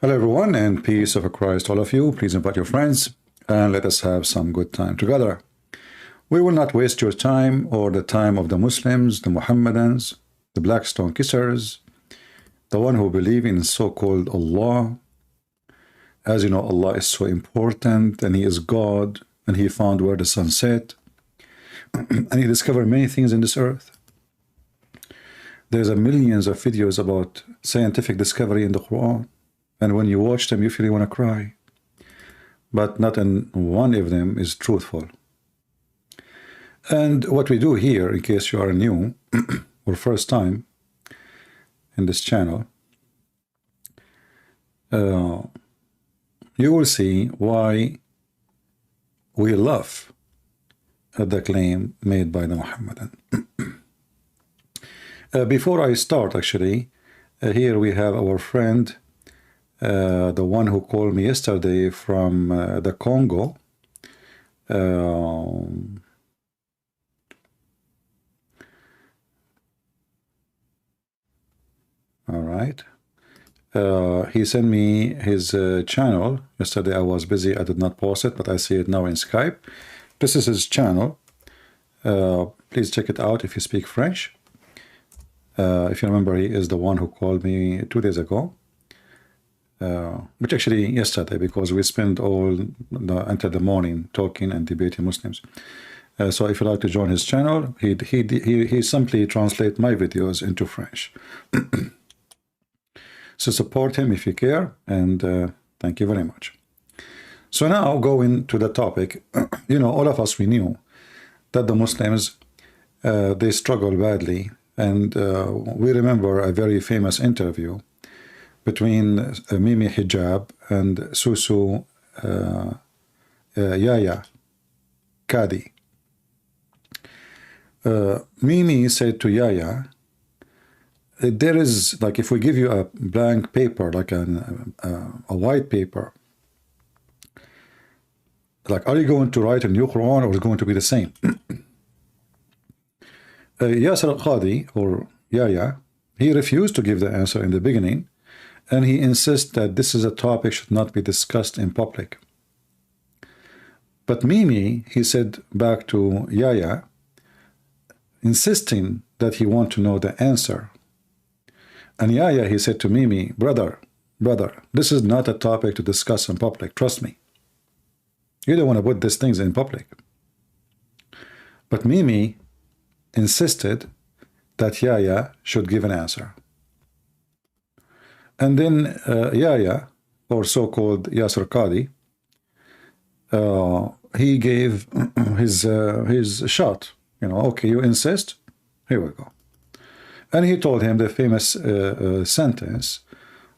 Hello everyone, and peace of Christ all of you. Please invite your friends and let us have some good time together. We will not waste your time or the time of the Muslims, the Muhammadans, the black stone kissers, the one who believe in so-called Allah. As you know, Allah is so important and He is God, and He found where the sun set and He discovered many things in this earth. There's millions of videos about scientific discovery in the Qur'an. And when you watch them, you feel you want to cry. But not in one of them is truthful. And what we do here, in case you are new or first time in this channel, you will see why we laugh at the claim made by the Muhammadan. Before I start, actually, here we have our friend, the one who called me yesterday from the Congo. All right. He sent me his channel. Yesterday I was busy. I did not post it, but I see it now in Skype. This is his channel. Please check it out if you speak French. If you remember, he is the one who called me 2 days ago. Which actually yesterday, because we spent until the morning talking and debating Muslims. So if you'd like to join his channel, he simply translates my videos into French. So support him if you care, and thank you very much. So now going to the topic, you know, all of us, we knew that the Muslims, they struggle badly, and we remember a very famous interview between Mimi Hijab and Susu Yaya Kadi. Mimi said to Yaya, there is, like, if we give you a blank paper, like a white paper, like, are you going to write a new Quran or is it going to be the same? Yasser Qadi, or Yaya, he refused to give the answer in the beginning, and he insists that this is a topic should not be discussed in public. But Mimi, he said back to Yaya, insisting that he want to know the answer. And Yaya, he said to Mimi, brother, this is not a topic to discuss in public, trust me. You don't want to put these things in public. But Mimi insisted that Yaya should give an answer. And then Yaya, or so-called Yasser Qadi, he gave his shot. You know, okay, you insist? Here we go. And he told him the famous sentence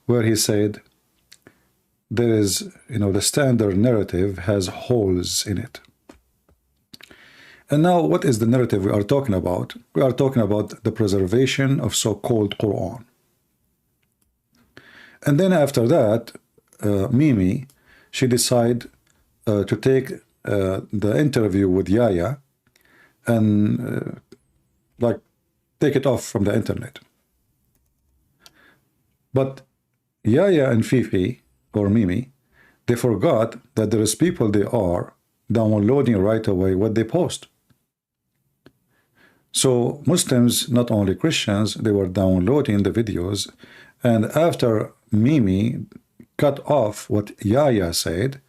where he said, there is, you know, the standard narrative has holes in it. And now, what is the narrative we are talking about? We are talking about the preservation of so-called Quran. And then after that, Mimi, she decided to take the interview with Yaya and like take it off from the internet. But Yaya and Fifi, or Mimi, they forgot that there is people, they are downloading right away what they post. So Muslims, not only Christians, they were downloading the videos, and after Mimi cut off what Yaya said,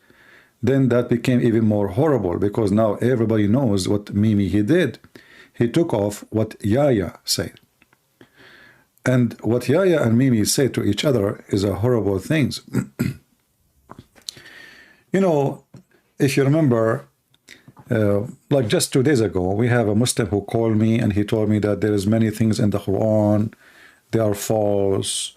then that became even more horrible, because now everybody knows what Mimi he did. He took off what Yaya said. And what Yaya and Mimi say to each other is a horrible things. You know, if you remember, like just 2 days ago, we have a Muslim who called me and he told me that there is many things in the Quran, they are false,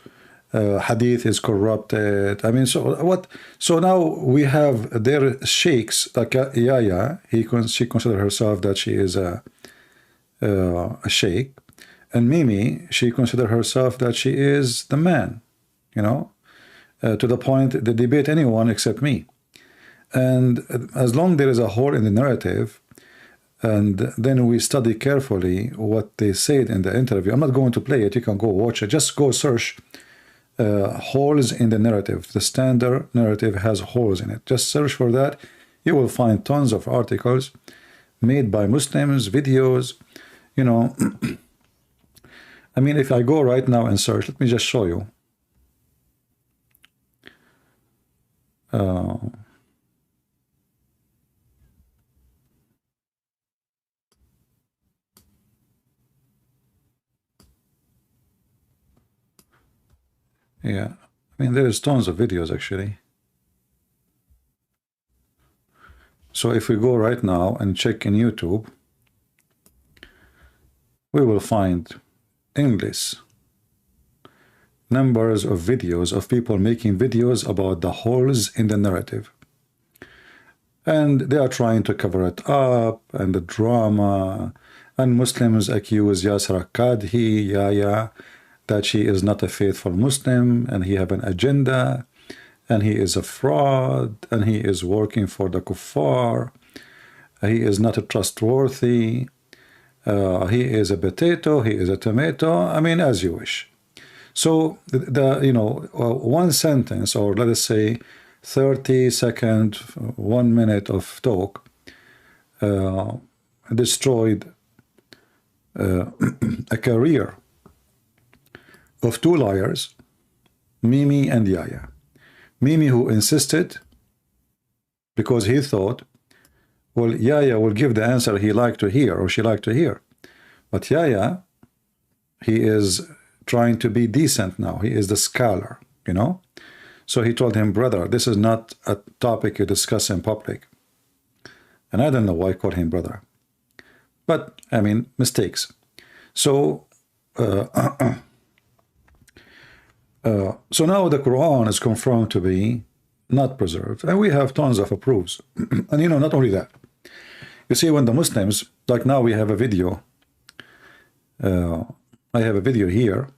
Hadith is corrupted. I mean, so what? So now we have their sheikhs, like Yaya, she considers herself that she is a sheikh, and Mimi, she considers herself that she is the man, you know, to the point they debate anyone except me. And as long there is a hole in the narrative, and then we study carefully what they said in the interview. I'm not going to play it, you can go watch it, just go search holes in the narrative. The standard narrative has holes in it. Just search for that. You will find tons of articles made by Muslims, videos, you know. I mean, if I go right now and search, let me just show you. Yeah, I mean, there's tons of videos actually. So if we go right now and check in YouTube, we will find endless numbers of videos of people making videos about the holes in the narrative. And they are trying to cover it up, and the drama, and Muslims accuse Yasra Kadhi, Yaya, that she is not a faithful Muslim, and he have an agenda, and he is a fraud, and he is working for the kuffar, he is not trustworthy, he is a potato, he is a tomato. I mean, as you wish. So you know, one sentence, or let us say 30-second, 1 minute of talk destroyed a career of two liars, Mimi and Yaya. Mimi, who insisted, because he thought, well, Yaya will give the answer he liked to hear, or she liked to hear. But Yaya, he is trying to be decent now. He is the scholar, you know. So he told him, brother, this is not a topic you discuss in public. And I don't know why I call him brother. But, I mean, mistakes. So, so now the Quran is confirmed to be not preserved, and we have tons of proofs. And you know, not only that, you see, when the Muslims, like now we have a video, I have a video here.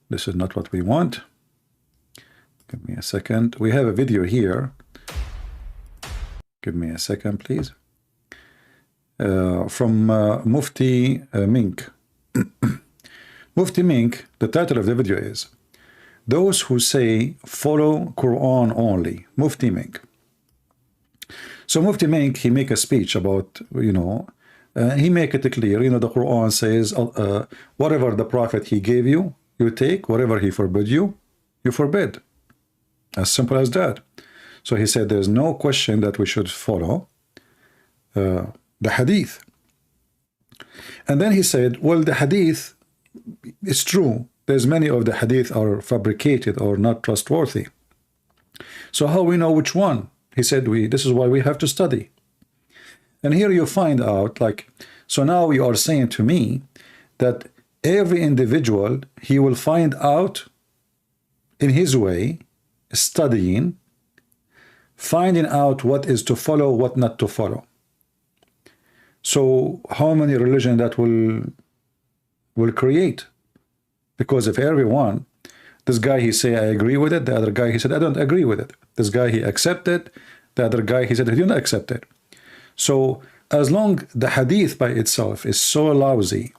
This is not what we want. Give me a second. We have a video here. Give me a second, please. From Mufti Mink. Mufti Mink, the title of the video is "Those Who Say Follow Quran Only." Mufti Mink. So Mufti Mink, he make a speech about, you know, he make it clear, you know, the Quran says whatever the Prophet he gave you, you take. Whatever he forbid you, you forbid. As simple as that. So he said there's no question that we should follow the Hadith. And then he said, well, the Hadith, it's true. There's many of the Hadith are fabricated or not trustworthy. So how we know which one? He said, this is why we have to study. And here you find out, like, so now you are saying to me that every individual, he will find out in his way, studying, finding out what is to follow, what not to follow. So how many religions that will create? Because if everyone, this guy he say I agree with it, the other guy he said I don't agree with it, this guy he accepted, the other guy he said he didn't accept it. So as long the Hadith by itself is so lousy,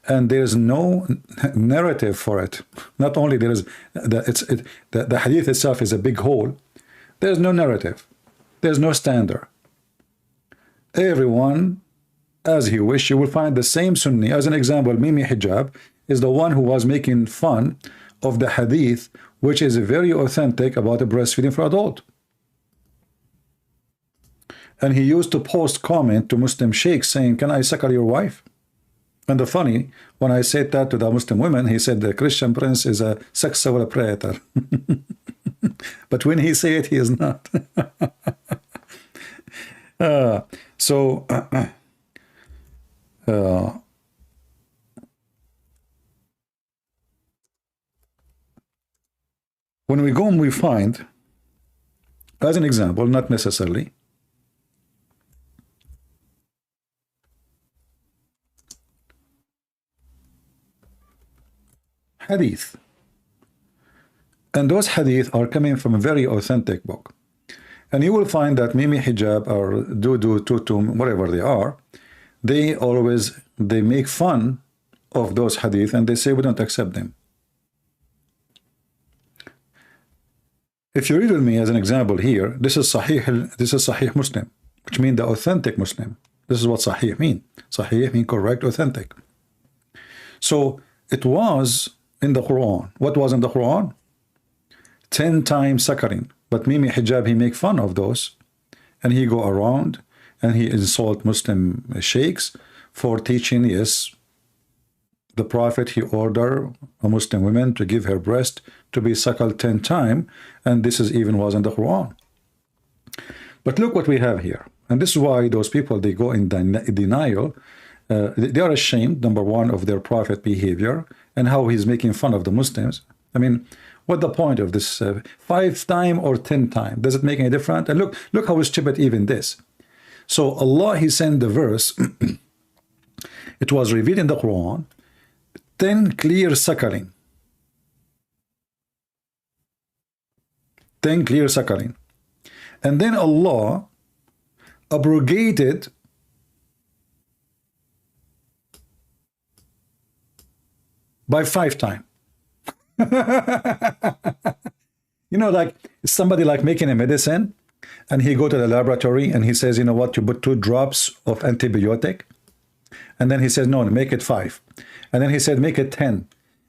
and there's no narrative for it, not only there is the Hadith itself is a big hole, there's no narrative, there's no standard. Everyone as he wish. You will find the same Sunni. As an example, Mimi Hijab is the one who was making fun of the Hadith, which is very authentic about the breastfeeding for adult. And he used to post comment to Muslim sheikhs saying, can I suckle your wife? And the funny, when I said that to the Muslim women, he said the Christian prince is a sexual predator. But when he say it, he is not. When we go and we find, as an example, not necessarily, Hadith. And those Hadith are coming from a very authentic book. And you will find that Mimi Hijab or Dudu, Tutum, whatever they are, they make fun of those Hadith and they say we don't accept them. If you read with me as an example here, this is Sahih Muslim, which means the authentic Muslim. This is what Sahih mean. Sahih mean correct, authentic. So it was in the Quran. What was in the Quran? 10 times suckering. But Mimi Hijab, he make fun of those, and he go around and he insult Muslim sheikhs for teaching, yes, the Prophet, he ordered a Muslim woman to give her breast to be suckled 10 times, and this is even was in the Quran. But look what we have here. And this is why those people, they go in denial. They are ashamed, number one, of their Prophet behavior and how he's making fun of the Muslims. I mean, what the point of this 5 times or 10 times? Does it make any difference? And look how stupid even this. So Allah, he sent the verse. It was revealed in the Quran, 10 clear suckling. 10 clear suckling. And then Allah abrogated by 5 times. You know, like somebody like making a medicine, and he go to the laboratory and he says, you know what, you put 2 drops of antibiotic, and then he says, no, make it 5, and then he said, make it 10,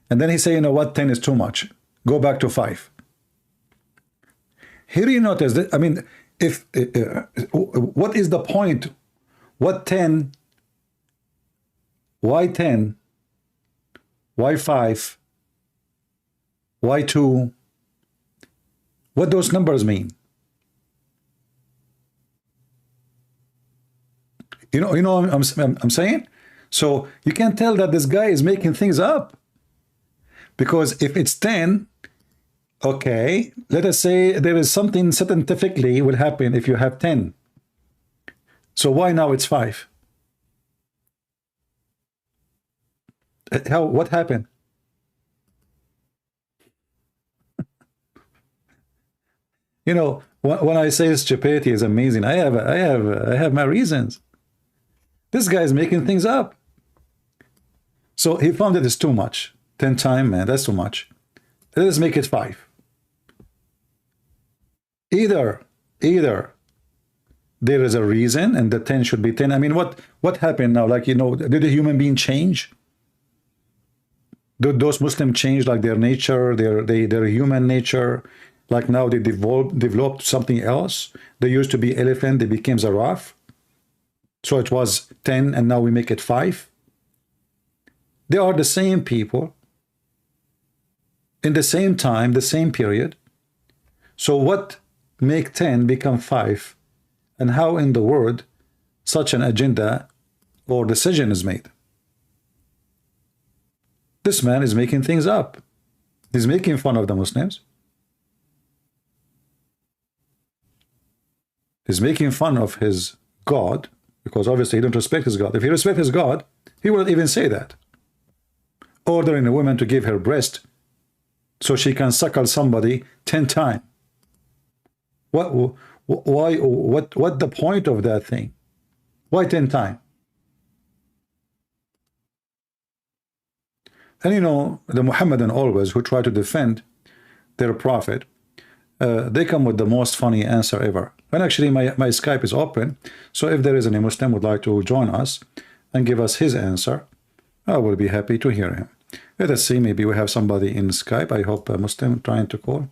and then he say, you know what, 10 is too much, go back to 5. Here you notice that, I mean, if what is the point? What 10? Why 10? Why 5? Why 2? What those numbers mean? You know what I'm saying? So you can tell that this guy is making things up. Because if it's 10, okay, let us say there is something scientifically will happen if you have 10. So why now it's 5? What happened? You know, when I say stupidity is amazing, I have my reasons. This guy is making things up. So he found it is too much. 10 times, man, that's too much. Let's make it 5. Either there is a reason and the 10 should be 10. I mean, what happened now? Like, you know, did a human being change? Did those Muslims change like their nature, their human nature? Like now they developed something else. They used to be elephant, they became giraffe. So it was 10 and now we make it 5. They are the same people in the same time, the same period. So what make 10 become 5? And how in the world such an agenda or decision is made? This man is making things up. He's making fun of the Muslims. He's making fun of his God, because obviously he don't respect his God. If he respects his God, he wouldn't even say that. Ordering a woman to give her breast so she can suckle somebody 10 times. What the point of that thing? Why 10 times? And you know, the Muhammadan always, who try to defend their prophet, they come with the most funny answer ever. And actually my Skype is open, so if there is any Muslim would like to join us and give us his answer, I will be happy to hear him. Let us see, maybe we have somebody in Skype. I hope a Muslim trying to call.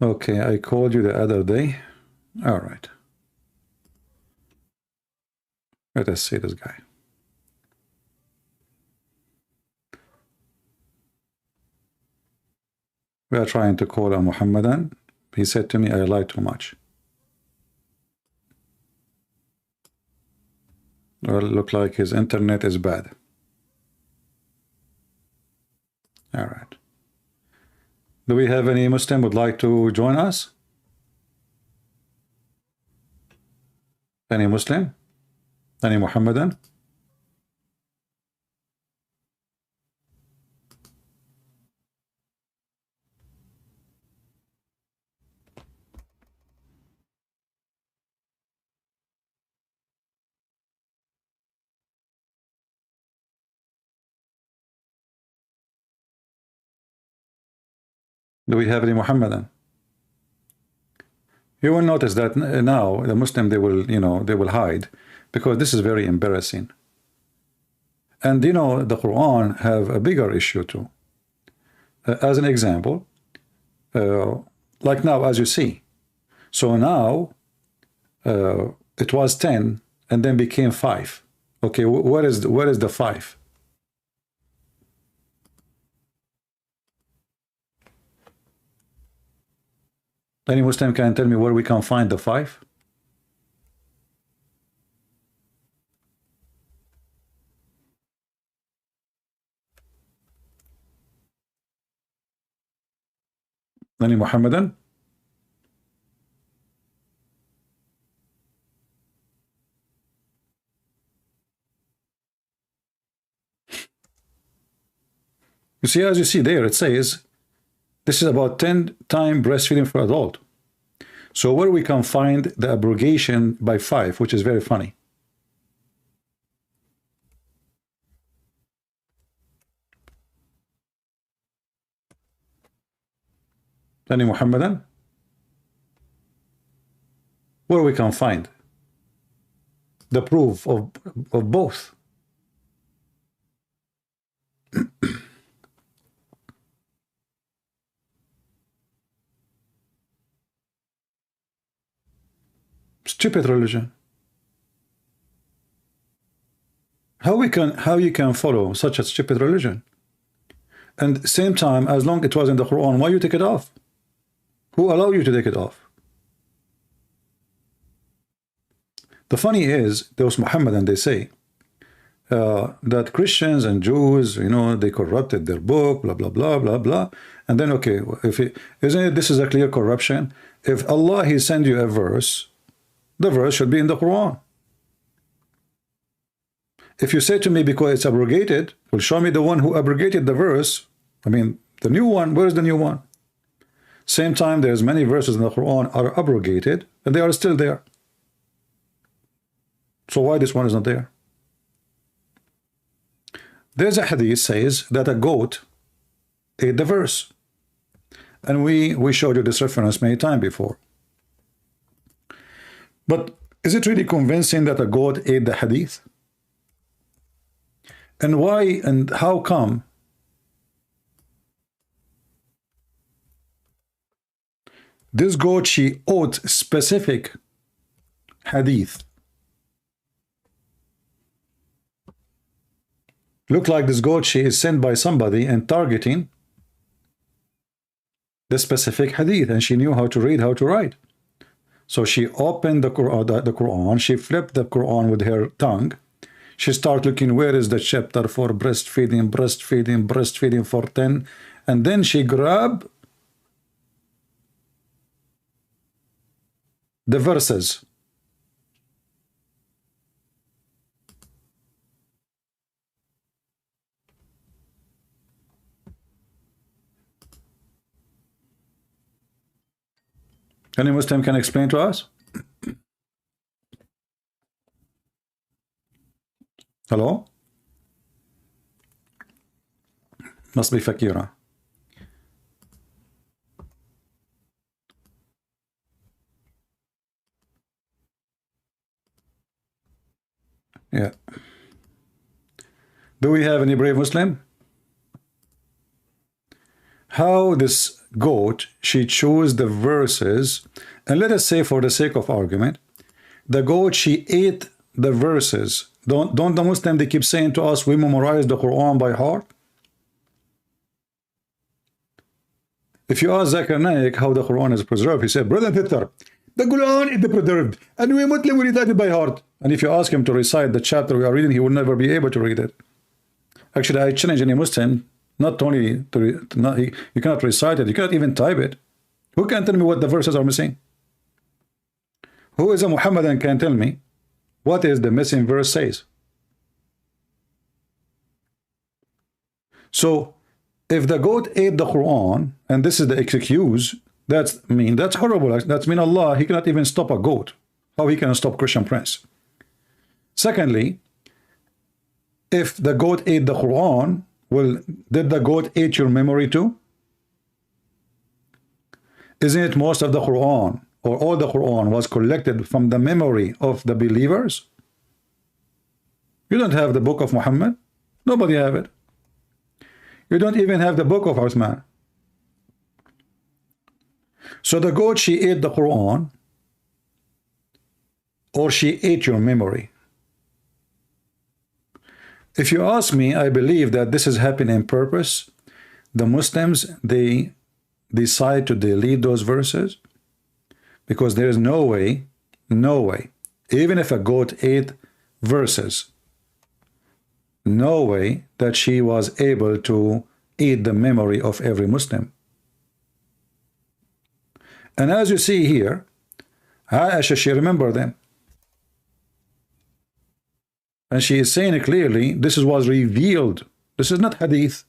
Okay, I called you the other day. All right. Let us see this guy. We are trying to call a Muhammadan. He said to me, I lie too much. Well, look like his internet is bad. All right. Do we have any Muslim would like to join us? Any Muslim? Any Muhammadan? Do we have any Muhammadan? You will notice that now the Muslim, they will, they will hide, because this is very embarrassing. And the Quran have a bigger issue too. As an example, like now, as you see, so now it was 10 and then became 5. Okay, where is the 5? Any Muslim can tell me where we can find the 5? Any Muhammadan? You see, as you see there, it says this is about 10 times breastfeeding for adult. So where we can find the abrogation by 5, which is very funny. Any Muhammadan? Where we can find the proof of both. Stupid religion. How you can follow such a stupid religion? And same time, as long it was in the Quran, why you take it off? Who allow you to take it off? The funny is, those Muhammadan, they say that Christians and Jews, they corrupted their book, blah, blah, blah, blah, blah. And then, okay, isn't it, this is a clear corruption? If Allah, He send you a verse, the verse should be in the Quran. If you say to me, because it's abrogated, well, show me the one who abrogated the verse. I mean, the new one, where's the new one? Same time, there's many verses in the Quran are abrogated, and they are still there. So why this one is not there? There's a hadith says that a goat ate the verse. And we showed you this reference many times before. But is it really convincing that a goat ate the hadith? And why and how come this goat, she ate specific hadith? Look like this goat, she is sent by somebody and targeting the specific hadith, and she knew how to read, how to write. So she opened the Quran, she flipped the Quran with her tongue. She started looking, where is the chapter for breastfeeding, breastfeeding, breastfeeding for 10, and then she grabbed the verses. Any Muslim can explain to us? Hello? Must be Fakira. Yeah. Do we have any brave Muslim? How this goat, she chose the verses, and let us say for the sake of argument, the goat, she ate the verses. Don't the Muslim, they keep saying to us, we memorize the Quran by heart? If you ask Zakir Naik how the Quran is preserved, he said, brother Peter, the Quran is preserved, and we Muslim will recite it by heart. And if you ask him to recite the chapter we are reading, he will never be able to read it. Actually, I challenge any Muslim, not only you cannot recite it, you cannot even type it. Who can tell me what the verses are missing? Who is a Muhammadan can tell me what is the missing verse says? So if the goat ate the Quran, and this is the excuse, that's horrible. That's mean Allah, He cannot even stop a goat. How He can stop Christian Prince? Secondly, if the goat ate the Quran, well, did the goat eat your memory too? Isn't it most of the Quran, or all the Quran, was collected from the memory of the believers? You don't have the book of Muhammad. Nobody have it. You don't even have the book of Uthman. So the goat, she ate the Quran, or she ate your memory. If you ask me, I believe that this is happening on purpose. The Muslims, they decide to delete those verses because there is no way, even if a goat ate verses, no way that she was able to eat the memory of every Muslim. And as you see here, Aisha, she remembered them. And she is saying clearly, this was revealed. This is not hadith.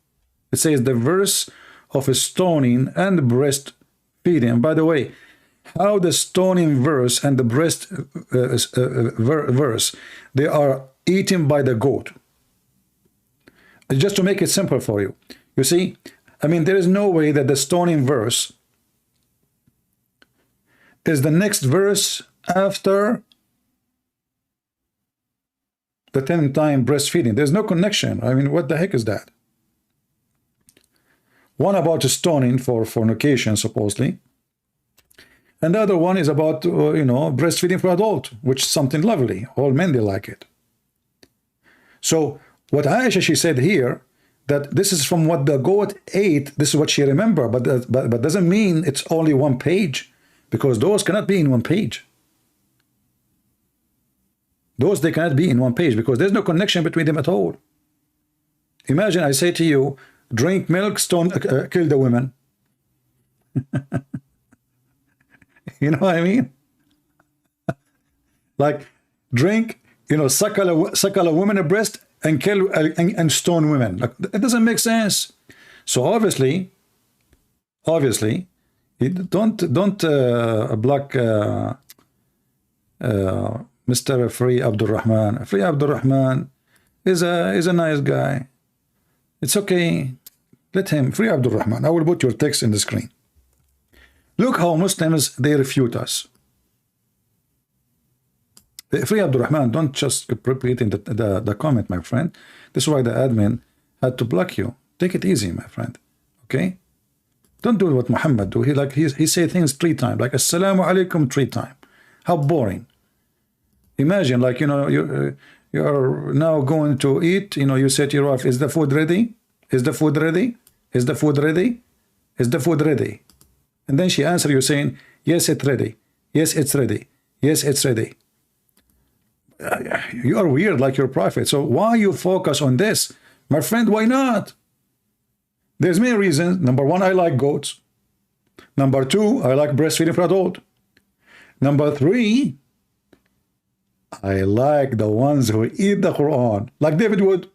It says the verse of stoning and breastfeeding. By the way, how the stoning verse and the breast verse, they are eaten by the goat. Just to make it simple for you. You see, I mean, there is no way that the stoning verse is the next verse after the 10th time breastfeeding. There's no connection. I mean, what the heck is that? One about stoning for fornication, supposedly. And the other one is about, breastfeeding for adult, which is something lovely. All men, they like it. So what Aisha, she said here, that this is from what the goat ate, this is what she remembered, but doesn't mean it's only one page, because those cannot be in one page. Those, they cannot be in one page because there's no connection between them at all. Imagine I say to you, drink milk, kill the women. You know what I mean? Like, drink, suckle a woman breast and kill and stone women. Like, it doesn't make sense. So obviously, don't block Mr. Free Abdul Rahman. Free Abdul Rahman is a nice guy. It's okay. Let him. Free Abdul Rahman. I will put your text in the screen. Look how Muslims, they refute us. Free Abdul Rahman, don't just repeat in the comment, my friend. This is why the admin had to block you. Take it easy, my friend. Okay? Don't do what Muhammad do. He say things 3 times, like Assalamu alaikum 3 times. How boring. Imagine, like, you are now going to eat, you say to your wife, is the food ready? Is the food ready? Is the food ready? Is the food ready? And then she answers you saying, yes, it's ready. Yes, it's ready. Yes, it's ready. You are weird like your prophet. So why you focus on this? My friend, why not? There's many reasons. Number 1, I like goats. Number 2, I like breastfeeding for adult. Number 3, I like the ones who eat the Quran, like David would.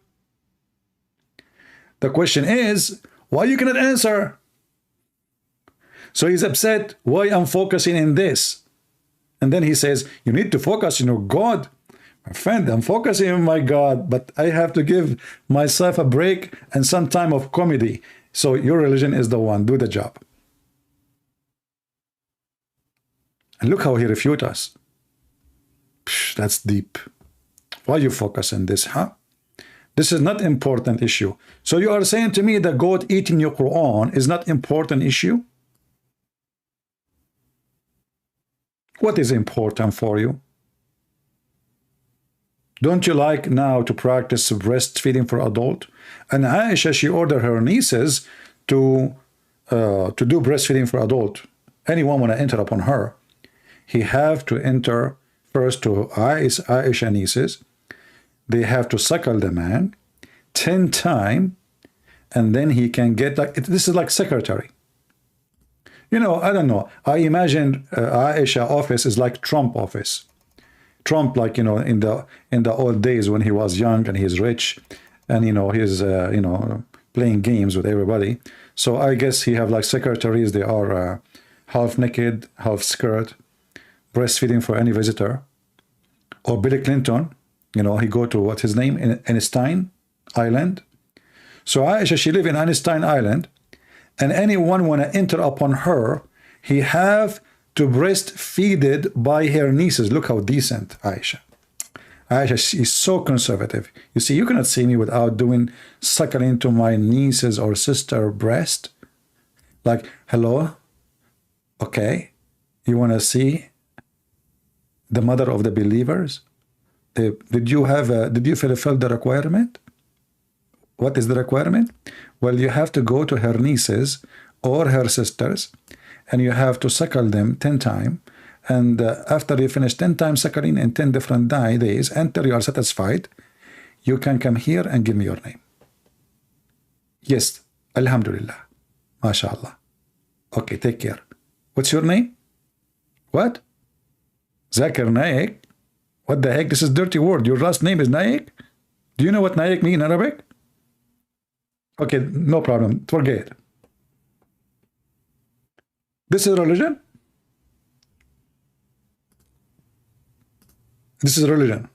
The question is, why you cannot answer? So he's upset why I'm focusing in this. And then he says, you need to focus on your God. My friend, I'm focusing on my God, but I have to give myself a break and some time of comedy. So your religion is the one. Do the job. And look how he refutes us. Psh, that's deep. Why you focus on this, huh? This is not important issue. So you are saying to me that God eating your Quran is not important issue? What is important for you? Don't you like now to practice breastfeeding for adult? And Aisha, she ordered her nieces to do breastfeeding for adult. Anyone want to enter upon her, he have to enter first to Aisha nieces. They have to suckle the man 10 times, and then he can get, like, this is like secretary. I don't know. I imagine Aisha office is like Trump office. Trump, like, in the old days when he was young and he's rich, and he's playing games with everybody. So I guess he have like secretaries. They are half naked, half skirt, breastfeeding for any visitor. Or Bill Clinton, he go to what's his name, in Einstein Island. So Aisha, she live in Einstein Island, and anyone want to enter upon her, he have to breastfeeded by her nieces. Look how decent Aisha. Aisha, she's so conservative. You see, you cannot see me without doing suckling to my niece's or sister breast. Like, hello? Okay. You want to see the mother of the believers? Did you fulfill the requirement? What is the requirement? Well, you have to go to her nieces or her sisters, and you have to suckle them 10 times. And after you finish 10 times suckling in 10 different days, until you are satisfied, you can come here and give me your name. Yes, Alhamdulillah. MashaAllah. Okay, take care. What's your name? What? Zakir Naik? What the heck? This is a dirty word. Your last name is Naik? Do you know what Naik means in Arabic? Okay, no problem. Forget it. This is religion? This is religion.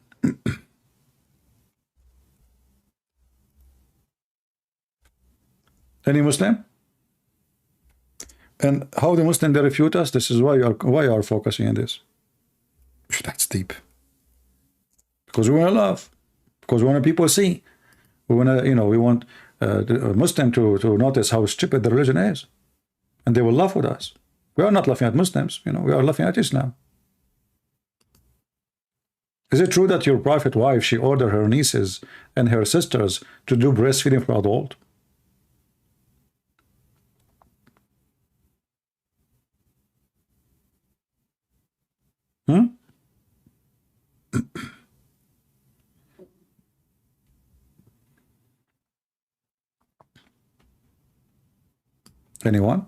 Any Muslim? And how the Muslim they refute us? This is why you are focusing on this. That's deep. Because we want to love. Because we want people to see. We want to, we want the Muslim to notice how stupid the religion is, and they will laugh with us. We are not laughing at Muslims. We are laughing at Islam. Is it true that your prophet wife, she ordered her nieces and her sisters to do breastfeeding for adult? Anyone?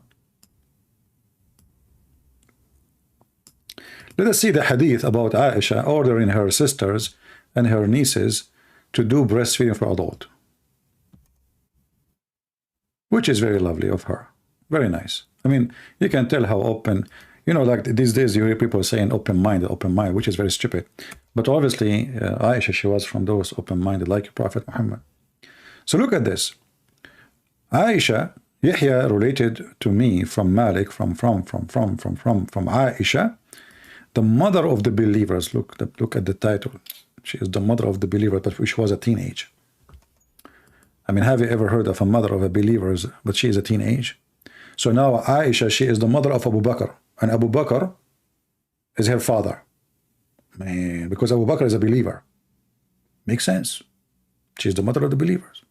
Let us see the hadith about Aisha ordering her sisters and her nieces to do breastfeeding for adult, which is very lovely of her. Very nice. I mean, you can tell how open, like these days you hear people saying open-minded, which is very stupid. But obviously, Aisha, she was from those open-minded, like Prophet Muhammad. So look at this. Aisha, Yahya related to me from Malik, from Aisha, the mother of the believers. Look at the title. She is the mother of the believers, but she was a teenage. I mean, have you ever heard of a mother of a believers, but she is a teenage? So now Aisha, she is the mother of Abu Bakr, and Abu Bakr is her father. Man, because Abu Bakr is a believer. Makes sense. She is the mother of the believers.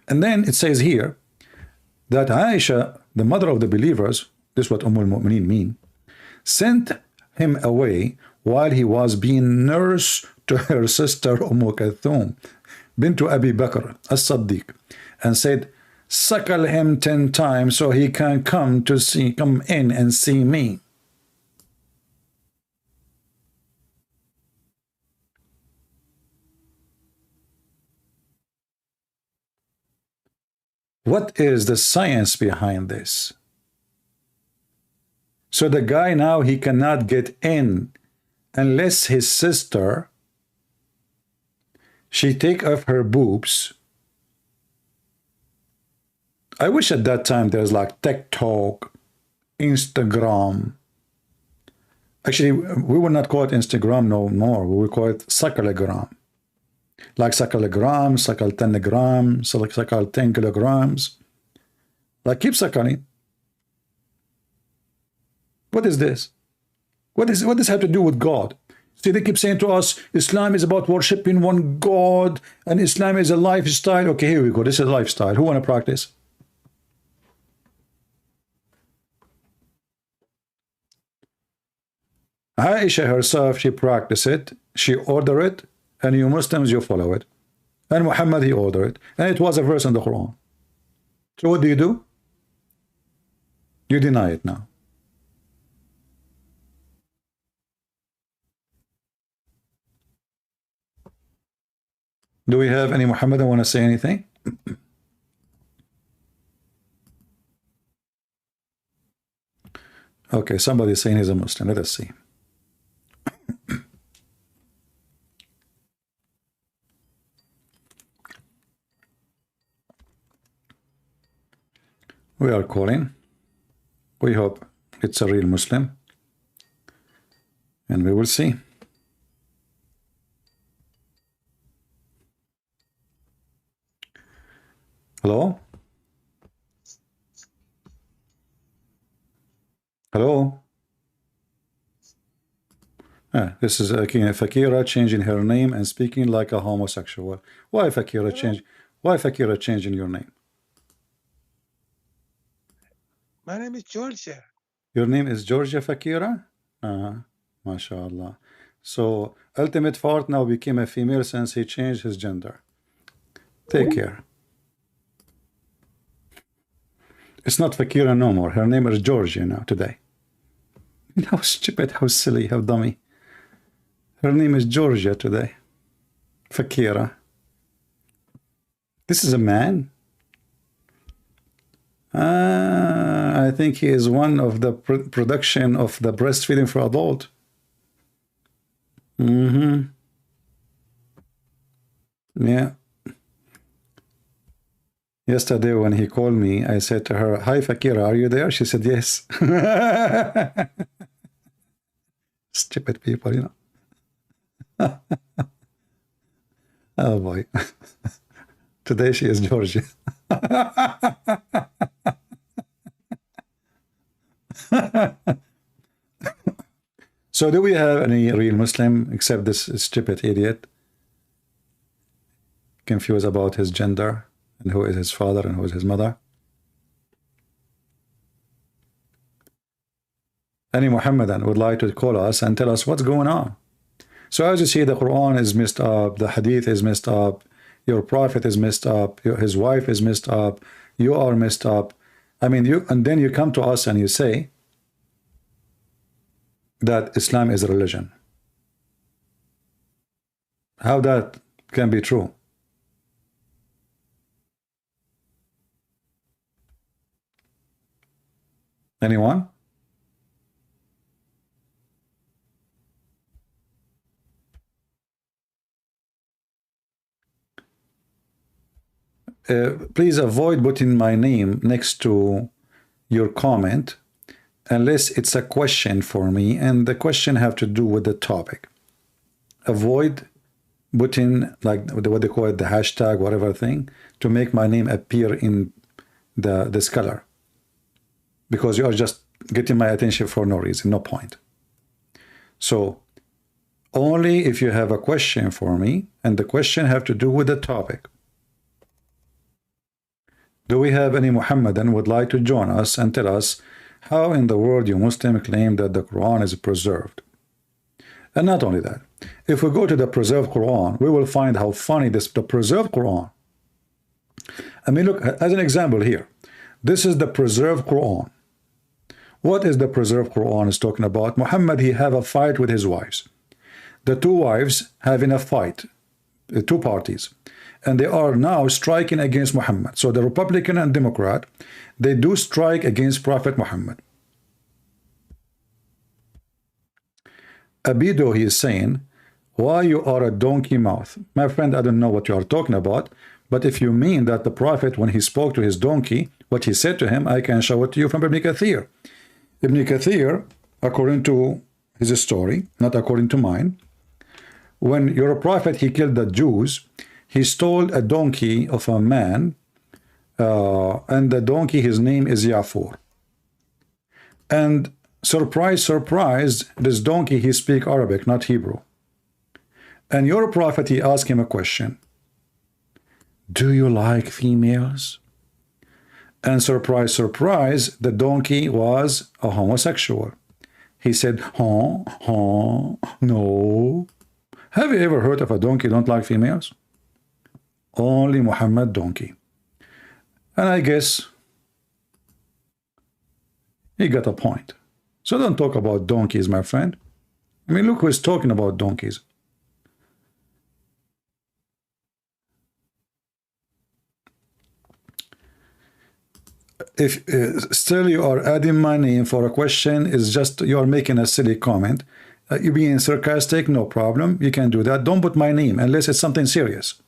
And then it says here that Aisha, the mother of the believers, this is what al-Mu'mineen mean, sent him away while he was being nursed to her sister Kulthum bint Abi Bakr as-Siddiq, and said, suckle him 10 times so he can come in and see me. What is the science behind this? So the guy now, he cannot get in unless his sister, she take off her boobs. I wish at that time there's like TikTok, Instagram. Actually, we would not call it Instagram no more. We would call it Sucklegram. Like sucklegram, suckle 10 grams, suckle 10 kilograms. Like keep suckling. What is this? What does this have to do with God? See, they keep saying to us, Islam is about worshiping one God, and Islam is a lifestyle. Okay, here we go. This is a lifestyle. Who want to practice? Aisha herself, she practiced it. She ordered it. And you Muslims, you follow it. And Muhammad, he ordered it. And it was a verse in the Quran. So what do? You deny it now. Do we have any Muhammadan want to say anything? Okay, somebody's saying he's a Muslim. Let us see. We are calling. We hope it's a real Muslim, and we will see. Hello? Hello? This is Fakira changing her name and speaking like a homosexual. Why Fakira change? Why Fakira changing your name? My name is Georgia. Your name is Georgia Fakira? MashaAllah. So Ultimate Fart now became a female since he changed his gender. Take care. It's not Fakira no more. Her name is Georgia now today. How stupid, how silly, how dummy. Her name is Georgia today. Fakira. This is a man. I think he is one of the production of the breastfeeding for adult. Yeah. Yesterday when he called me, I said to her, "Hi Fakira, are you there?" She said, "Yes." Stupid people, you know. Oh boy. Today she is Georgia. So do we have any real Muslim except this stupid idiot confused about his gender and who is his father and who is his mother? Any Muhammadan would like to call us and tell us what's going on. So as you see, the Quran is messed up, the Hadith is messed up, your Prophet is messed up, his wife is messed up, you are messed up. I mean, and then you come to us and you say that Islam is a religion. How that can be true? Anyone? Please avoid putting my name next to your comment unless it's a question for me and the question have to do with the topic. Avoid putting like what they call it, the hashtag, whatever thing, to make my name appear in this color, because you are just getting my attention for no reason, no point. So only if you have a question for me and the question have to do with the topic. Do we have any Muhammadan would like to join us and tell us how in the world you Muslim claim that the Quran is preserved? And not only that, if we go to the preserved Quran, we will find how funny the preserved Quran. I mean, look, as an example here, this is the preserved Quran. What is the preserved Quran is talking about? Muhammad, he have a fight with his wives. The two wives having a fight, two parties, and they are now striking against Muhammad. So the Republican and Democrat, they do strike against Prophet Muhammad. Abido, he is saying, why you are a donkey mouth? My friend, I don't know what you are talking about, but if you mean that the Prophet, when he spoke to his donkey, what he said to him, I can show it to you from Ibn Kathir. Ibn Kathir, according to his story, not according to mine, when your Prophet, he killed the Jews, he stole a donkey of a man, and the donkey, his name is Yafur. And surprise, surprise, this donkey, he speak Arabic, not Hebrew. And your Prophet, he asked him a question. Do you like females? And surprise, surprise, the donkey was a homosexual. He said, no. Have you ever heard of a donkey don't like females? Only Muhammad donkey. And I guess he got a point. So don't talk about donkeys, my friend. I mean, look who's talking about donkeys. If still you are adding my name for a question, is just you are making a silly comment. You being sarcastic, no problem. You can do that. Don't put my name unless it's something serious.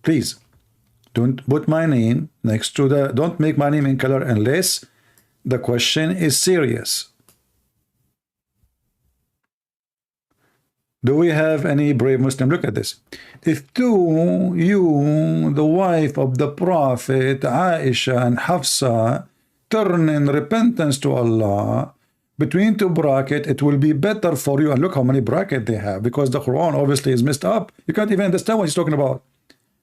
Please don't put my name next to the, don't make my name in color unless The question is serious. Do we have any brave Muslim? Look at this. If you, the wife of the Prophet, Aisha and Hafsa, turn in repentance to Allah, between two brackets, it will be better for you. And look how many brackets they have, because the Quran obviously is messed up. You can't even understand what he's talking about.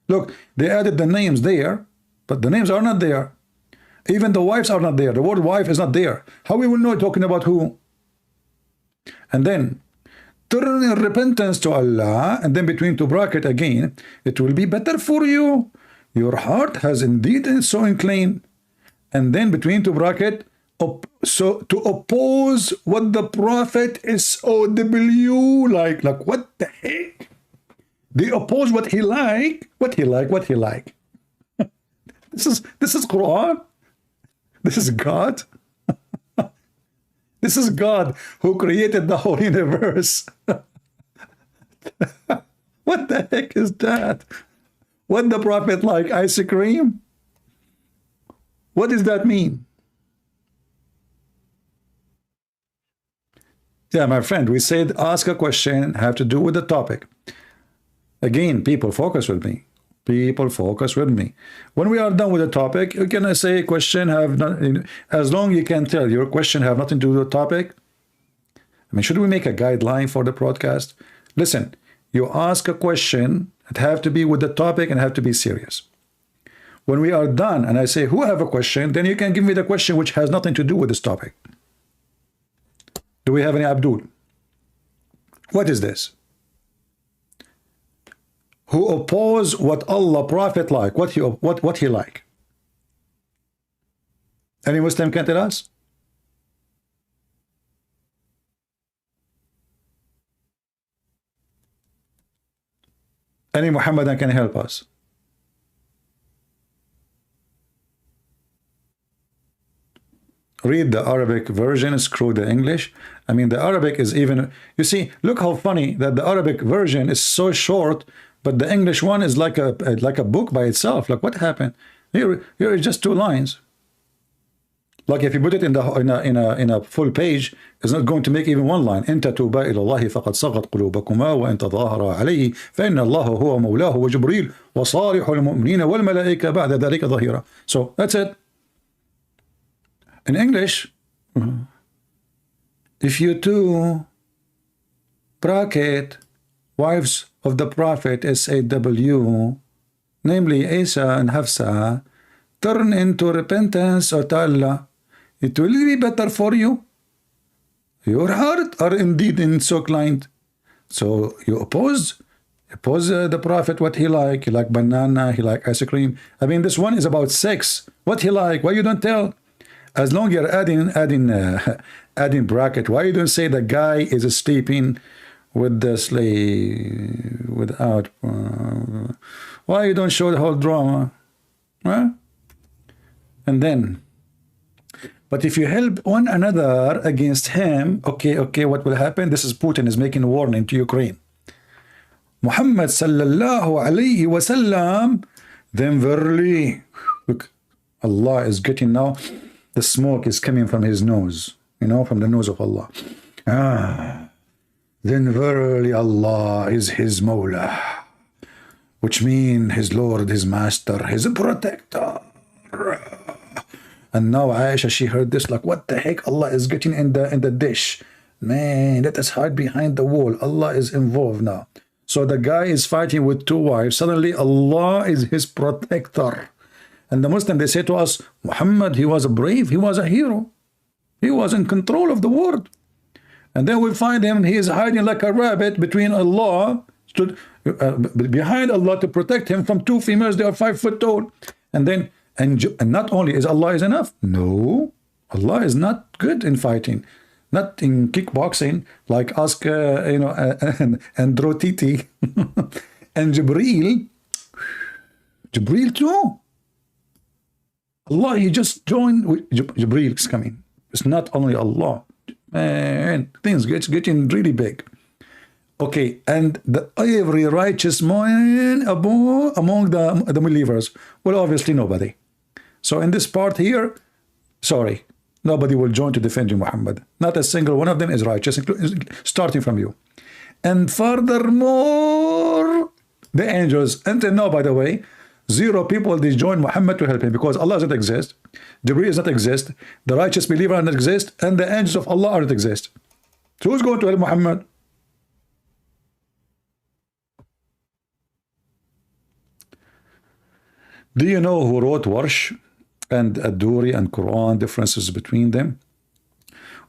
Look, they added the names there, but the names are not there. Even the wives are not there. The word wife is not there. How we will know talking about who? And then turn in repentance to Allah, and then between two brackets again, it will be better for you. Your heart has indeed so inclined. And then between two brackets, so to oppose what the Prophet is OW like what the heck? They oppose what he like. This is Quran. This is God. This is God who created the whole universe. What the heck is that? What the Prophet like? Ice cream? What does that mean? Yeah, my friend, we said ask a question, have to do with the topic. Again, people, focus with me. People, focus with me. When we are done with the topic, you can say question have not, as long you can tell your question have nothing to do with the topic. I mean, should we make a guideline for the broadcast? Listen, you ask a question, it have to be with the topic and have to be serious. When we are done and I say who have a question, then you can give me the question which has nothing to do with this topic. Do we have any Abdul? What is this? Who oppose what Allah Prophet like, what he like? Any Muslim can tell us? Any Muhammadan can help us? Read the Arabic version, screw the English. I mean, the Arabic is even, you see, look how funny that the Arabic version is so short, but the English one is like a book by itself. Like, what happened? Here is just 2 lines. Like if you put it in a full page, it's not going to make even 1 line. إن تتوبا إلى الله فقد صغت قلوبكما وإن تظاهرا عليه فإن الله هو مولاه وجبريل وصالح المؤمنين والملائكة بعد ذلك ظهيرا. So that's it. In English, if you two bracket wives of the Prophet SAW, namely Isa and Hafsa, turn into repentance or to Allah, it will be better for you. Your heart are indeed so inclined. So you oppose the Prophet what he like. He like banana, he like ice cream. I mean, this one is about sex. What he like? Why you don't tell? As long you're adding bracket, why you don't say the guy is sleeping with the slave without? Why you don't show the whole drama? Huh? And then, but if you help one another against him, okay, what will happen? This is Putin is making a warning to Ukraine. Muhammad sallallahu alayhi wasallam, then verily, look, Allah is getting now. The smoke is coming from his nose, from the nose of Allah. Then verily Allah is his Mawla, which means his Lord, his Master, his Protector. And now Aisha, she heard this like, what the heck? Allah is getting in the dish. Man, let us hide behind the wall. Allah is involved now. So the guy is fighting with 2 wives. Suddenly Allah is his protector. And the Muslim, they say to us, Muhammad, he was a brave, he was a hero. He was in control of the world. And then we find him, he is hiding like a rabbit between Allah, behind Allah to protect him from 2 females, they are 5 foot tall. And then, and not only is Allah is enough, no, Allah is not good in fighting, not in kickboxing, like ask, and Drotiti, and Jibreel too. Allah, he just joined. Jibreel is coming. It's not only Allah. Man, things getting really big. Okay, and every righteous man among the believers. Well, obviously nobody. So in this part here, sorry, Nobody will join to defend you, Muhammad. Not a single one of them is righteous, starting from you. And furthermore, the angels, and no, by the way, 0 people they join Muhammad to help him, because Allah doesn't exist, Jibreel does not exist, the righteous believer doesn't exist, and the angels of Allah don't exist. So who's going to help Muhammad? Do you know who wrote Warsh and Ad-Duri and Quran, differences between them?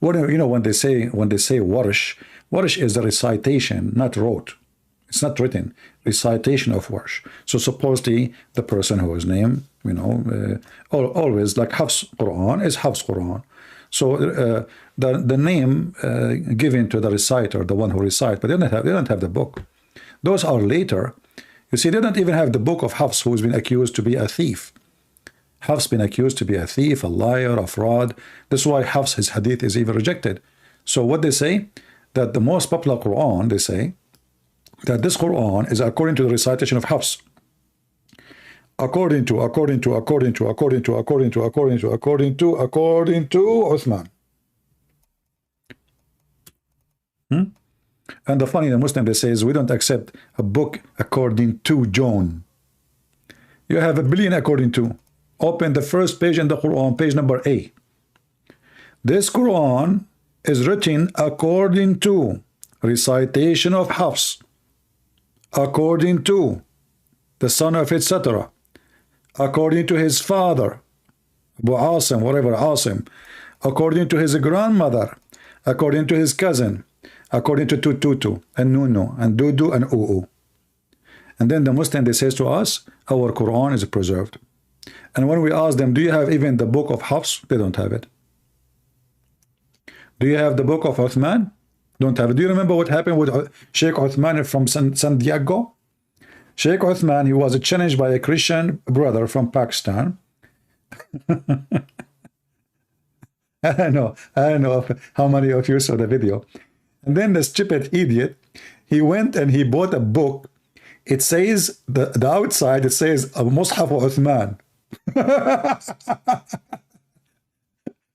Well, you know, when they say Warsh, Warsh is a recitation, not wrote. It's not written. Recitation of Warsh. So supposedly the person whose name, you know, always like Hafs Quran is Hafs Quran. So the name given to the reciter, the one who recites, but they don't have the book. Those are later. You see, they don't even have the book of Hafs, who's been accused to be a thief. Hafs been accused to be a thief, a liar, a fraud. That's why Hafs, his hadith, is even rejected. So what they say, that the most popular Quran, they say, that this Quran is according to the recitation of Hafs. According to Uthman. And the funny, the Muslim, they say, is we don't accept a book according to John. You have a billion according to. Open the first page in the Quran, page number A. This Quran is written according to recitation of Hafs, according to the son of etc., according to his father, Abu Asim, whatever Asim, according to his grandmother, according to his cousin, according to Tututu and Nunu and Dudu and Uu. And then the Muslim, they says to us, our Quran is preserved. And when we ask them, do you have even the book of Hafs? They don't have it. Do you have the book of Uthman? Don't have it. Do you remember what happened with Sheikh Uthman from San Diego? Sheikh Uthman, he was challenged by a Christian brother from Pakistan. I don't know how many of you saw the video. And then the stupid idiot, he went and he bought a book. It says, the outside, it says, Mus'haf Uthman.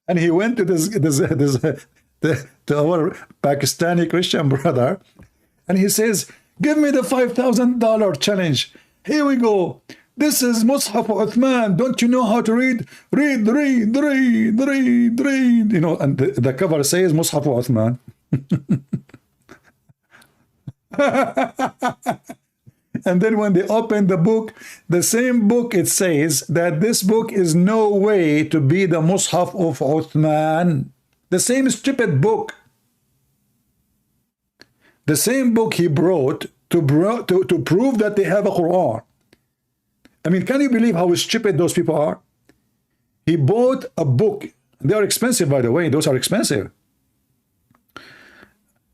And he went to to our Pakistani Christian brother, and he says, give me the $5,000 challenge. Here we go. This is Mus'haf Uthman. Don't you know how to read? Read. You know, and the cover says Mus'haf Uthman. And then when they open the book, the same book, it says that this book is no way to be the Mus'haf of Uthman. The same stupid book. The same book he brought to prove that they have a Quran. I mean, can you believe how stupid those people are? He bought a book. They are expensive, by the way. Those are expensive.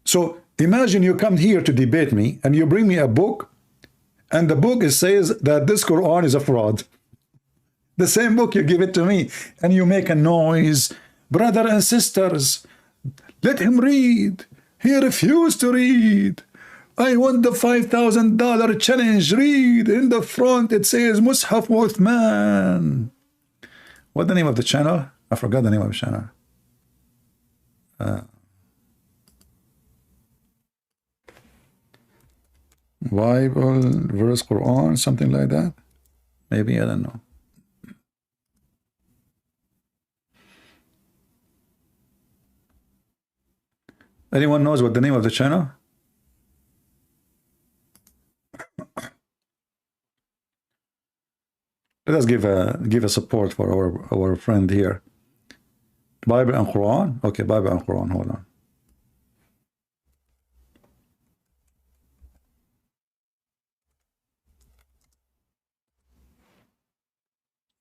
So imagine you come here to debate me and you bring me a book, and the book says that this Quran is a fraud. The same book, you give it to me and you make a noise. Brother and sisters, let him read. He refused to read. I want the $5,000 challenge. Read. In the front it says Mus'haf Uthman. What's the name of the channel? I forgot the name of the channel. Bible verse Quran, something like that. Maybe, I don't know. Anyone knows what the name of the channel? Let us give a support for our friend here. Bible and Quran. Okay, Bible and Quran. Hold on.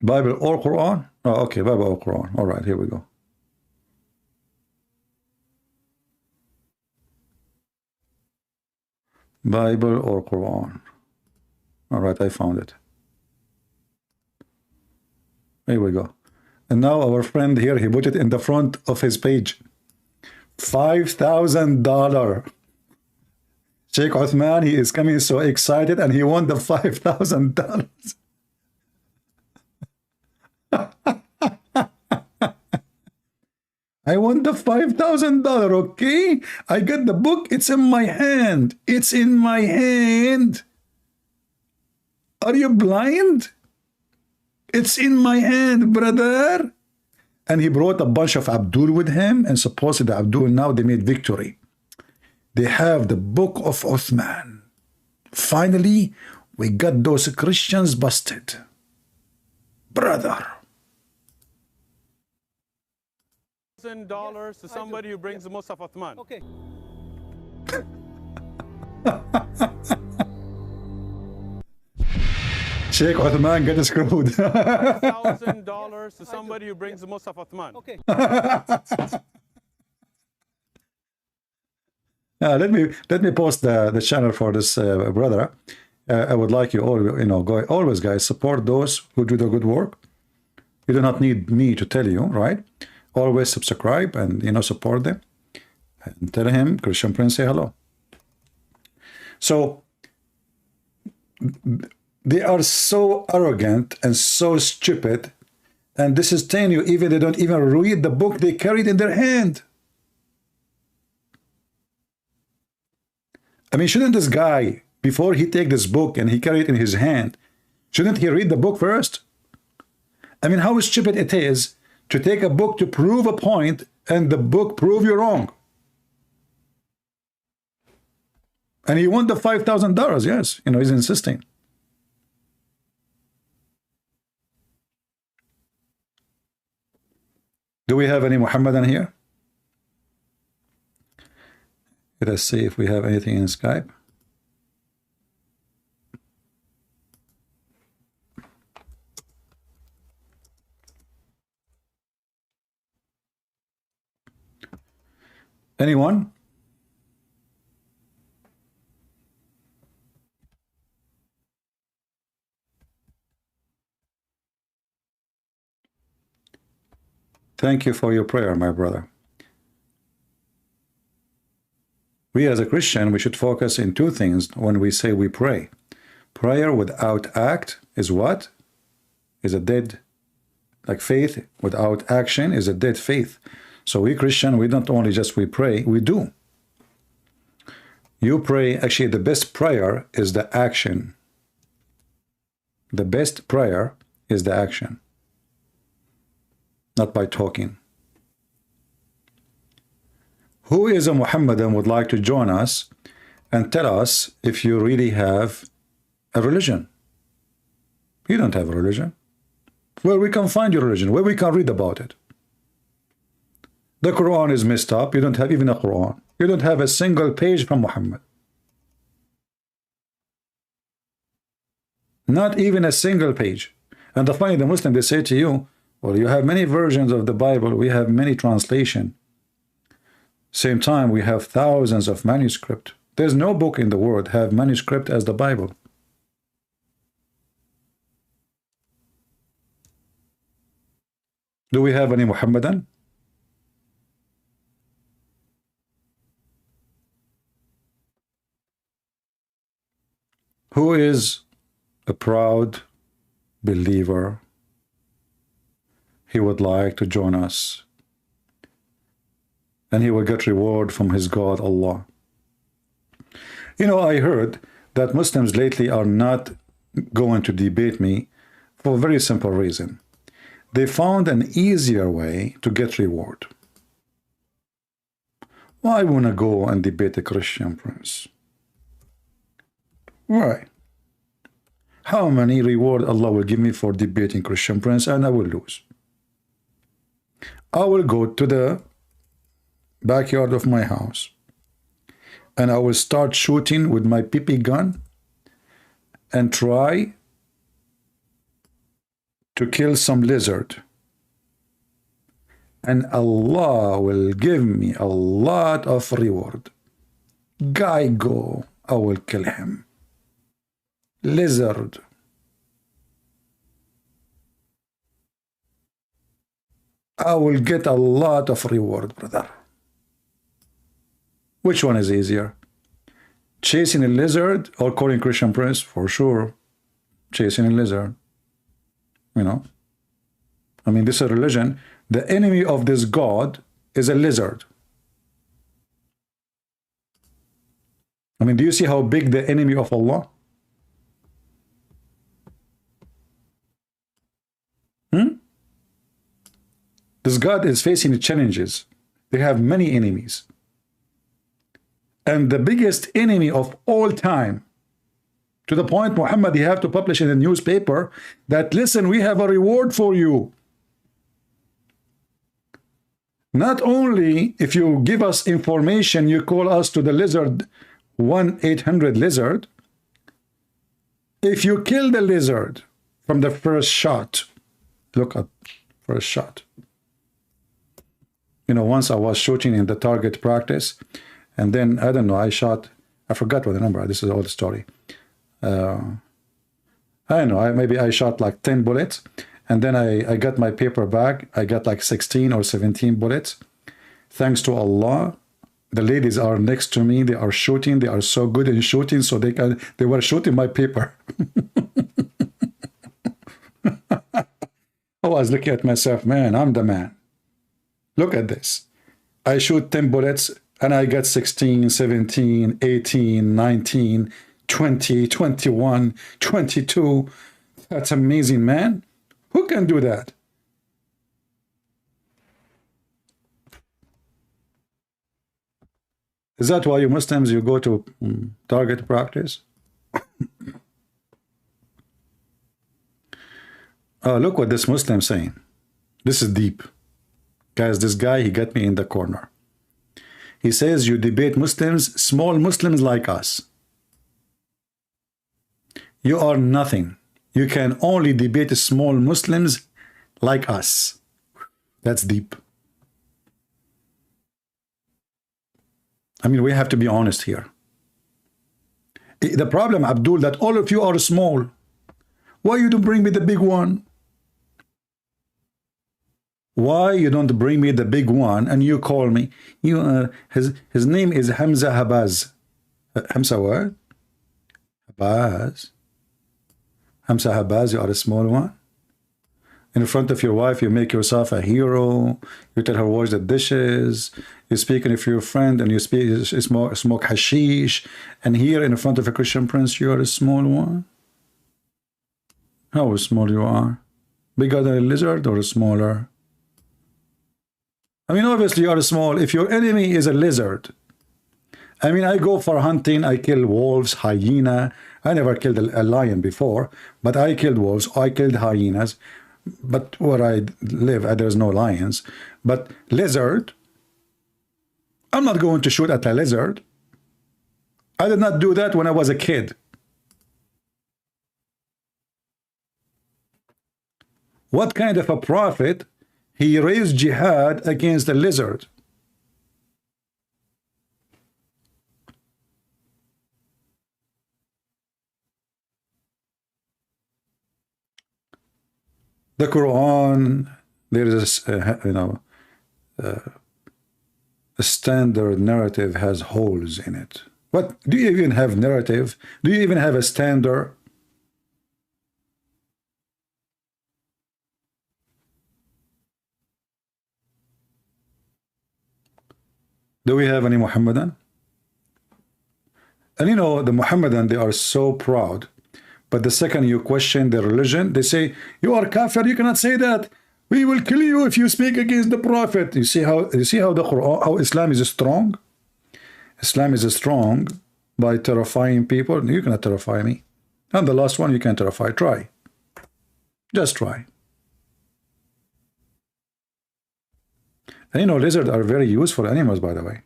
Bible or Quran? Oh, okay, Bible or Quran. All right, here we go. Bible or Quran. All right, I found it. Here we go. And now our friend here, he put it in the front of his page. $5,000. Sheikh Uthman, he is coming so excited and he won the $5,000. I want the $5,000, okay? I got the book. It's in my hand. It's in my hand. Are you blind? It's in my hand, brother. And he brought a bunch of Abdul with him, and supposedly Abdul, now they made victory. They have the book of Uthman. Finally, we got those Christians busted. Brother. $1,000 to somebody who brings the Musaf Uthman. Okay. Sheikh Uthman get screwed. $1,000 to somebody who brings the Musaf Uthman. Okay. Let me post the channel for this brother. I would like you all, always guys, support those who do the good work. You do not need me to tell you, right? Always subscribe and support them and tell him Christian Prince say hello. So they are so arrogant and so stupid, and this is telling you, even they don't even read the book they carried in their hand. I mean, shouldn't this guy, before he take this book and he carry it in his hand, shouldn't he read the book first? I mean, how stupid it is to take a book to prove a point and the book prove you wrong. And he won the $5,000, yes. He's insisting. Do we have any Muhammadan here? Let us see if we have anything in Skype. Anyone? Thank you for your prayer, my brother. We as a Christian, we should focus in two things when we say we pray. Prayer without act is what? Is a dead, like faith without action is a dead faith. So we Christian, we don't only just we pray, we do. You pray, actually the best prayer is the action. The best prayer is the action. Not by talking. Who is a Muhammadan would like to join us and tell us if you really have a religion? You don't have a religion. Where we can find your religion, where we can read about it. The Quran is messed up. You don't have even a Quran. You don't have a single page from Muhammad. Not even a single page. And the Muslim, they say to you, well, you have many versions of the Bible. We have many translations. Same time, we have thousands of manuscript. There's no book in the world have manuscript as the Bible. Do we have any Muhammadan? Who is a proud believer? He would like to join us. And he will get reward from his God, Allah. I heard that Muslims lately are not going to debate me for a very simple reason. They found an easier way to get reward. Why want to go and debate a Christian Prince? Why? How many reward Allah will give me for debating Christian Prince, and I will lose? I will go to the backyard of my house and I will start shooting with my PP gun and try to kill some lizard, and Allah will give me a lot of reward. Guy go, I will kill him. Lizard, I will get a lot of reward, brother. Which one is easier? Chasing a lizard or calling Christian Prince? For sure, chasing a lizard. I mean, this is a religion. The enemy of this God is a lizard. I mean, do you see how big the enemy of Allah? This God is facing challenges. They have many enemies. And the biggest enemy of all time, to the point, Muhammad, you have to publish in a newspaper that, listen, we have a reward for you. Not only if you give us information, you call us to the lizard, 1-800-LIZARD. If you kill the lizard from the first shot, look at first shot. You know, once I was shooting in the target practice, and then, I don't know, I forgot what the number, this is an old story. I don't know, maybe I shot like 10 bullets, and then I got my paper bag, I got like 16 or 17 bullets. Thanks to Allah, the ladies are next to me, they are shooting, they are so good in shooting, so they were shooting my paper. I was looking at myself, man, I'm the man. Look at this. I shoot 10 bullets and I get 16, 17, 18, 19, 20, 21, 22. That's amazing, man. Who can do that? Is that why you Muslims, you go to target practice? Look what this Muslim is saying. This is deep. Guys, this guy, he got me in the corner. He says, you debate Muslims, small Muslims like us. You are nothing. You can only debate small Muslims like us. That's deep. I mean, we have to be honest here. The problem, Abdul, that all of you are small. Why you don't bring me the big one? Why you don't bring me the big one and you call me? His name is Hamza Habaz. Hamza what? Habaz. Hamza Habaz, you are a small one. In front of your wife, you make yourself a hero. You tell her wash the dishes. You speak with your friend and you smoke hashish. And here in front of a Christian prince, you are a small one. How small you are? Bigger than a lizard or smaller? I mean, obviously you are small. If your enemy is a lizard, I mean, I go for hunting. I kill wolves, hyena. I never killed a lion before, but I killed wolves. I killed hyenas. But where I live, there's no lions. But lizard, I'm not going to shoot at a lizard. I did not do that when I was a kid. What kind of a prophet? He raised jihad against the lizard. The Quran, there is a standard narrative has holes in it. What do you even have narrative? Do you even have a standard? Do we have any Muhammadan? And you know, the Muhammadan, they are so proud. But the second you question their religion, they say, you are kafir, you cannot say that. We will kill you if you speak against the Prophet. You see how the Quran, how Islam is strong? Islam is strong by terrifying people. You cannot terrify me. And the last one you can terrify. Try. Just try. And you know, lizards are very useful animals, by the way.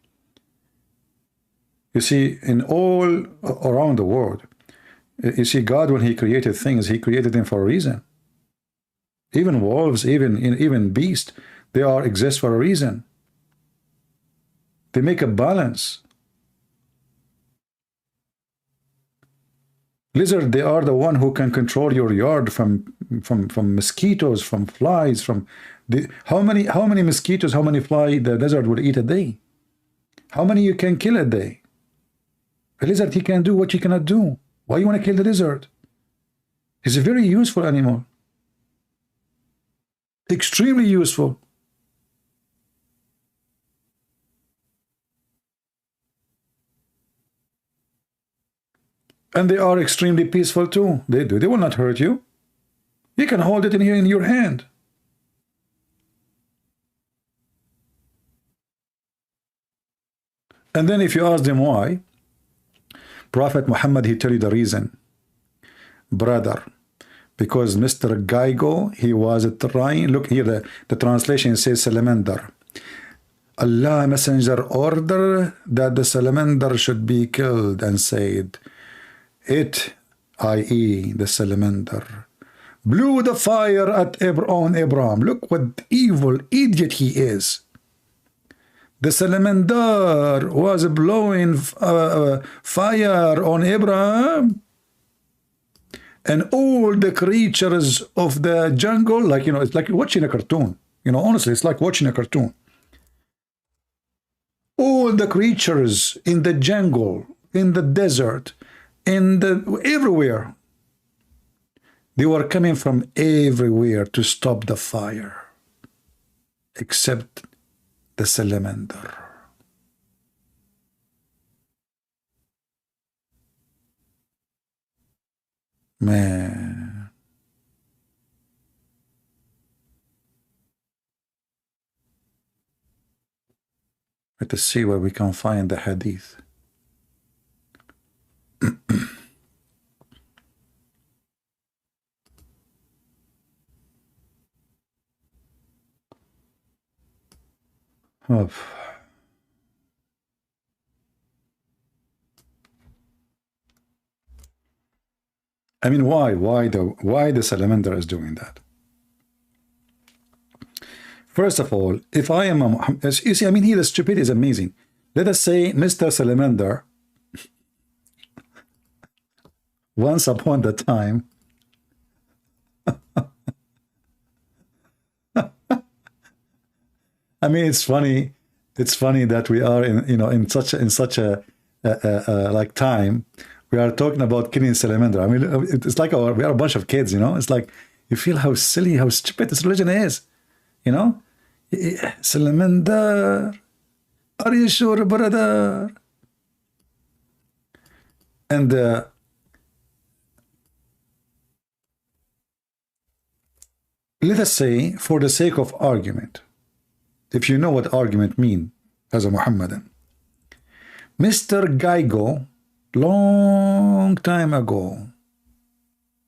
You see, in all around the world, you see, God, when he created things, he created them for a reason. Even wolves, even beasts, they exist for a reason. They make a balance. Lizard, they are the one who can control your yard from mosquitoes, from flies, from how many mosquitoes, how many flies the lizard will eat a day? How many you can kill a day? A lizard, he can do what you cannot do. Why you want to kill the lizard? He's a very useful animal. Extremely useful. And they are extremely peaceful too. They do. They will not hurt you. You can hold it in here in your hand. And then if you ask them why, Prophet Muhammad, he tell you the reason. Brother, because Mr. Geigo, he was trying, look here, the translation says salamander. Allah Messenger ordered that the salamander should be killed and said, it, i.e. the salamander, blew the fire at Abraham. Look what evil idiot he is. The salamander was blowing fire on Abraham, and all the creatures of the jungle, like, you know, it's like watching a cartoon. You know, honestly, it's like watching a cartoon. All the creatures in the jungle, in the desert, everywhere, they were coming from everywhere to stop the fire, except the salamander. Man. Let us see where we can find the hadith. Oh. I mean, why the salamander is doing that? First of all, if I am a, you see, I mean, here the stupidity is amazing. Let us say Mr. Salamander, once upon a time, I mean, it's funny that we are in, you know, in such a like time, we are talking about killing salamander. I mean, it's like we are a bunch of kids, you know. It's like you feel how silly, how stupid this religion is, you know. Salamander, are you sure, brother? And let us say, for the sake of argument, if you know what argument mean as a Muhammadan, Mr. Geigo, long time ago,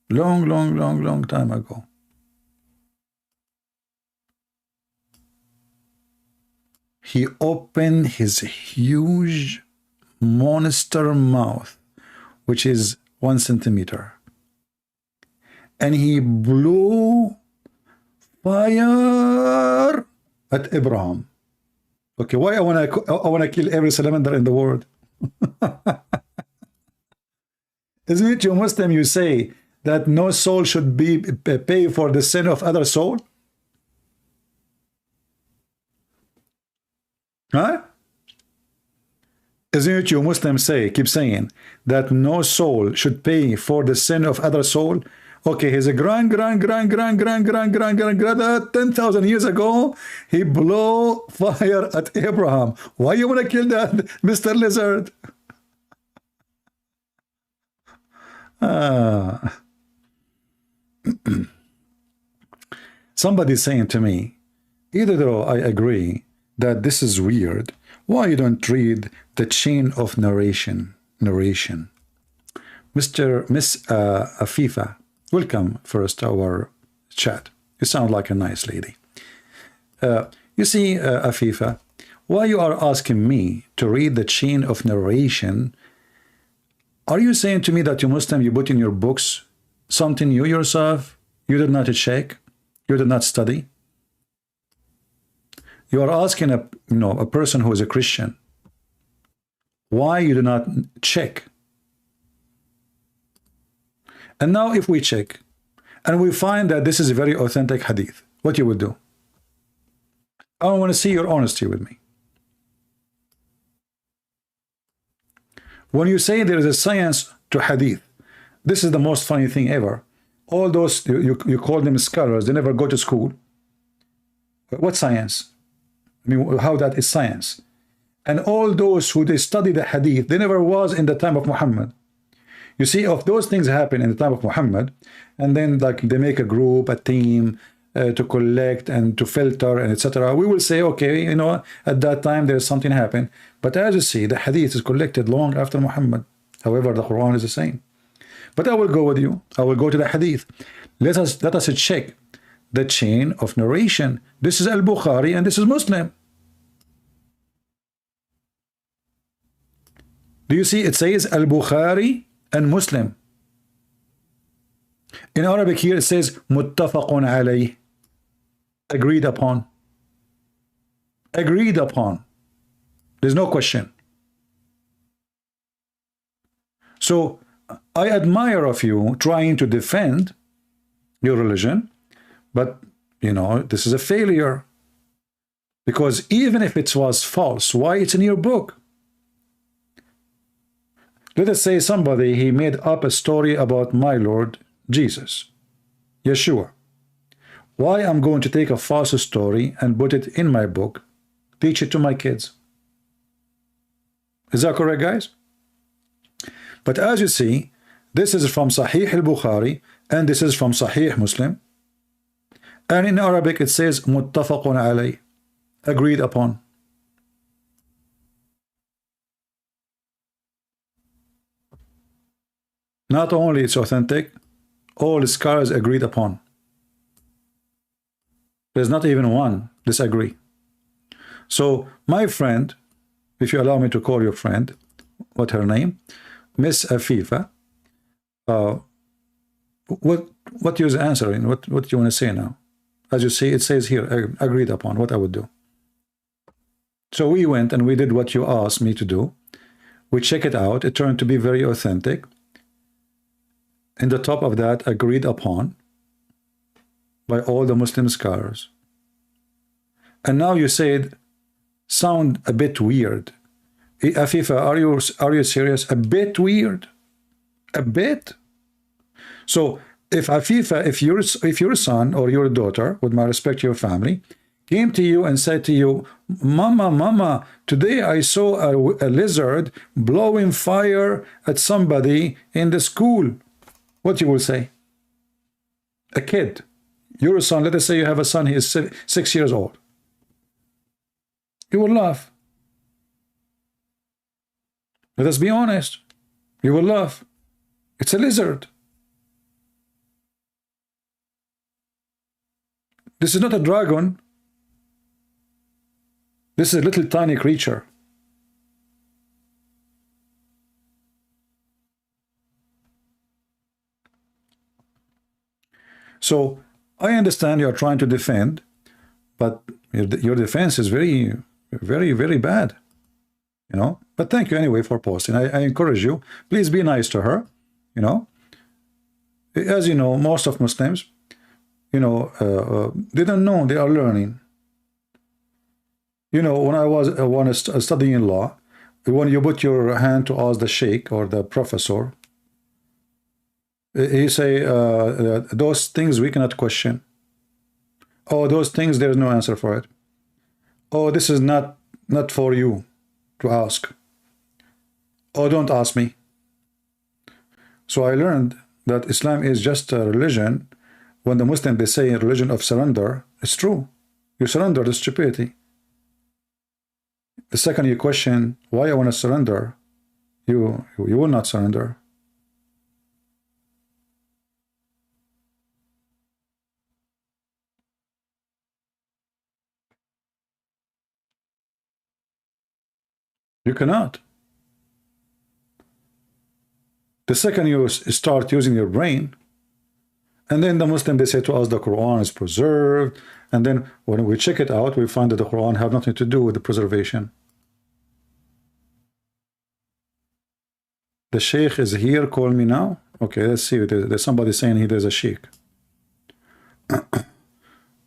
long time ago, he opened his huge monster mouth, which is 1 centimeter, and he blew fire at Abraham. Okay, why I wanna kill every salamander in the world? Isn't it you Muslim, you say that no soul should be pay for the sin of other soul? Huh? Isn't it you Muslim say, keep saying, that no soul should pay for the sin of other soul? Okay, his grand 10,000 years ago, he blew fire at Abraham. Why you want to kill that, Mr. Lizard? Somebody's saying to me, either though I agree that this is weird, why you don't read the chain of narration? Miss Afifa, welcome first to our chat. You sound like a nice lady. You see, Afifa, why you are asking me to read the chain of narration? Are you saying to me that you Muslim, you put in your books something you yourself, you did not check, you did not study? You are asking a person who is a Christian, why you do not check? And now if we check and we find that this is a very authentic hadith, what you would do? I want to see your honesty with me. When you say there is a science to hadith, this is the most funny thing ever. All those, you call them scholars, they never go to school. What science? I mean, how that is science? And all those who they study the hadith, they never was in the time of Muhammad. You see, if those things happen in the time of Muhammad, and then like they make a group, a team, to collect and to filter and etc., we will say, okay, you know, at that time there's something happened. But as you see, the hadith is collected long after Muhammad. However, the Quran is the same. But I will go with you. I will go to the hadith. Let us check the chain of narration. This is Al-Bukhari and this is Muslim. Do you see it says Al-Bukhari and Muslim? In Arabic here it says Muttafaqun alayh. Agreed upon. Agreed upon. There's no question. So I admire of you trying to defend your religion, but you know, this is a failure. Because even if it was false, why it's in your book? Let us say somebody, he made up a story about my Lord Jesus, Yeshua. Why I'm going to take a false story and put it in my book, teach it to my kids? Is that correct, guys? But as you see, this is from Sahih al-Bukhari and this is from Sahih Muslim. And in Arabic it says Muttafaqun alayh, agreed upon. Not only it's authentic, all scholars agreed upon. There's not even one disagree. So my friend, if you allow me to call your friend, what her name? Miss Afifa. What you're answering? What do you want to say now? As you see, it says here, agreed upon, what I would do. So we went and we did what you asked me to do. We check it out. It turned to be very authentic. In the top of that, agreed upon by all the Muslim scholars. And now you said, sound a bit weird. Afifa, are you serious? A bit weird? A bit? So if Afifa, if your son or your daughter, with my respect to your family, came to you and said to you, Mama, today I saw a lizard blowing fire at somebody in the school, what you will say? A kid, your son, let us say you have a son, he is 6 years old. You will laugh. Let us be honest. You will laugh. It's a lizard. This is not a dragon. This is a little tiny creature. So I understand you are trying to defend, but your defense is very, very, very bad. You know, but thank you anyway for posting. I encourage you, please be nice to her. You know, as you know, most of Muslims, you know, they don't know, they are learning. You know, when I was studying law, when you put your hand to ask the sheikh or the professor, he say, those things we cannot question. Oh, those things, there's no answer for it. Oh, this is not for you to ask. Oh, don't ask me. So I learned that Islam is just a religion. When the Muslims, they say religion of surrender, it's true. You surrender to stupidity. The second you question why I want to surrender, you will not surrender. You cannot. The second you start using your brain, and then the Muslim, they say to us the Quran is preserved, and then when we check it out, we find that the Quran have nothing to do with the preservation. The sheikh is here, call me now. Okay, let's see. There's somebody saying here there's a sheikh.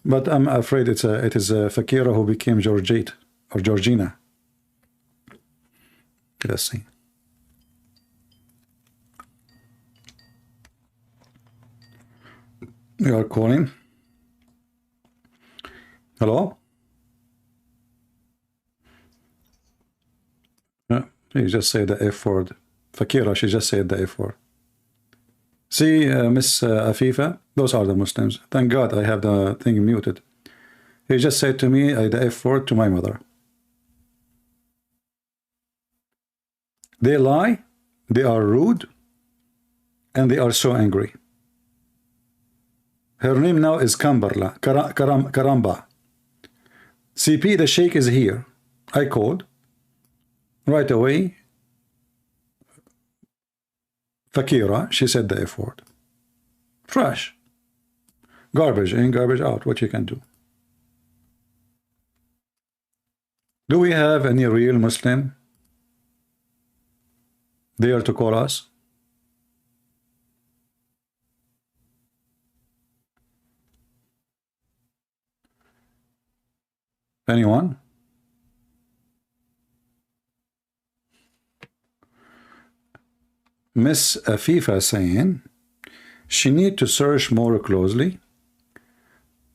But I'm afraid it is a Fakira who became Georgette or Georgina. Let's see. You are calling. Hello? Yeah, you just say the F word. Fakira, she just said the F word. See, Miss Afifa, those are the Muslims. Thank God I have the thing muted. He just said to me the F word to my mother. They lie, they are rude, and they are so angry. Her name now is Kambarla, Karamba. CP, the Sheikh is here. I called. Right away, Fakira, she said the F word. Trash. Garbage in, garbage out, what you can do. Do we have any real Muslim there to call us? Anyone? Miss Afifa saying she need to search more closely.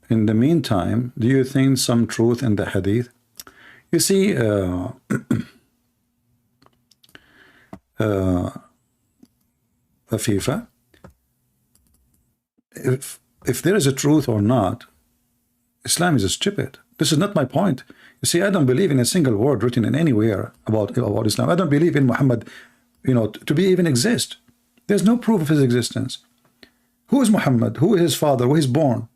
In the meantime, do you think some truth in the Hadith? You see, Afifa, if there is a truth or not, Islam is stupid. This is not my point. You see, I don't believe in a single word written in anywhere about Islam. I don't believe in Muhammad, to be even exist. There's no proof of his existence. Who is Muhammad? Who is his father? Where he's born?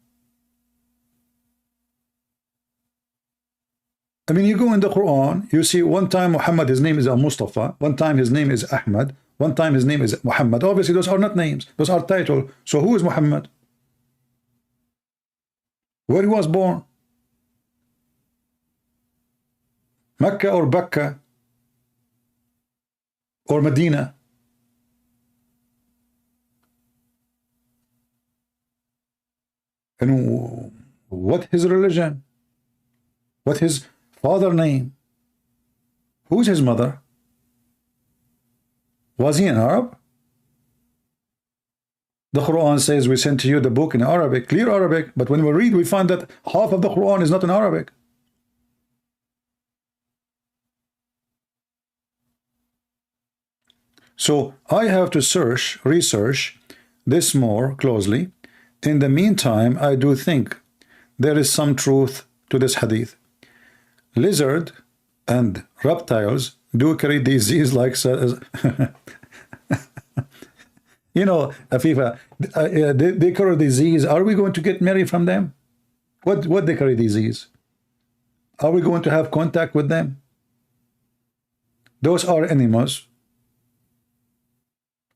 I mean, you go in the Quran, you see one time Muhammad, his name is Mustafa, one time his name is Ahmad, one time his name is Muhammad. Obviously, those are not names, those are titles. So who is Muhammad? Where he was born? Mecca or Bakka or Medina? And what his religion? What his father name? Who's his mother? Was he an Arab? The Quran says we sent to you the book in Arabic, clear Arabic, but when we read, we find that half of the Quran is not in Arabic. So I have to research this more closely. In the meantime, I do think there is some truth to this hadith. Lizard and reptiles do carry disease like Afifa, they carry disease. Are we going to get married from them? What they carry disease? Are we going to have contact with them? Those are animals.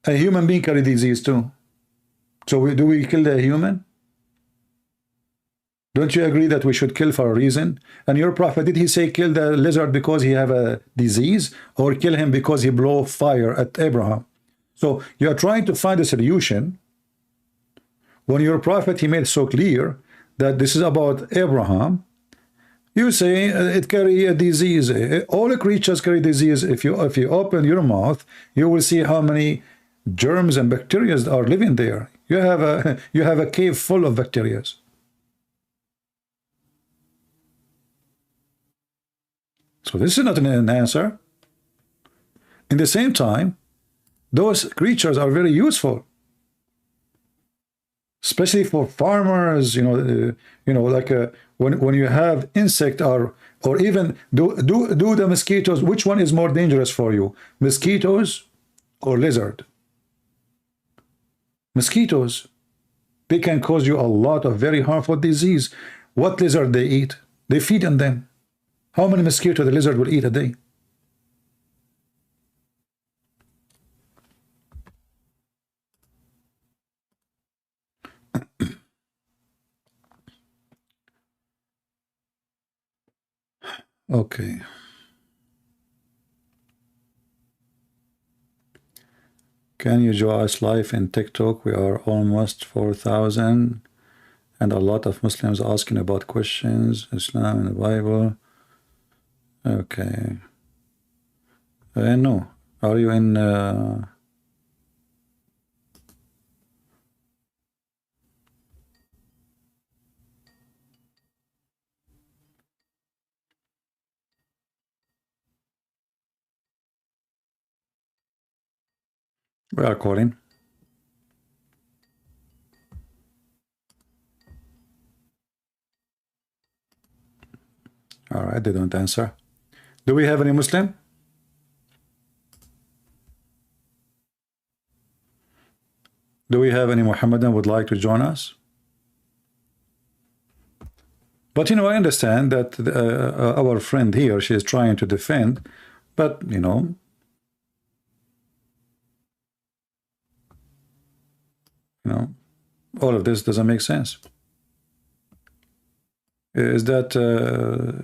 A human being carry disease too. So do we kill the human? Don't you agree that we should kill for a reason? And your prophet, did he say kill the lizard because he have a disease, or kill him because he blow fire at Abraham? So you are trying to find a solution when your prophet, he made so clear that this is about Abraham. You say it carry a disease. All the creatures carry disease. If you open your mouth, you will see how many germs and bacteria are living there. You have a cave full of bacteria. So this is not an answer. In the same time, those creatures are very useful, especially for farmers. Like when you have insect or even do the mosquitoes. Which one is more dangerous for you, mosquitoes or lizard? Mosquitoes, they can cause you a lot of very harmful disease. What lizard they eat? They feed on them. How many mosquitoes the lizard will eat a day? Okay. Can you join us live in TikTok? We are almost 4,000 and a lot of Muslims asking about questions, Islam and the Bible. Okay. No. Are you in... We are calling. All right, they don't answer. Do we have any Muslim? Do we have any Muhammadan would like to join us? But you know, I understand that our friend here, she is trying to defend, but you know, all of this doesn't make sense. Is that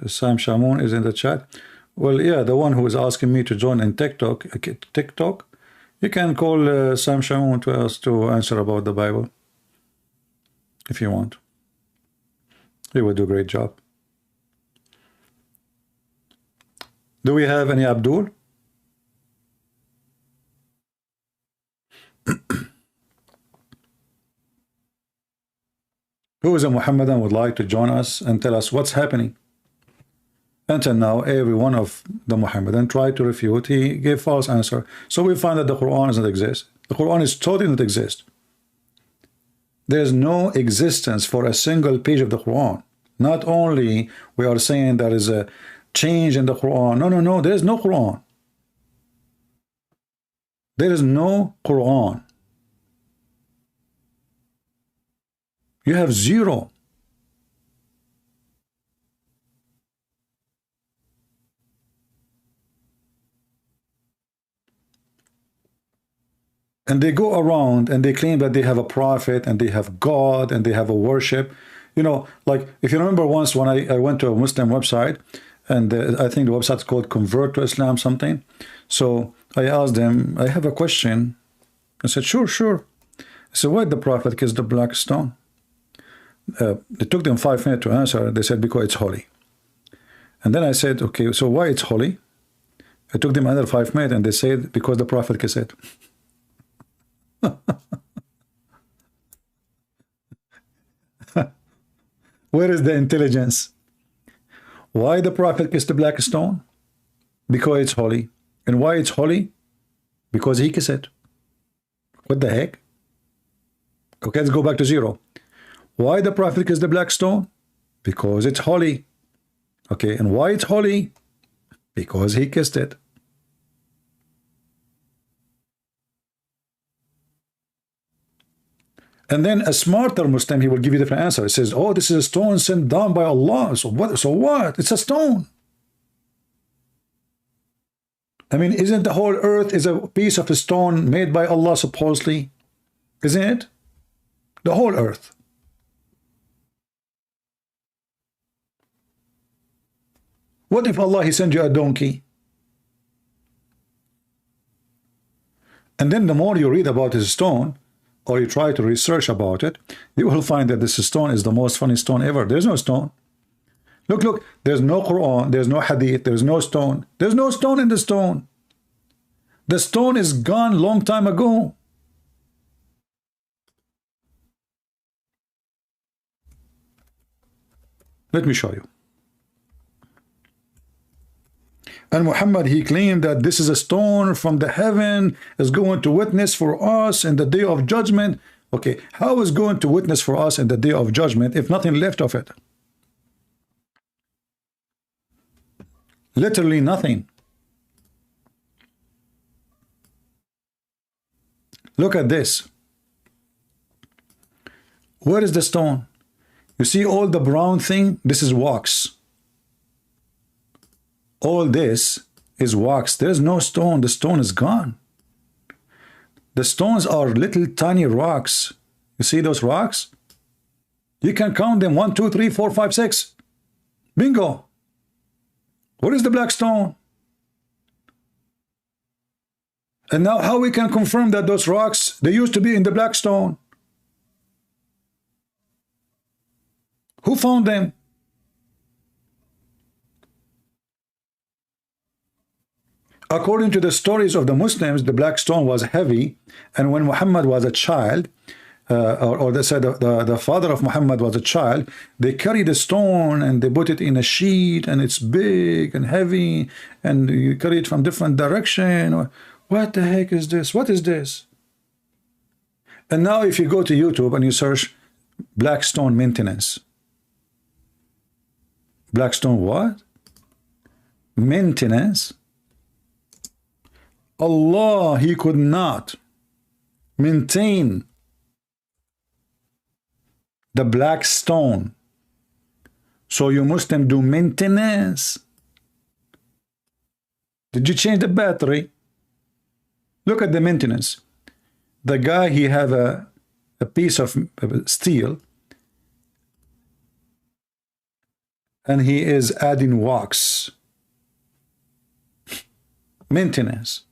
Sam Shamoun is in the chat? Well, yeah, the one who is asking me to join in TikTok. You can call Sam Shamoun to us to answer about the Bible if you want. He will do a great job. Do we have any Abdul? Who is a Muhammadan would like to join us and tell us what's happening? Until now, every one of the Muhammadan tried to refute. He gave false answer. So we find that the Quran doesn't exist. The Quran is totally not exist. There is no existence for a single page of the Quran. Not only we are saying there is a change in the Quran. No. There is no Quran. There is no Quran. You have zero. And they go around and they claim that they have a prophet and they have God and they have a worship. You know, like if you remember once when I went to a Muslim website, and I think the website's called Convert to Islam something. So I asked them, I have a question. I said, sure. I said, why did the prophet kiss the black stone? It took them 5 minutes to answer. They said, because it's holy. And then I said, okay, so why it's holy? It took them another 5 minutes, and they said, because the prophet kissed it. Where is the intelligence? Why the prophet kissed the black stone? Because it's holy. And why it's holy? Because he kissed it. What the heck? Okay, let's go back to zero. Why the prophet kissed the black stone? Because it's holy. Okay, and why it's holy? Because he kissed it. And then a smarter Muslim, he will give you a different answer. He says, oh, this is a stone sent down by Allah. So what? It's a stone. I mean, isn't the whole earth is a piece of a stone made by Allah, supposedly? Isn't it? The whole earth. What if Allah, he sent you a donkey? And then the more you read about his stone, or you try to research about it, you will find that this stone is the most funny stone ever. There's no stone. Look, there's no Quran, there's no Hadith, there's no stone. There's no stone in the stone. The stone is gone long time ago. Let me show you. And Muhammad, he claimed that this is a stone from the heaven, is going to witness for us in the day of judgment. Okay, how is going to witness for us in the day of judgment if nothing left of it? Literally nothing. Look at this. Where is the stone? You see all the brown thing? This is wax. All this is wax. There's no stone. The stone is gone. The stones are little tiny rocks. You see those rocks? You can count them. 1, 2, 3, 4, 5, 6. Bingo. What is the black stone? And now how we can confirm that those rocks, they used to be in the black stone? Who found them? According to the stories of the Muslims, the black stone was heavy, and when Muhammad was a child, or they said the father of Muhammad was a child, they carried the stone and they put it in a sheet, and it's big and heavy, and you carry it from different direction. What the heck is this? What is this? And now if you go to YouTube and you search black stone maintenance, black stone what? maintenance. Allah, he could not maintain the black stone. So you Muslim do maintenance. Did you change the battery? Look at the maintenance. The guy, he have a piece of steel and he is adding wax. Maintenance.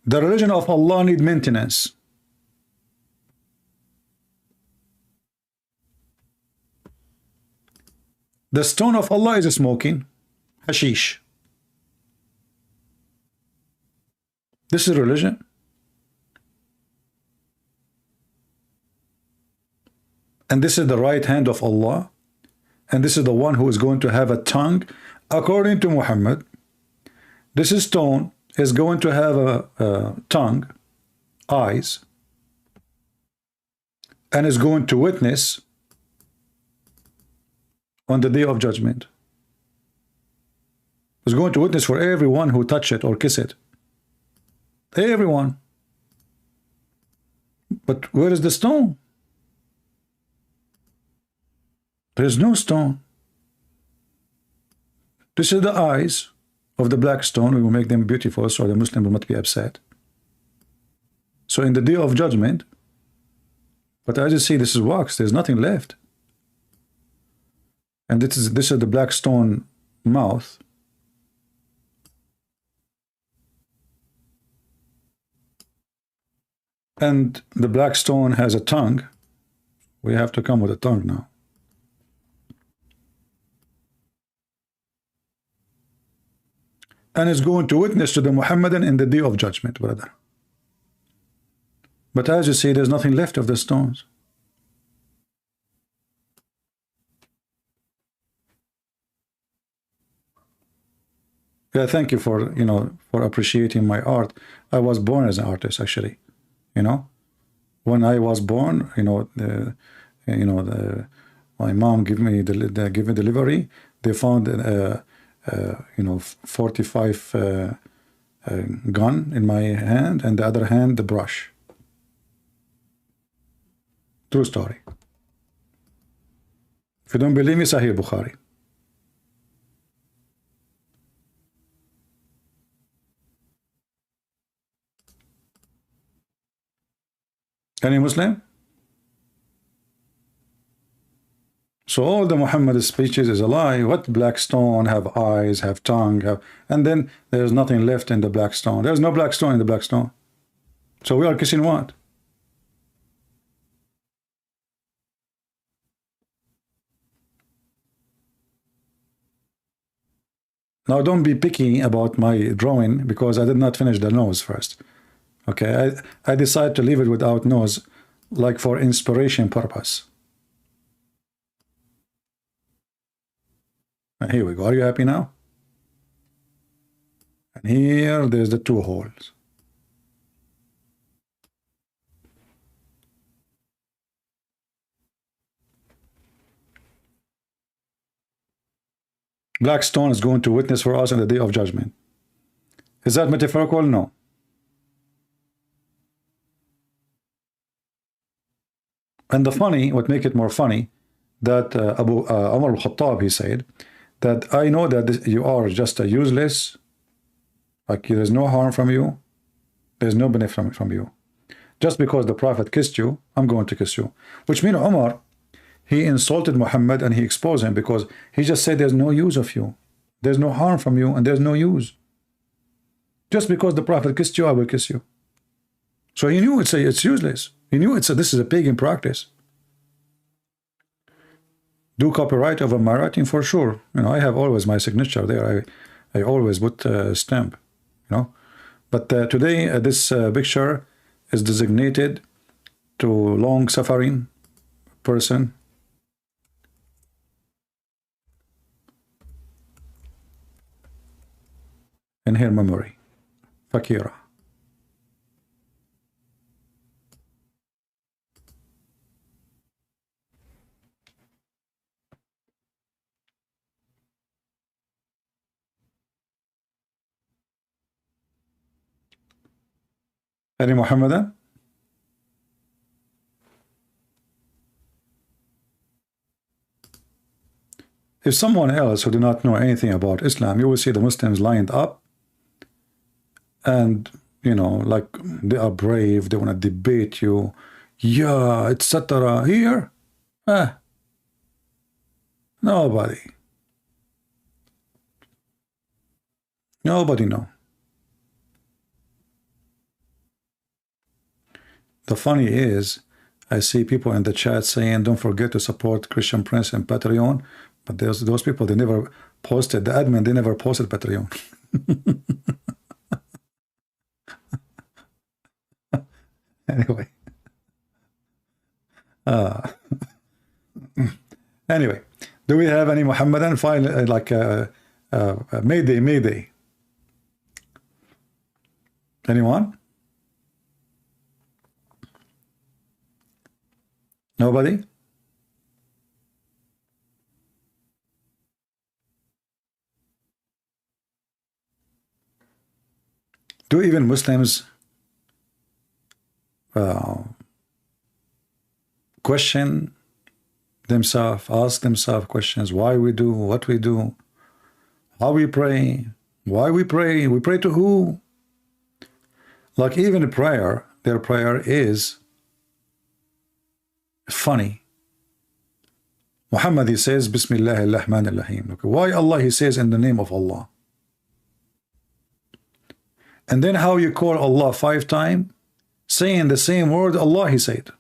The religion of Allah need maintenance. The stone of Allah is smoking hashish. This is religion. And this is the right hand of Allah. And this is the one who is going to have a tongue. According to Muhammad, this stone is going to have a tongue, eyes, and is going to witness on the day of judgment. Is going to witness for everyone who touch it or kiss it. Everyone. But where is the stone? There is no stone. This is the eyes of the black stone. We will make them beautiful so the Muslim will not be upset. So in the day of judgment, but as you see, this is wax. There's nothing left. And this is the black stone mouth. And the black stone has a tongue. We have to come with a tongue now. And is going to witness to the Muhammadan in the day of judgment, brother. But as you see, there's nothing left of the stones. Yeah, thank you for, for appreciating my art. I was born as an artist, actually. When I was born, my mom gave me delivery. They found 45 gun in my hand, and the other hand the brush. True story. If you don't believe me, Sahih Bukhari. Any Muslim? So all the Muhammad speeches is a lie. What black stone have eyes, have tongue, and then there's nothing left in the black stone. There's no black stone in the black stone. So we are kissing what? Now don't be picky about my drawing because I did not finish the nose first. Okay, I decided to leave it without nose, like for inspiration purpose. And here we go. Are you happy now? And here there's the two holes. Black stone is going to witness for us in the day of judgment. Is that metaphorical? No. And the funny, what make it more funny, that Abu Umar al-Khattab, he said, that I know that you are just a useless, like there's no harm from you, there's no benefit from you. Just because the Prophet kissed you, I'm going to kiss you. Which means Umar, he insulted Muhammad and he exposed him because he just said there's no use of you. There's no harm from you and there's no use. Just because the Prophet kissed you, I will kiss you. So he knew it's useless. He knew this is a pagan practice. Do copyright over my writing for sure. I have always my signature there. I always put a stamp. But today this picture is designated to long-suffering person. In her memory, Fakira. Any Muhammadan? If someone else who do not know anything about Islam, you will see the Muslims lined up and, you know, like they are brave, they want to debate you, yeah, etc. Here, nobody know. The funny is, I see people in the chat saying, don't forget to support Christian Prince and Patreon, but those people, they never posted, the admin, they never posted Patreon. Anyway. Anyway, do we have any Muhammadan file, like Mayday? Anyone? Nobody? Do even Muslims question themselves, ask themselves questions, why we do what we do, how we pray, why we pray to who? Like even prayer, their prayer is funny. Muhammad, he says Bismillah ar-Rahman ar-Rahim. Okay, why Allah, he says in the name of Allah. And then how you call Allah 5 times, saying the same word Allah, he said.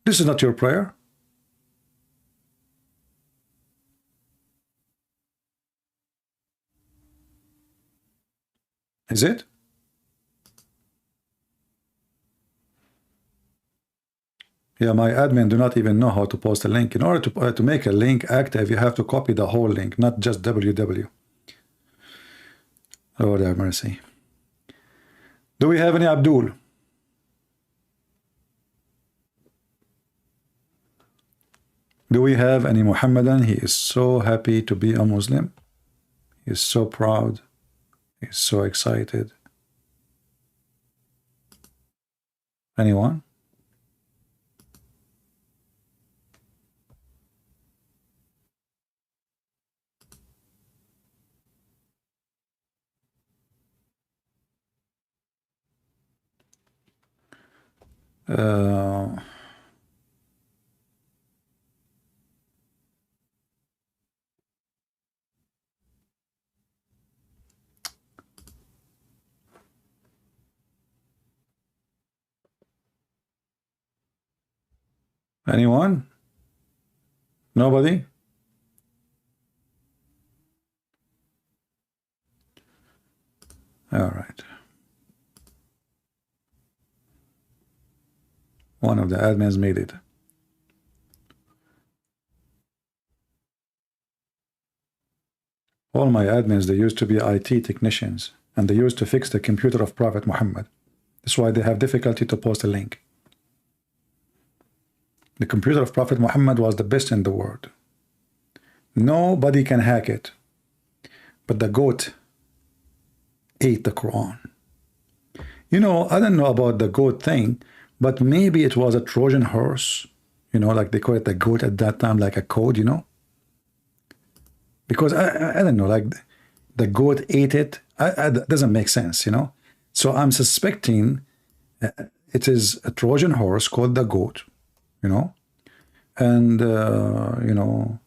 This is not your prayer. Is it? Yeah, my admin do not even know how to post a link. In order to make a link active, you have to copy the whole link, not just www. Lord have mercy. Do we have any Abdul? Do we have any Muhammadan? He is so happy to be a Muslim. He is so proud. He is so excited. Anyone? Anyone? Nobody? All right. One of the admins made it. All my admins, they used to be IT technicians, and they used to fix the computer of Prophet Muhammad. That's why they have difficulty to post a link. The computer of Prophet Muhammad was the best in the world. Nobody can hack it. But the goat ate the Quran. You know, I don't know about the goat thing, but maybe it was a Trojan horse. You know, like they call it the goat at that time, like a code, you know? Because I don't know, like the goat ate it. That doesn't make sense, you know? So I'm suspecting it is a Trojan horse called the goat, you know? And, you know,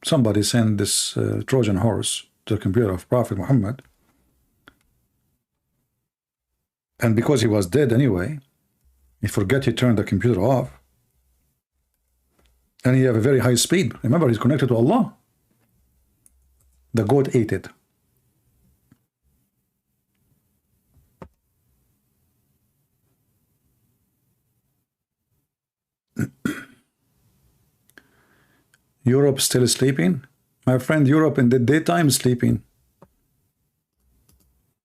somebody sent this Trojan horse to the computer of Prophet Muhammad. And because he was dead anyway, he forgot he turned the computer off. And he have a very high speed. Remember, he's connected to Allah. The goat ate it. Europe still sleeping? My friend, Europe in the daytime sleeping.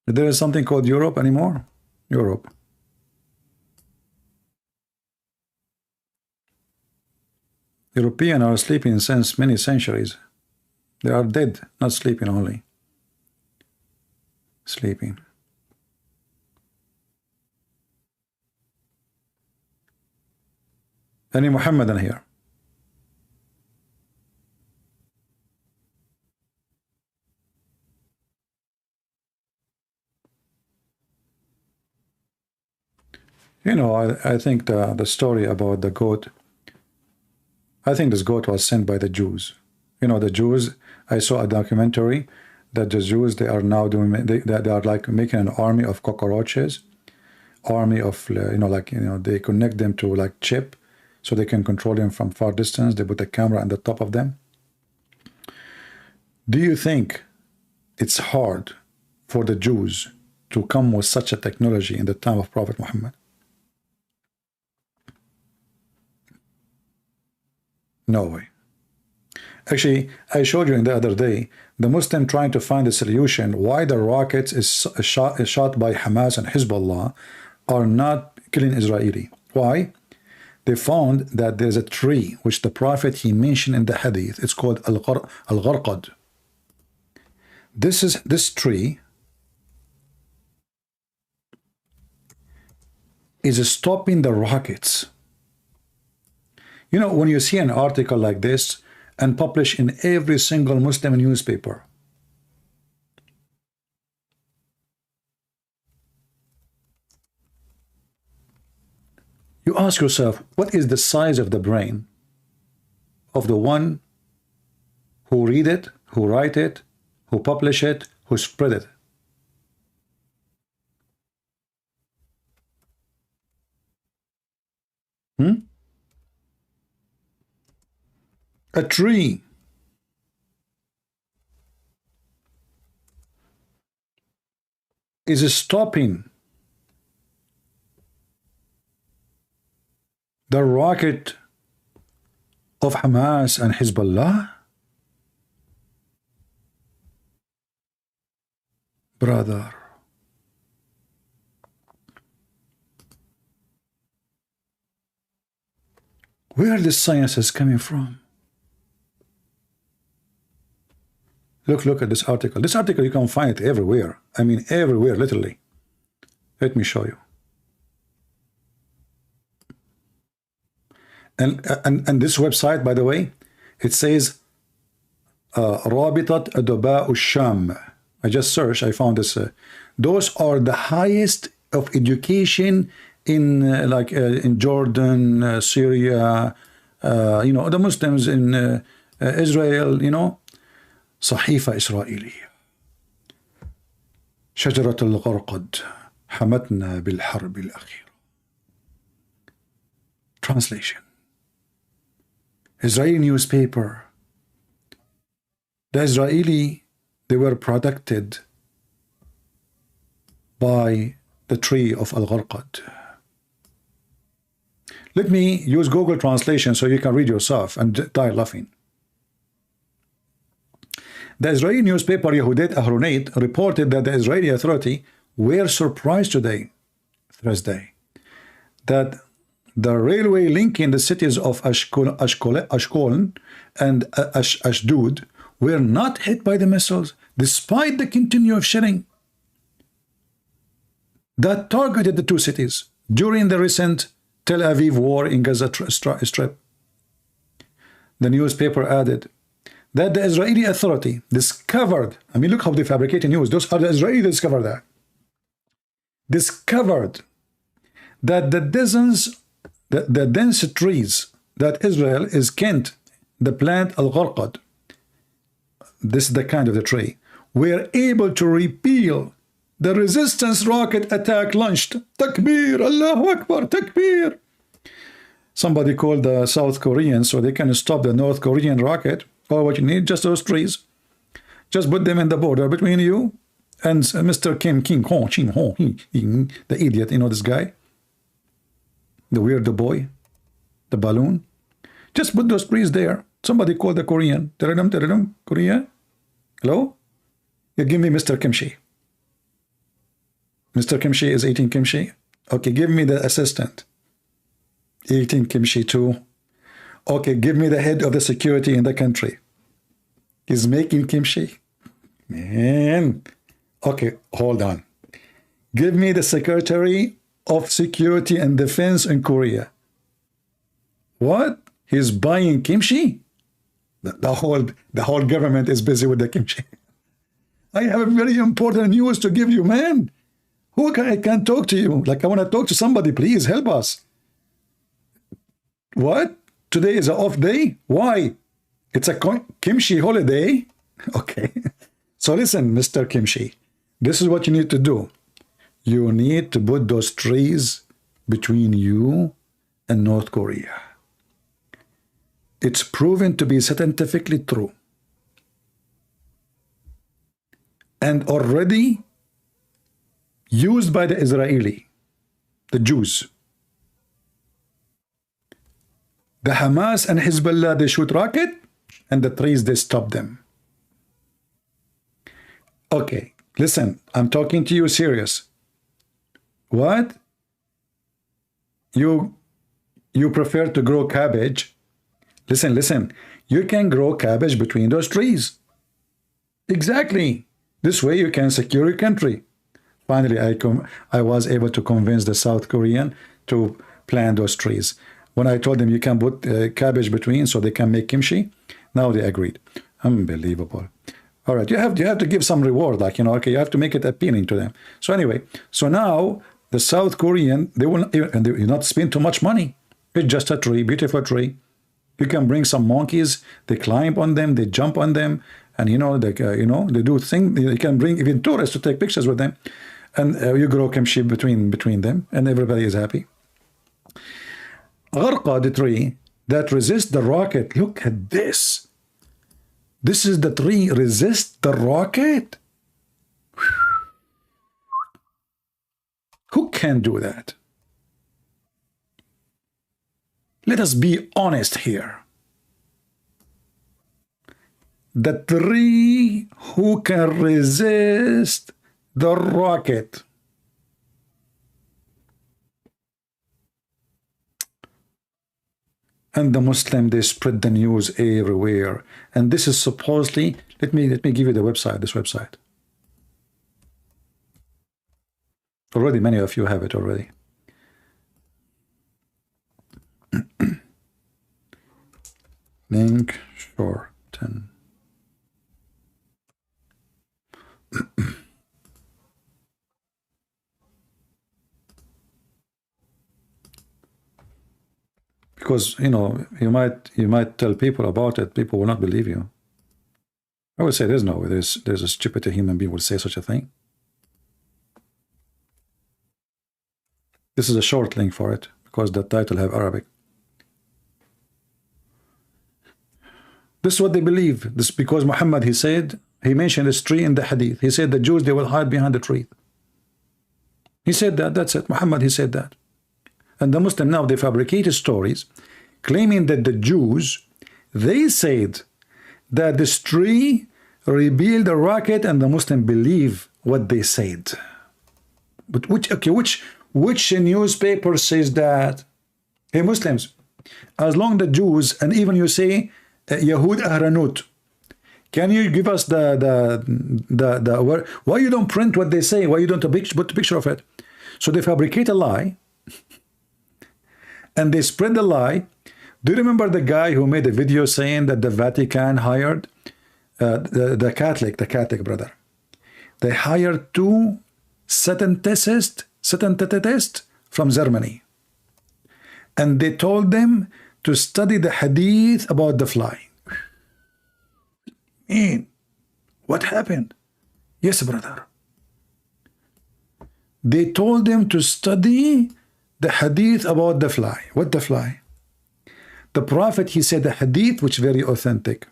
There is something called Europe anymore? Europe. Europeans are sleeping since many centuries. They are dead, not sleeping only. Sleeping. Any Muhammadan here? You know, I think the story about the goat, I think this goat was sent by the Jews. You know, the Jews, I saw a documentary that the Jews, they are now doing, they are like making an army of cockroaches, army of, you know, like, you know, they connect them to like chip so they can control them from far distance. They put a camera on the top of them. Do you think it's hard for the Jews to come with such a technology in the time of Prophet Muhammad? No way. Actually, I showed you in the other day, the Muslim trying to find a solution why the rockets is shot by Hamas and Hezbollah are not killing Israeli. Why? They found that there's a tree which the Prophet he mentioned in the Hadith. It's called Al-Gharqad. This tree is stopping the rockets. You know, when you see an article like this and published in every single Muslim newspaper, you ask yourself, what is the size of the brain of the one who read it, who write it, who publish it, who spread it? A tree is stopping the rocket of Hamas and Hezbollah? Brother, where this science is coming from? Look at this article. This article, you can find it everywhere. I mean, everywhere, literally. Let me show you. And this website, by the way, it says Rabitat Adaba Usham. I just searched, I found this. Those are the highest of education in in Jordan, Syria, you know, the Muslims in Israel, you know. صحيفة إسرائيلية شجرة الغرقد حمتنا بالحرب الأخيرة. Translation. Israeli newspaper. The Israeli, they were protected by the tree of Al-Gharqad. Let me use Google translation so you can read yourself and die laughing. The Israeli newspaper Yehudet Ahronit reported that the Israeli authority were surprised today, Thursday, that the railway linking the cities of Ashkelon and Ashdod were not hit by the missiles, despite the continued shelling that targeted the two cities during the recent Tel Aviv war in Gaza Strip. The newspaper added that the Israeli authority discovered, I mean, look how they fabricate news. Those are the Israelis that discovered that. Discovered that the dense trees that Israel is kent, the plant Al-Gharqad, this is the kind of the tree, were able to repel the resistance rocket attack launched. Takbir, Allahu Akbar, Takbir. Somebody called the South Koreans so they can stop the North Korean rocket. Or what you need, just those trees. Just put them in the border between you and Mr. Kim Hong, the idiot, you know this guy? The weird boy, the balloon. Just put those trees there. Somebody called the Korean. Korea? Hello? You give me Mr. Kimchi. Mr. Kimchi is eating kimchi. Okay, give me the assistant. Eating kimchi too. Okay, give me the head of the security in the country. He's making kimchi. Man. Okay, hold on. Give me the Secretary of Security and Defense in Korea. What? He's buying kimchi? The whole government is busy with the kimchi. I have a very important news to give you, man. I can't talk to you. Like, I want to talk to somebody. Please help us. What? Today is an off day? Why? It's a kimchi holiday? Okay. So listen, Mr. Kimchi. This is what you need to do. You need to put those trees between you and North Korea. It's proven to be scientifically true. And already used by the Israeli, the Jews. The Hamas and Hezbollah, they shoot rocket, and the trees, they stop them. Okay, listen, I'm talking to you serious. What? You prefer to grow cabbage? Listen. You can grow cabbage between those trees. Exactly. This way you can secure your country. Finally, I was able to convince the South Korean to plant those trees. When I told them you can put cabbage between so they can make kimchi, now they agreed. Unbelievable. All right, you have to give some reward, like, okay, you have to make it appealing to them. So anyway, so now the South Korean, they will not spend too much money. It's just a tree, beautiful tree. You can bring some monkeys, they climb on them, they jump on them, and they do things. You can bring even tourists to take pictures with them, and you grow kimchi between them, and everybody is happy. Gharqa, the tree that resists the rocket. Look at this. This is the tree resist the rocket. Who can do that? Let us be honest here. The tree who can resist the rocket. And the Muslim, they spread the news everywhere. And this is supposedly, let me give you the website, this website. Already, many of you have it already. Link shorten. Because you might tell people about it, people will not believe you. I would say there's no way there's a stupid human being would say such a thing. This is a short link for it because the title have Arabic. This is what they believe. This because Muhammad, he mentioned this tree in the Hadith. He said the Jews, they will hide behind the tree. He said that. That's it. Muhammad, he said that. And the Muslim now, they fabricated stories claiming that the Jews, they said that this tree revealed a rocket, and the Muslim believe what they said. But which newspaper says that? Hey, Muslims, as long the Jews, and even you say Yahud Ahranut, can you give us the why you don't print what they say? Why you don't put a picture of it? So they fabricate a lie. And they spread the lie. Do you remember the guy who made a video saying that the Vatican hired the Catholic brother? They hired two scientists from Germany. And they told them to study the Hadith about the fly. Man, what happened? Yes, brother. They told them to study the Hadith about the fly. What the fly? The Prophet, he said the Hadith, which is very authentic.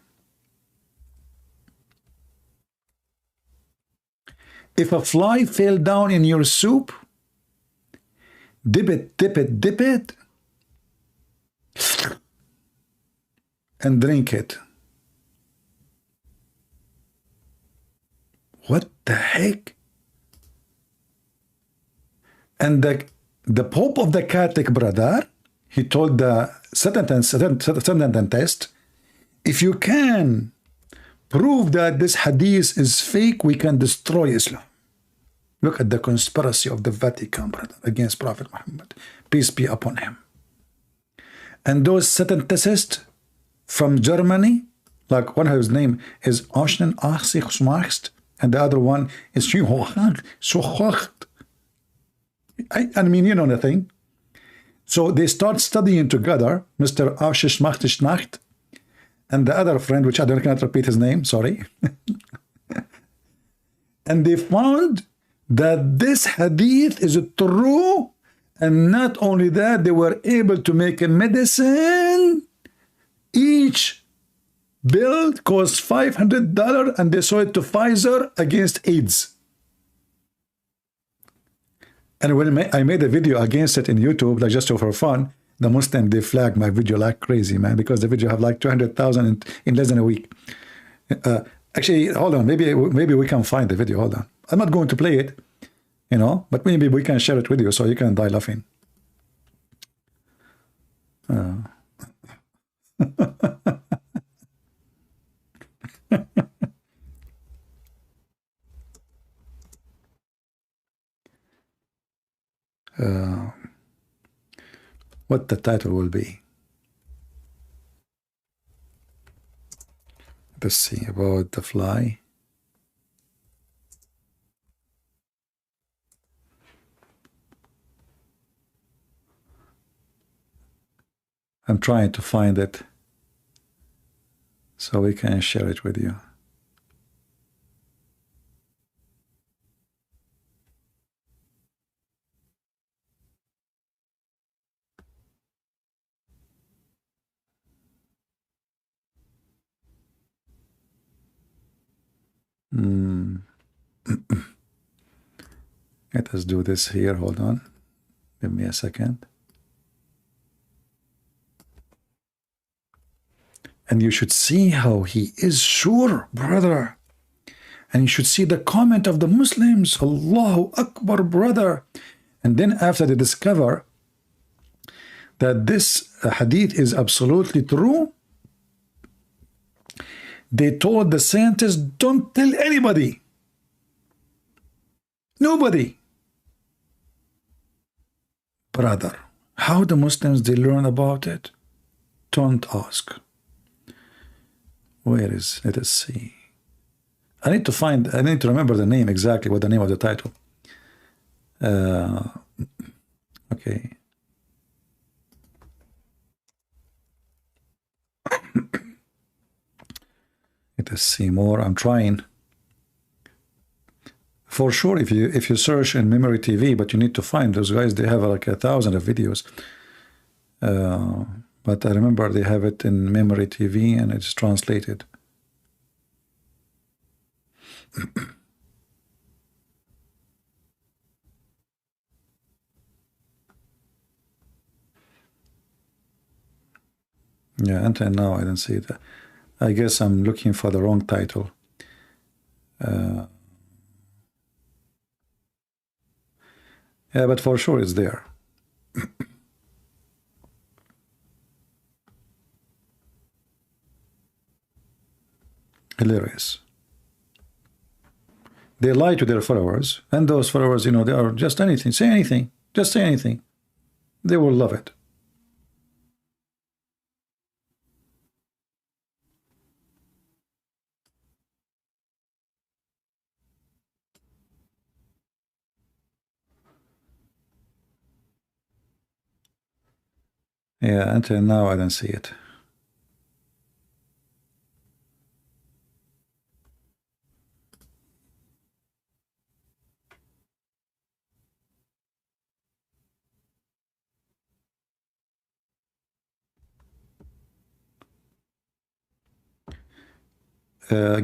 If a fly fell down in your soup, dip it, and drink it. What the heck? And the Pope of the Catholic brother, he told the sentence test, if you can prove that this hadith is fake, we can destroy Islam. Look at the conspiracy of the Vatican, brother, against Prophet Muhammad, peace be upon him. And those sentences from Germany, like one whose name is Oshnen Achsichsmacht, and the other one is I mean, you know nothing. So they start studying together, Mr. Achsichsmacht and the other friend, which I cannot repeat his name, sorry. And they found that this hadith is true, and not only that, they were able to make a medicine. Each bill cost $500, and they sold it to Pfizer against AIDS. And when I made a video against it in YouTube, like just for fun, the Muslim, they flagged my video like crazy, man, because the video have like 200,000 in less than a week. Actually, hold on, maybe we can find the video. Hold on, I'm not going to play it, you know, but maybe we can share it with you so you can die laughing. What the title will be. Let's see, about the fly. I'm trying to find it so we can share it with you. Let us do this here. Hold on. Give me a second. And you should see how he is sure, brother. And you should see the comment of the Muslims. Allahu Akbar, brother. And then after they discover that this hadith is absolutely true, they told the scientists, don't tell anybody. Nobody. Brother, how the Muslims, they learn about it? Don't ask. Where is, let us see. I need to remember the name exactly, what the name of the title. Okay. Let us see more. I'm trying. For sure, if you search in Memory TV, but you need to find those guys. They have like 1,000 of videos. But I remember they have it in Memory TV and it's translated. Yeah, until now I don't see it. I guess I'm looking for the wrong title. Yeah, but for sure it's there. Hilarious. They lie to their followers, and those followers, you know, they are just anything. Say anything. Just say anything. They will love it. Yeah, until now I don't see it.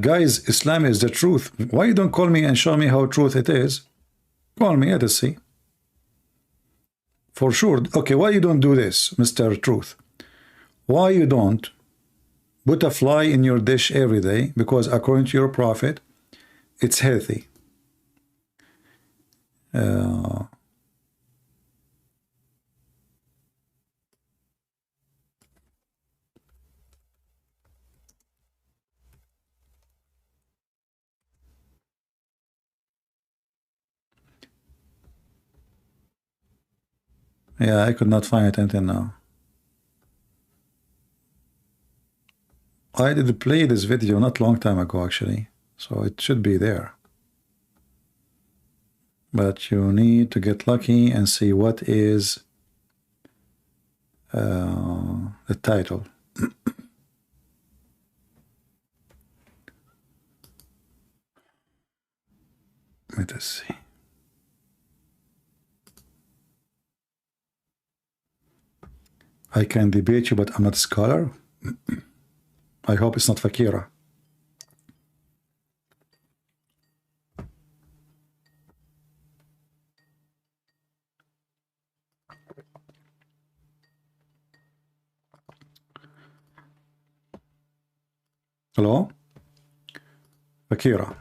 Guys, Islam is the truth. Why you don't call me and show me how truth it is? Call me, let us see. For sure. Okay, why you don't do this, Mr. Truth? Why you don't put a fly in your dish every day? Because according to your prophet, it's healthy. Yeah, I could not find it until now. I did play this video not long time ago, actually, so it should be there. But you need to get lucky and see what is the title. Let us see. I can debate you, but I'm not a scholar. I hope it's not Fakira. Hello? Fakira.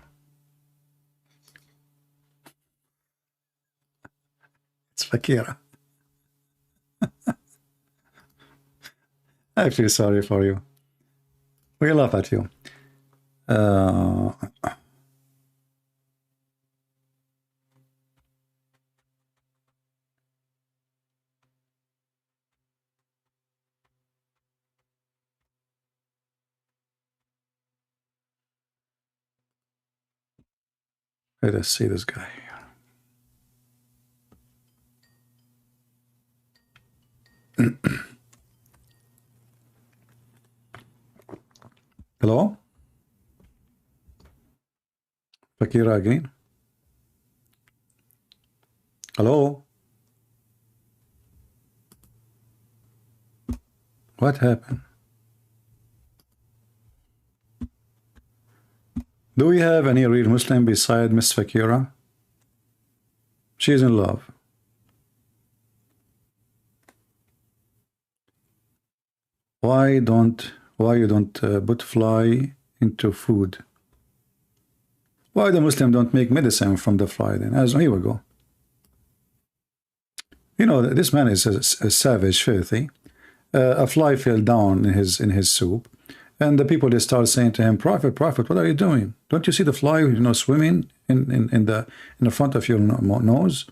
It's Fakira. I feel sorry for you. We laugh at you. Let us see this guy. Hello? Fakira again? Hello? What happened? Do we have any real Muslim beside Miss Fakira? She is in love. Why you don't put fly into food? Why the Muslim don't make medicine from the fly then? As here we go. You know, this man is a savage, filthy. A fly fell down in his soup, and the people, they start saying to him, "Prophet, Prophet, what are you doing? Don't you see the fly, you know, swimming in the front of your nose?"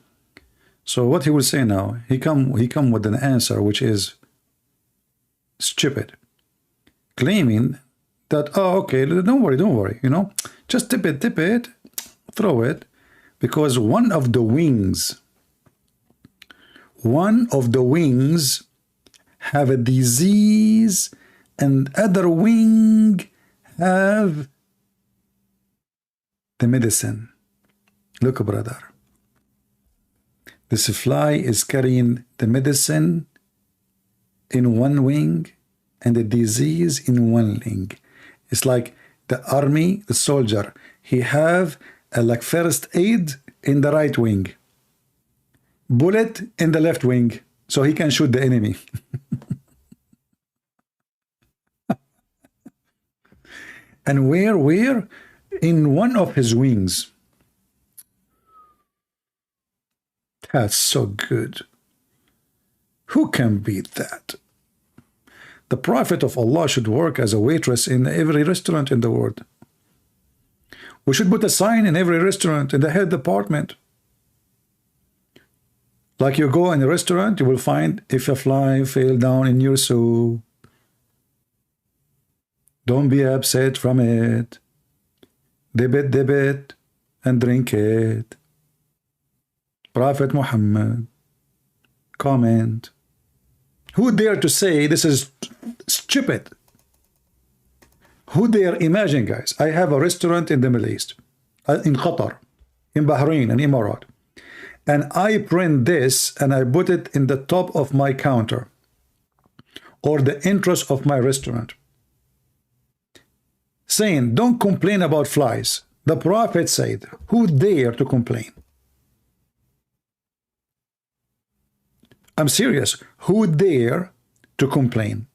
So what he will say now? He come with an answer which is stupid, claiming that, oh, okay, don't worry, you know, just dip it, throw it, because one of the wings have a disease and other wing have the medicine. Look, brother, this fly is carrying the medicine in one wing and the disease in one wing. It's like the army, the soldier, he have like first aid in the right wing, bullet in the left wing, so he can shoot the enemy. And where? In one of his wings. That's so good. Who can beat that? The Prophet of Allah should work as a waitress in every restaurant in the world. We should put a sign in every restaurant in the head department. Like you go in a restaurant, you will find if a fly fell down in your soup, don't be upset from it. Dip it, and drink it. Prophet Muhammad. Comment. Who dare to say this is stupid? Who dare imagine, guys? I have a restaurant in the Middle East, in Qatar, in Bahrain, and Emirat, and I print this and I put it in the top of my counter or the entrance of my restaurant, saying, don't complain about flies. The Prophet said, who dare to complain? I'm serious. Who dare to complain?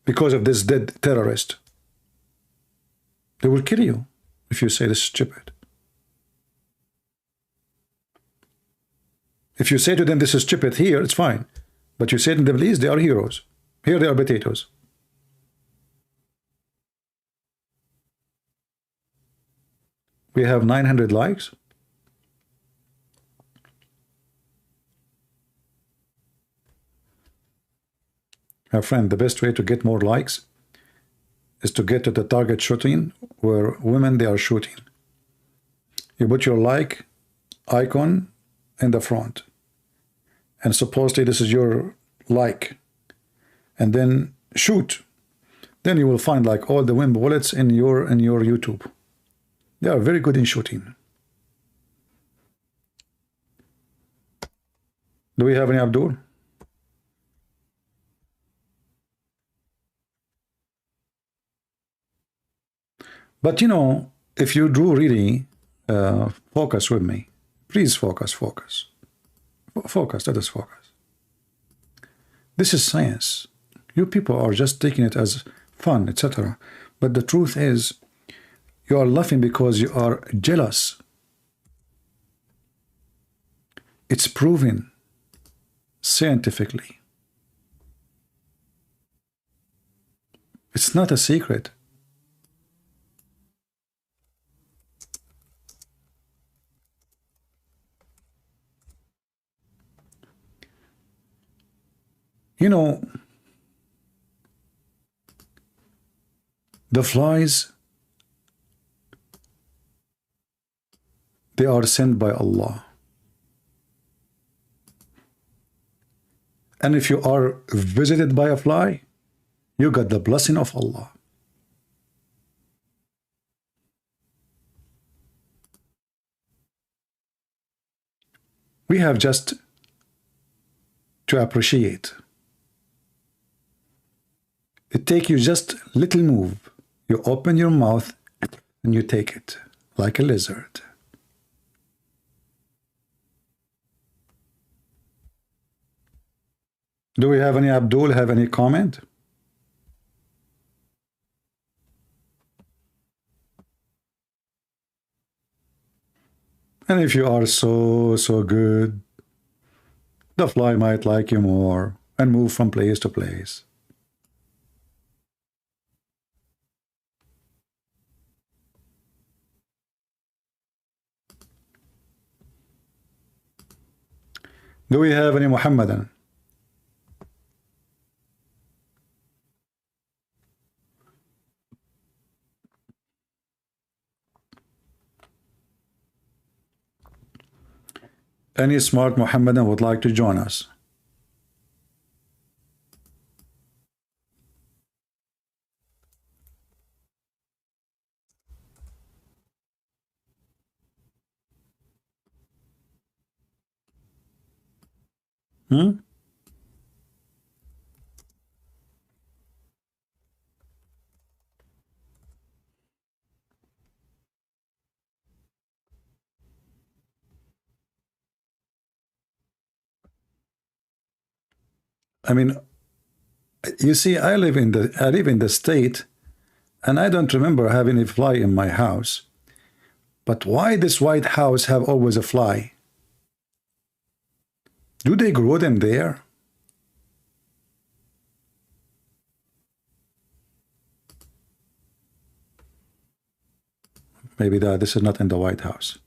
Because of this dead terrorist. They will kill you if you say this is stupid. If you say to them this is stupid here, it's fine. But you say in the Middle East, they are heroes. Here they are potatoes. We have 900 likes. My friend, the best way to get more likes is to get to the target shooting where women they are shooting. You put your like icon in the front, and supposedly this is your like, and then shoot. Then you will find like all the win bullets in your YouTube. They are very good in shooting. Do we have any Abdul? But you know, if you do really focus with me, please focus. Let us focus. This is science. You people are just taking it as fun, etc. But the truth is, you are laughing because you are jealous. It's proven scientifically. It's not a secret. You know, the flies, they are sent by Allah. And if you are visited by a fly, you got the blessing of Allah. We have just to appreciate. It takes you just little move. You open your mouth and you take it like a lizard. Do we have any Abdul have any comment? And if you are so good, the fly might like you more and move from place to place. Do we have any Muhammadan? Any smart Muhammadan would like to join us? I mean, you see, I live in the state, and I don't remember having a fly in my house. But why this White House have always a fly? Do they grow them there? Maybe this is not in the White House.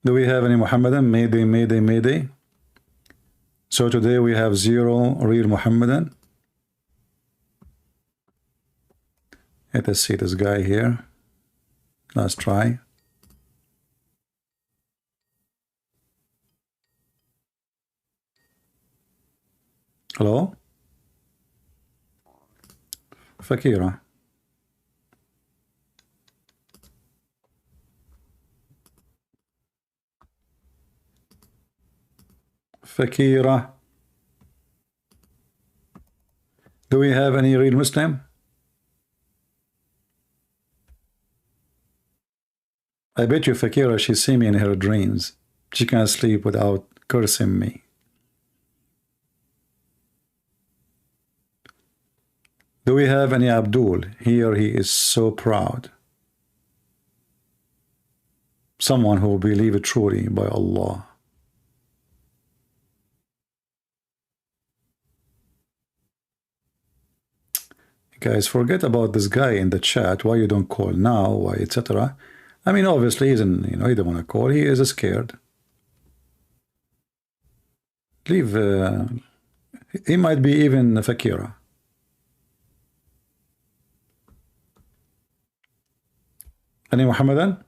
Do we have any Muhammadan? Mayday. So today we have 0 real Muhammadan. Let us see this guy here. Let's try. Hello? Fakira. Fakira. Do we have any real Muslim? I bet you Fakira, she see me in her dreams. She can't sleep without cursing me. Do we have any Abdul? Here he is so proud. Someone who will believe it truly by Allah. Guys, forget about this guy in the chat, why you don't call now, why, etc. I mean, obviously, he's in, you know, he don't want to call. He is scared. Leave. He might be even Fakira. Any Muhammadan?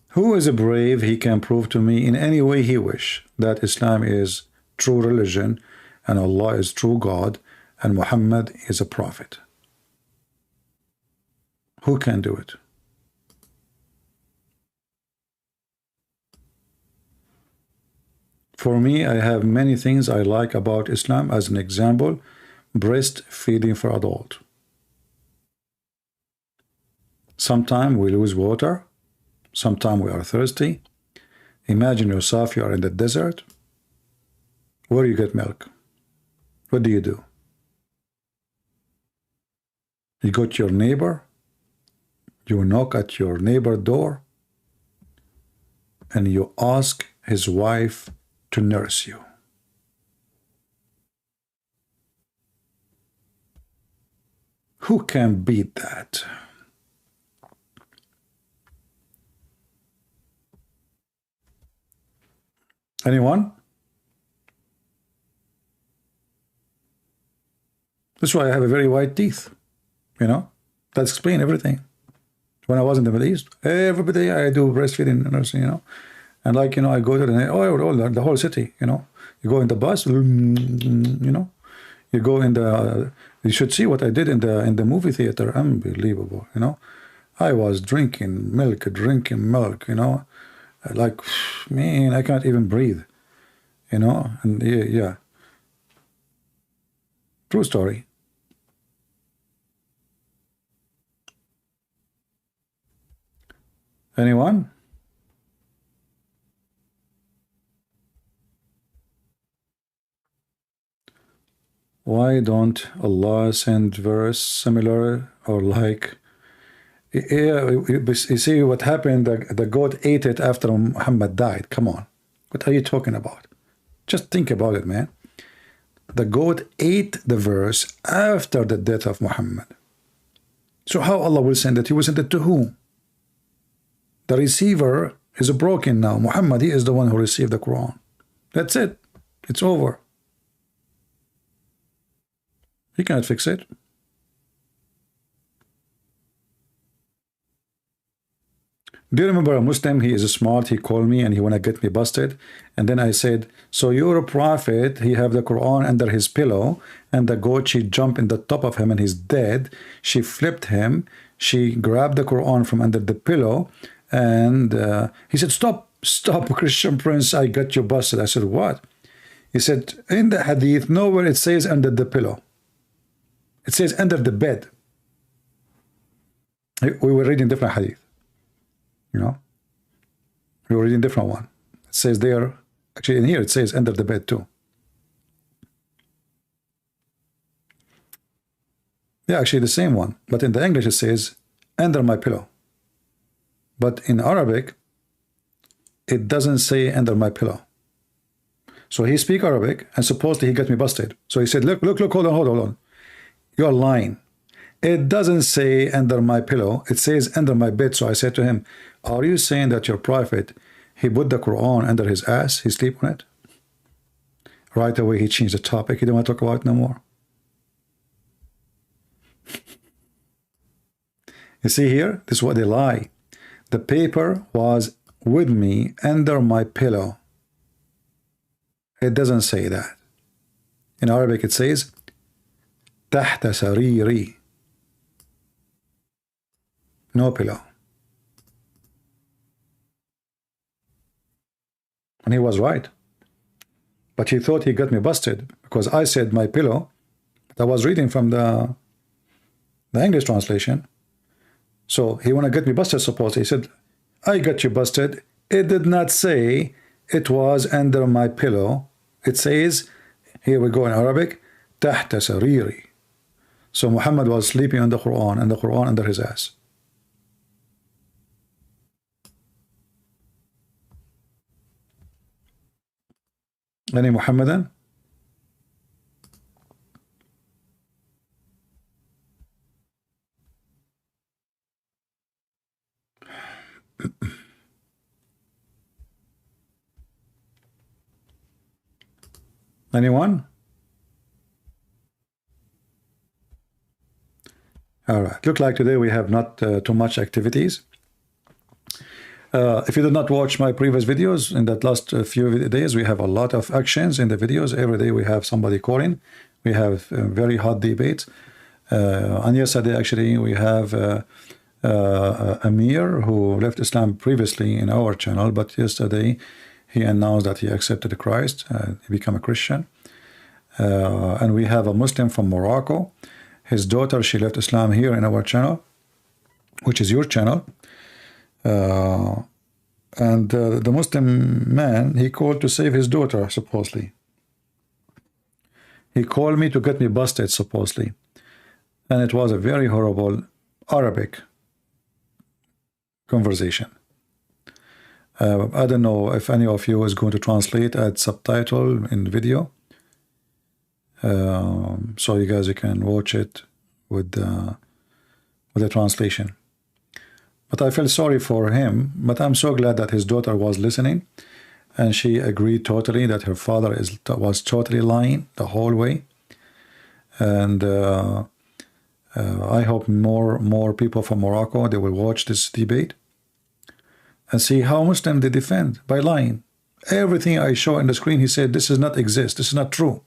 Who is brave? He can prove to me in any way he wish that Islam is true religion and Allah is true God and Muhammad is a prophet. Who can do it? For me, I have many things I like about Islam. As an example, breastfeeding for adult. Sometimes we lose water. Sometimes we are thirsty. Imagine yourself, you are in the desert. Where you get milk? What do? You go to your neighbor. You knock at your neighbor's door. And you ask his wife to nurse you. Who can beat that? Anyone? That's why I have a very white teeth. You know, that explains everything. When I was in the Middle East, every day I do breastfeeding and nursing, you know. And like, you know, I go to the whole city, you know. You go in the bus, you know. You go in the, you should see what I did in the movie theater. Unbelievable, you know. I was drinking milk, you know. Like, man, I can't even breathe, you know. And yeah. True story. Anyone? Why don't Allah send verse similar or like? Yeah, you see what happened. The goat ate it after Muhammad died. Come on, what are you talking about? Just think about it, man. The goat ate the verse after the death of Muhammad. So how Allah will send it? He will send it to whom? The receiver is broken now. Muhammad, he is the one who received the Quran. That's it. It's over. He cannot fix it. Do you remember a Muslim? He is smart. He called me and he want to get me busted. And then I said, so you're a prophet. He have the Quran under his pillow. And the goat, she jumped in the top of him and he's dead. She flipped him. She grabbed the Quran from under the pillow. And he said, stop, Christian Prince. I got you busted. I said, what? He said, in the Hadith, nowhere it says under the pillow. It says under the bed. We were reading different Hadith. You know, we were reading different one. It says there, actually in here it says under the bed too. Yeah, actually the same one, but in the English it says under my pillow. But in Arabic, it doesn't say under my pillow. So he speak Arabic, and supposedly he got me busted. So he said, look, hold on. You're lying. It doesn't say under my pillow. It says under my bed. So I said to him, are you saying that your prophet, he put the Quran under his ass, he sleep on it? Right away, he changed the topic. He didn't want to talk about it no more. You see here, this is what they lie. The paper was with me under my pillow. It doesn't say that. In Arabic, it says, تحت سريري. No pillow. And he was right. But he thought he got me busted because I said my pillow. But I was reading from the English translation. So he want to get me busted, suppose. He said, I got you busted. It did not say it was under my pillow. It says, here we go in Arabic, تحت سريري. So Muhammad was sleeping on the Quran and the Quran under his ass. Any Muhammadan? Anyone? All right. Look like today we have not too much activities. If you did not watch my previous videos in that last few days, we have a lot of actions in the videos. Every day we have somebody calling. We have very hot debates. And yesterday, actually, we have Amir, who left Islam previously in our channel, but yesterday he announced that he accepted Christ, he became a Christian. And we have a Muslim from Morocco. His daughter, she left Islam here in our channel, which is your channel. And the Muslim man, he called to save his daughter, supposedly. He called me to get me busted, supposedly. And it was a very horrible Arabic conversation. I don't know if any of you is going to translate, add subtitle in video. So you guys, you can watch it with the translation. But I feel sorry for him, but I'm so glad that his daughter was listening, and she agreed totally that her father was totally lying the whole way. And I hope more people from Morocco, they will watch this debate and see how Muslim they defend by lying. Everything I show on the screen, he said, this does not exist. This is not true.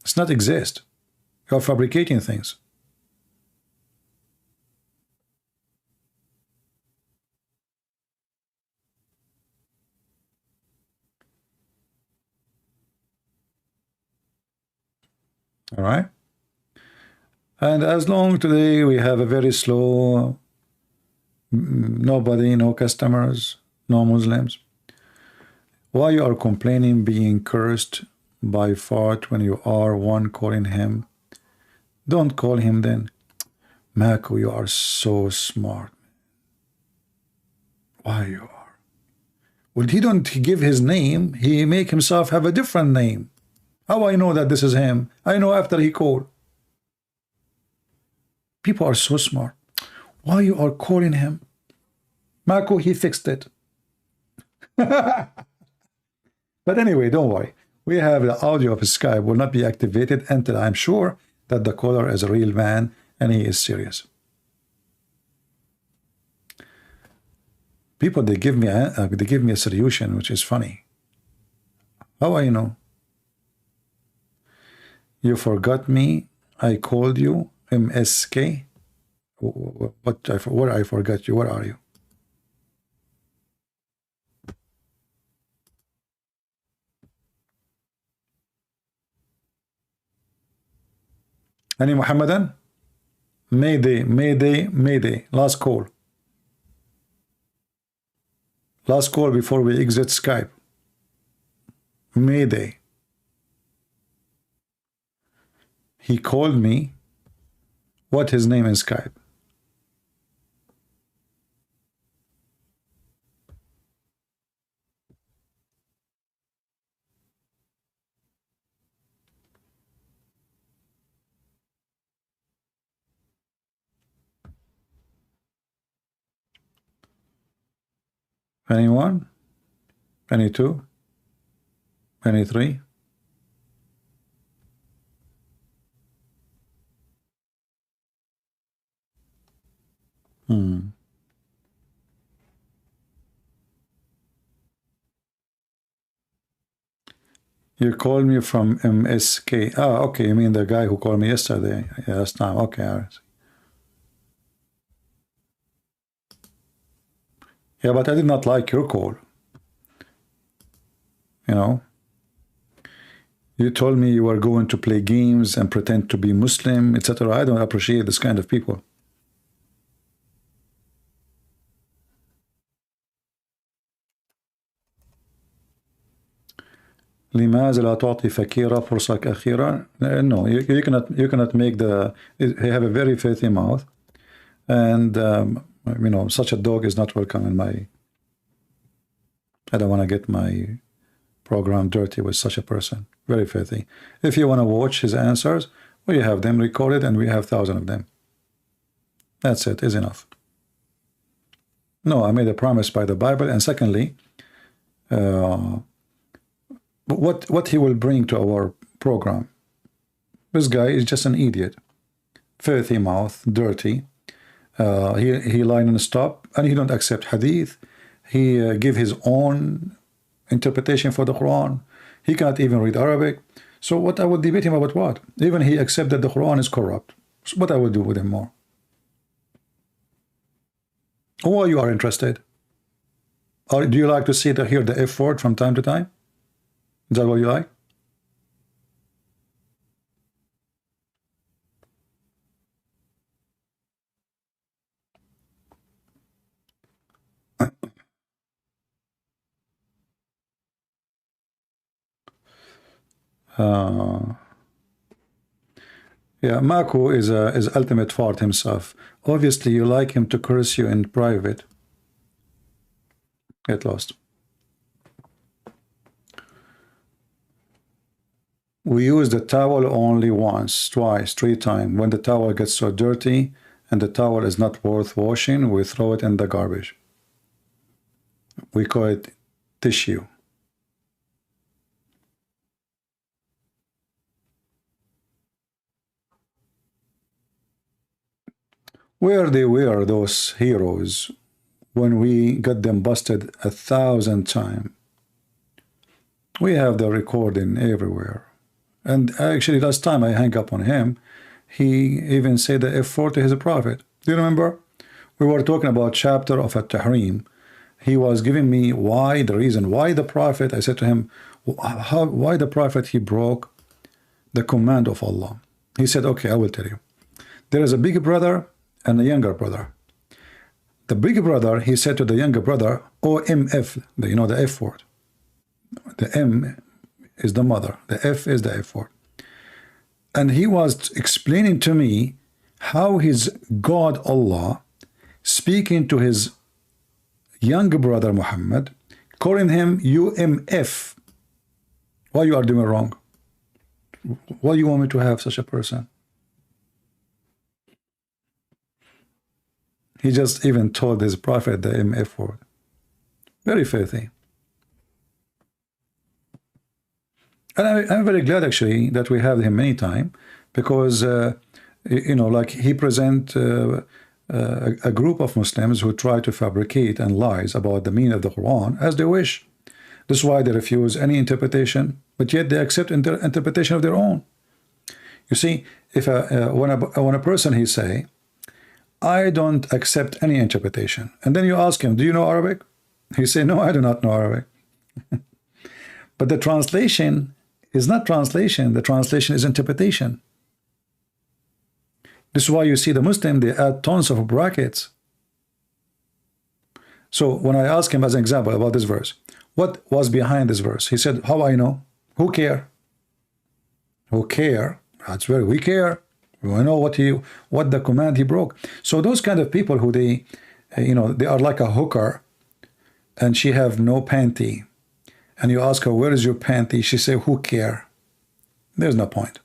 It's not exist. You're fabricating things. All right. And as long today we have a very slow, nobody, no customers, no Muslims. Why you are complaining being cursed by fart when you are one calling him? Don't call him then. Mako, you are so smart. Why you are? Well, he don't give his name. He make himself have a different name. How I know that this is him? I know after he called. People are so smart. Why you are calling him? Mako, he fixed it. But anyway, don't worry. We have the audio of Skype will not be activated until I'm sure that the caller is a real man and he is serious. People, they give me a solution, which is funny. How I know? You forgot me. I called you. MSK. Where I forgot you? Where are you? Any Muhammadan? Mayday, Mayday, Mayday. Last call. Last call before we exit Skype. Mayday. He called me. What his name in Skype? Anyone? Any two? Any three? You called me from MSK. Ah, okay. You mean the guy who called me yesterday? Yeah, last time. Okay. All right. Yeah, but I did not like your call. You know, you told me you were going to play games and pretend to be Muslim, etc. I don't appreciate this kind of people. لماذا لا تعطي فكيرة فرصة أخيرة? No, you cannot make the. He have a very filthy mouth, and you know, such a dog is not welcome in my. I don't want to get my program dirty with such a person. Very filthy. If you want to watch his answers, we have them recorded, and we have thousands of them. That's it. Is enough. No, I made a promise by the Bible, and secondly, what he will bring to our program. This guy is just an idiot, filthy mouth, dirty. He lie non-stop, and he don't accept hadith. He give his own interpretation for the Quran. He cannot even read Arabic. So what I would debate him about what? Even he accept that the Quran is corrupt. So what I would do with him more? Or you are interested? Or do you like to see hear the F word from time to time? Is that what you like? Yeah, Mako is ultimate fart himself. Obviously, you like him to curse you in private. Get lost. We use the towel only once, twice, 3 times. When the towel gets so dirty and the towel is not worth washing, we throw it in the garbage. We call it tissue. Where they were, those heroes, when we got them busted 1,000 times. We have the recording everywhere. And actually, last time I hung up on him, he even said the F4 to his prophet. Do you remember? We were talking about chapter of At-Tahrim. He was giving me the reason why the prophet, I said to him, why the prophet, he broke the command of Allah. He said, okay, I will tell you. There is a big brother and a younger brother. The big brother, he said to the younger brother, OMF, you know, the F word. The M is the mother, the F is the F word. And he was explaining to me how his God Allah speaking to his younger brother Muhammad, calling him UMF. Why you are doing wrong? Why you want me to have such a person? He just even told his prophet the MF word. Very filthy. And I'm very glad actually that we have him many times, because you know, like he present a group of Muslims who try to fabricate and lies about the meaning of the Quran as they wish. This is why they refuse any interpretation, but yet they accept interpretation of their own. You see, if when a person he say, I don't accept any interpretation, and then you ask him, do you know Arabic? He say, no, I do not know Arabic. But the translation is not translation. The translation is interpretation. This is why you see the Muslim, they add tons of brackets. So when I ask him as an example about this verse, what was behind this verse? He said, how I know? Who care? Who care? That's very, we care. We know what the command he broke. So those kind of people who they, you know, they are like a hooker, and she have no panty, and you ask her, where is your panty? She say, who care? There's no point.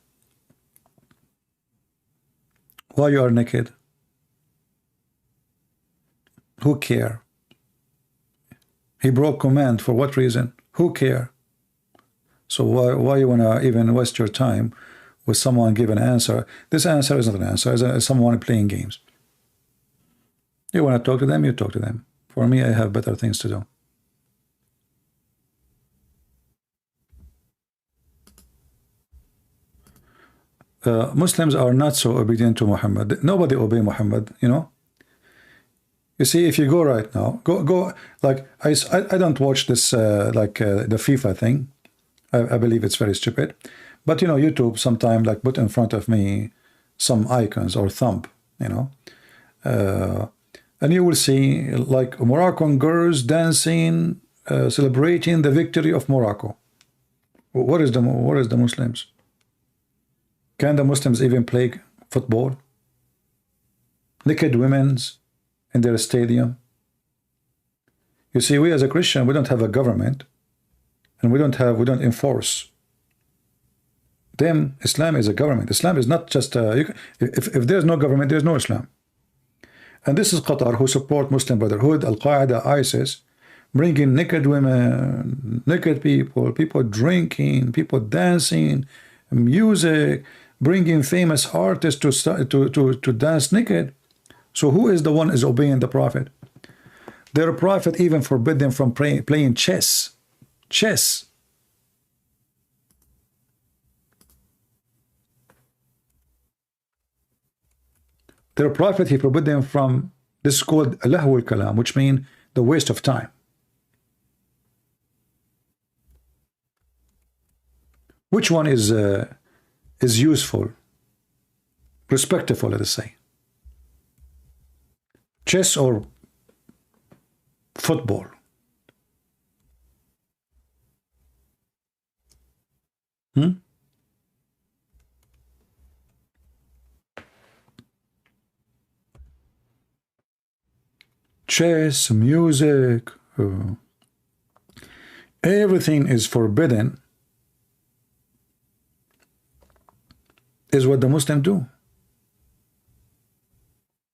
Why you are naked? Who care? He broke command for what reason? Who care? So why you wanna even waste your time with someone give an answer? This answer is not an answer. It's someone playing games. You want to talk to them, you talk to them. For me, I have better things to do. Muslims are not so obedient to Muhammad. Nobody obey Muhammad, you know. You see, if you go right now, go like I don't watch this the FIFA thing. I believe it's very stupid. But you know, YouTube sometimes like put in front of me some icons or thumb, you know, and you will see like Moroccan girls dancing, celebrating the victory of Morocco. What is the Muslims? Can the Muslims even play football? Naked women's in their stadium. You see, we as a Christian, we don't have a government, and we don't enforce. Them, Islam is a government. Islam is not just if there's no government, there's no Islam. And this is Qatar, who support Muslim Brotherhood, Al-Qaeda, ISIS. bringing naked women, naked people, people drinking, people dancing, music, bringing famous artists to dance naked. So who is the one is obeying the Prophet? Their Prophet even forbid them from playing chess. Chess. Their Prophet, he forbid them from, this is called lahwul kalam, which means the waste of time. Which one is useful, respectful, let us say? Chess or football? Chess, music, everything is forbidden, is what the Muslims do.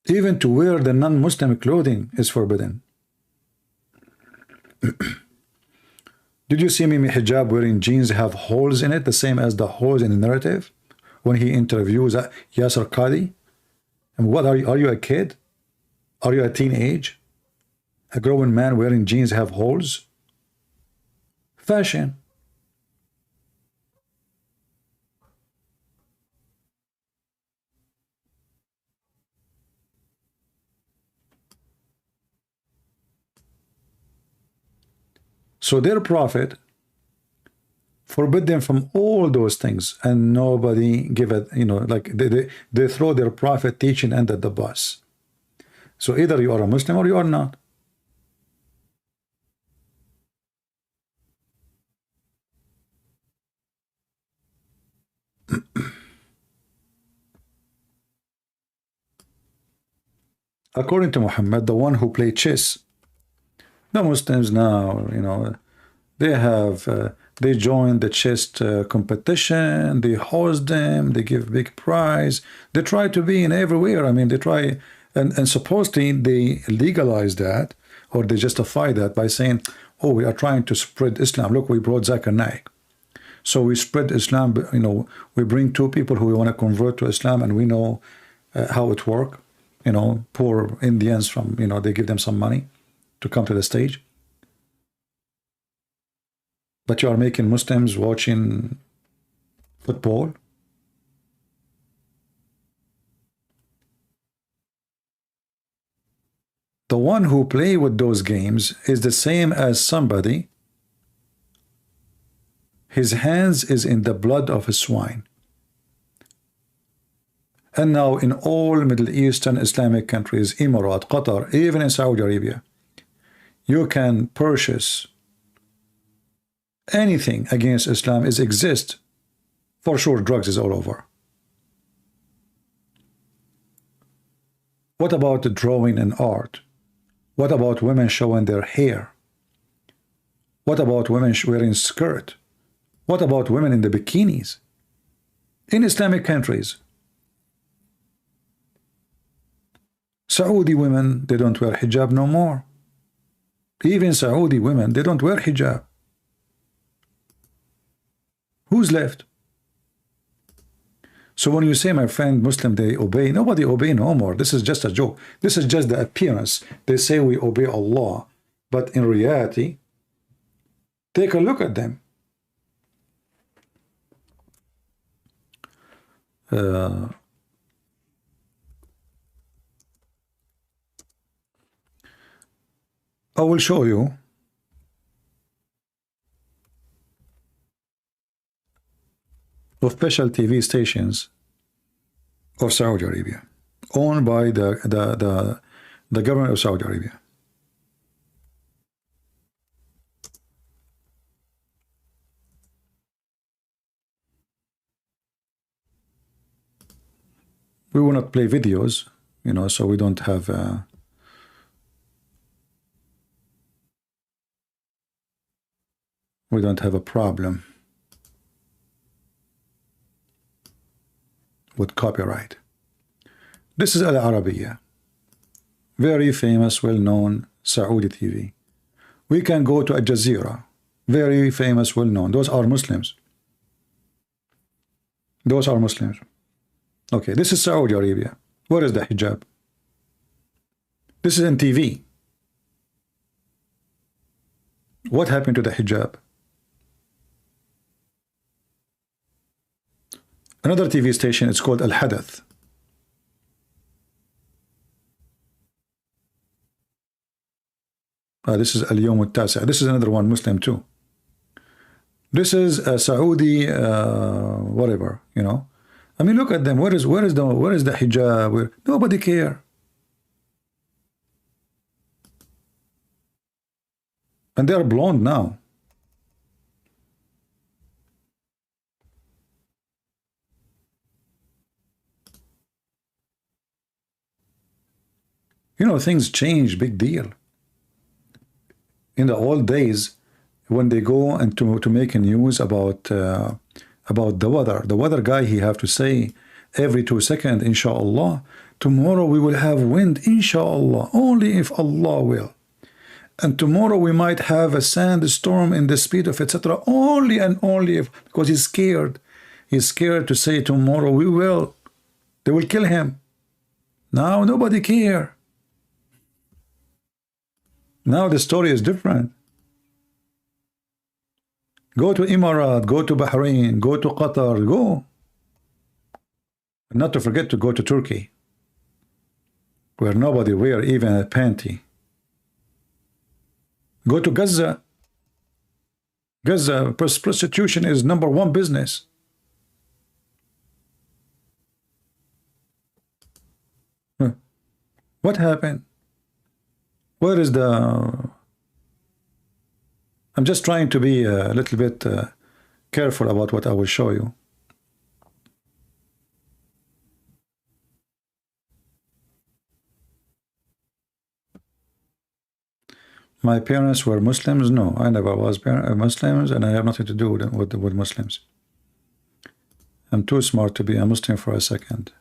Even to wear the non-Muslim clothing is forbidden. Did you see Mimi Hijab wearing jeans have holes in it, the same as the holes in the narrative when he interviews Yasser Qadi? And what are you? Are you a kid? Are you a teenage? A grown man wearing jeans have holes? Fashion. So their Prophet forbid them from all those things, and nobody give it, you know, like they throw their Prophet teaching under the bus. So either you are a Muslim or you are not. According to Muhammad, the one who played chess, the Muslims now, you know, they have they join the chess competition, they host them, they give big prize, they try to be in everywhere. I mean, they try, and supposedly they legalize that, or they justify that by saying, oh, we are trying to spread Islam. Look, we brought Zakir Naik. So we spread Islam, you know, we bring two people who want to convert to Islam, and we know how it works. You know, poor Indians from, you know, they give them some money to come to the stage. But you are making Muslims watching football. The one who play with those games is the same as somebody, his hands is in the blood of a swine. And now in all Middle Eastern Islamic countries, Emirat, Qatar, even in Saudi Arabia, you can purchase anything against Islam is exist. For sure, drugs is all over. What about the drawing and art? What about women showing their hair? What about women wearing skirt? What about women in the bikinis? In Islamic countries, Saudi women, they don't wear hijab no more. Even Saudi women, they don't wear hijab. Who's left? So when you say, my friend, Muslim, they obey, nobody obey no more. This is just a joke. This is just the appearance. They say we obey Allah, but in reality, take a look at them. I will show you official TV stations of Saudi Arabia, owned by the government of Saudi Arabia. We will not play videos, you know, so we don't have a problem with copyright. This is Al Arabiya, very famous, well-known Saudi TV, We can go to Al Jazeera, very famous, well-known. Those are Muslims. Those are Muslims. Okay, this is Saudi Arabia. Where is the hijab? This is on TV. What happened to the hijab? Another TV station, it's called Al Hadith. This is Al Yawm Al Tasi'. This is another one, Muslim too. This is a Saudi, whatever, you know. I mean, look at them. Where is the hijab? Nobody care. And they are blonde now. You know, things change, big deal. In the old days, when they go and to make a news about the weather guy, he have to say every 2 seconds, inshallah, tomorrow we will have wind, inshallah, only if Allah will. And tomorrow we might have a sandstorm in the speed of etc. Only and only if, because he's scared. He's scared to say tomorrow we will. They will kill him. Now nobody care. Now the story is different. Go to Emirat, go to Bahrain, go to Qatar, go. Not to forget to go to Turkey, where nobody wear even a panty. Go to Gaza. Gaza, prostitution is #1 business. What happened? Where is the... I'm just trying to be a little bit careful about what I will show you. My parents were Muslims? No, I never was Muslims, and I have nothing to do with Muslims. I'm too smart to be a Muslim for a second.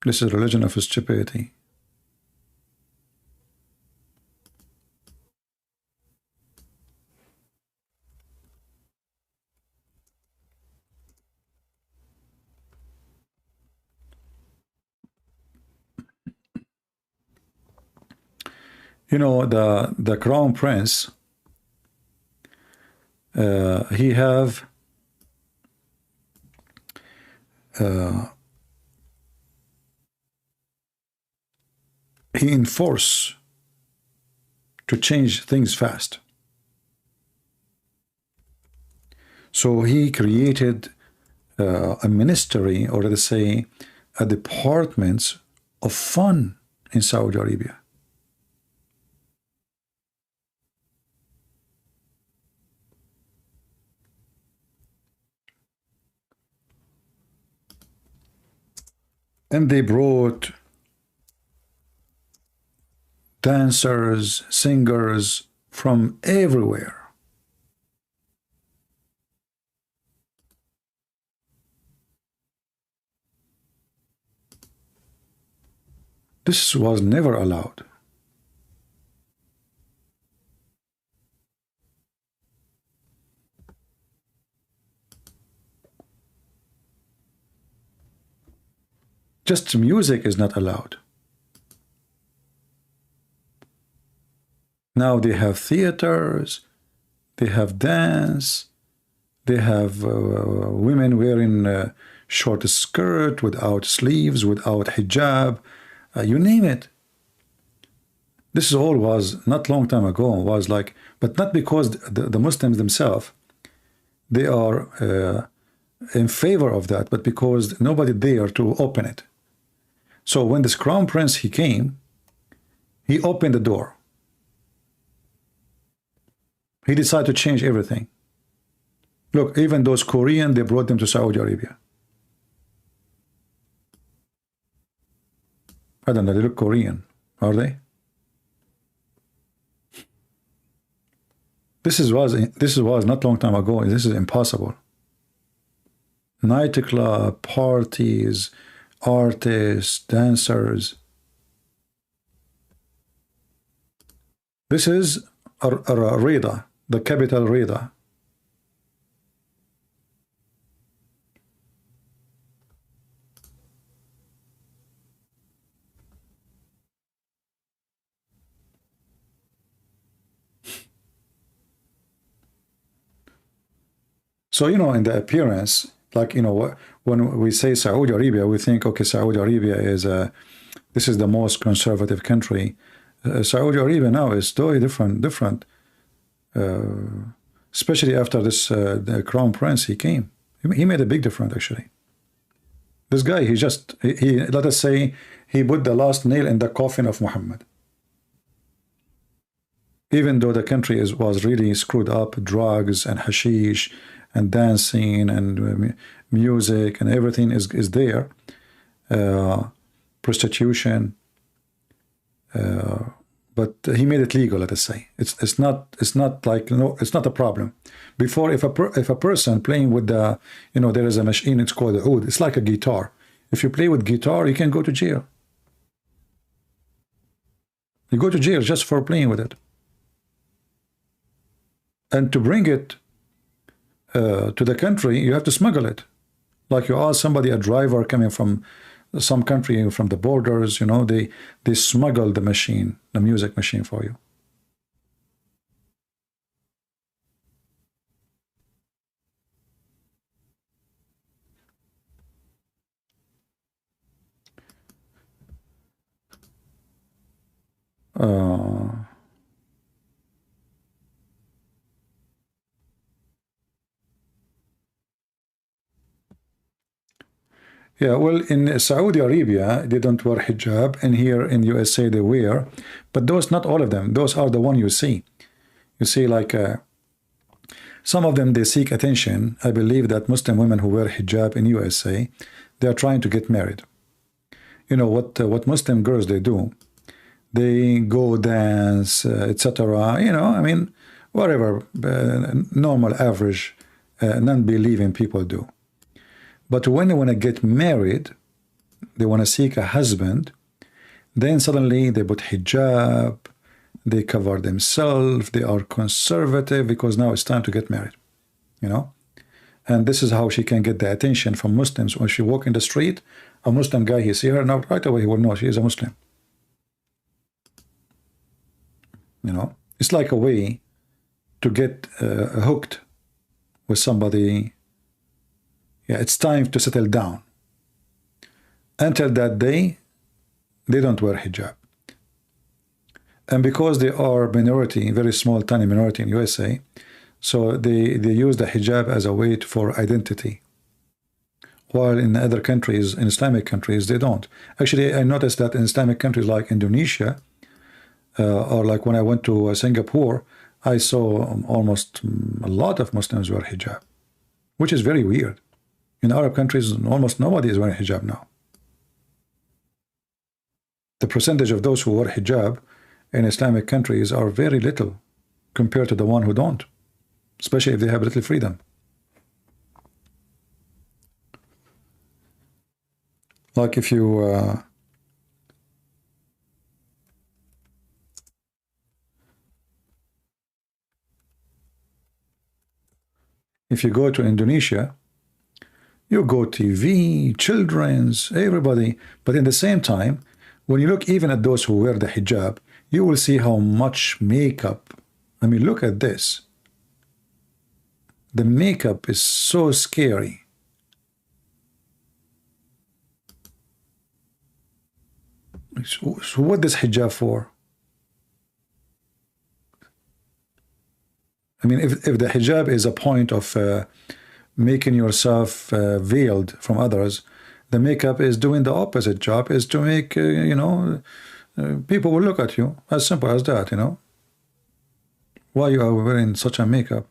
This is religion of stupidity. You know, the crown prince, he have he enforce to change things fast. So he created a ministry, or let's say a department of fun in Saudi Arabia. And they brought dancers, singers from everywhere. This was never allowed. Just music is not allowed. Now they have theaters, they have dance, they have women wearing short skirt, without sleeves, without hijab, you name it. This all was not long time ago, was like, but not because the Muslims themselves, they are in favor of that, but because nobody dare to open it. So when this crown prince, he came, he opened the door. He decided to change everything. Look, even those Korean, they brought them to Saudi Arabia. I don't know, they look Korean, are they? This was not long time ago. This is impossible. Nightclub, parties, artists, dancers. This is Rida, the capital Rida. So, you know, in the appearance, like, you know, when we say Saudi Arabia, we think, okay, Saudi Arabia is this is the most conservative country. Saudi Arabia now is totally different. Especially after this, the crown prince, he came. He made a big difference, actually. This guy, he let us say, he put the last nail in the coffin of Muhammad. Even though the country was really screwed up, drugs and hashish and dancing and music and everything is there, prostitution, but he made it legal. Let us say it's not like, no, it's not a problem. Before, if a person playing with the, you know, there is a machine, it's called a oud. It's like a guitar. If you play with guitar, you can go to jail. You go to jail just for playing with it. And to bring it to the country, you have to smuggle it. Like you ask somebody, a driver coming from some country, from the borders, you know, they smuggle the machine, the music machine for you. Yeah, well, in Saudi Arabia, they don't wear hijab, and here in USA they wear, but those, not all of them, those are the one you see. You see, like, some of them, they seek attention. I believe that Muslim women who wear hijab in USA, they are trying to get married. You know, what Muslim girls, they do, they go dance, etc. You know, I mean, whatever normal, average, non-believing people do. But when they want to get married, they want to seek a husband, then suddenly they put hijab, they cover themselves, they are conservative because now it's time to get married, you know? And this is how she can get the attention from Muslims. When she walk in the street, a Muslim guy, he see her, now right away he will know she is a Muslim. You know, it's like a way to get hooked with somebody. Yeah, it's time to settle down. Until that day, they don't wear hijab. And because they are minority, very small, tiny minority in USA, so they use the hijab as a way for identity. While in other countries, in Islamic countries, they don't. Actually, I noticed that in Islamic countries like Indonesia, or like when I went to Singapore, I saw almost a lot of Muslims wear hijab, which is very weird. In Arab countries, almost nobody is wearing hijab now. The percentage of those who wear hijab in Islamic countries are very little compared to the one who don't, especially if they have little freedom. Like if you go to Indonesia, you go TV, children's, everybody. But in the same time, when you look even at those who wear the hijab, you will see how much makeup. I mean, look at this. The makeup is so scary. So what is hijab for? I mean, if the hijab is a point of making yourself veiled from others, the makeup is doing the opposite job, is to make, you know, people will look at you. As simple as that, you know. Why you are wearing such a makeup?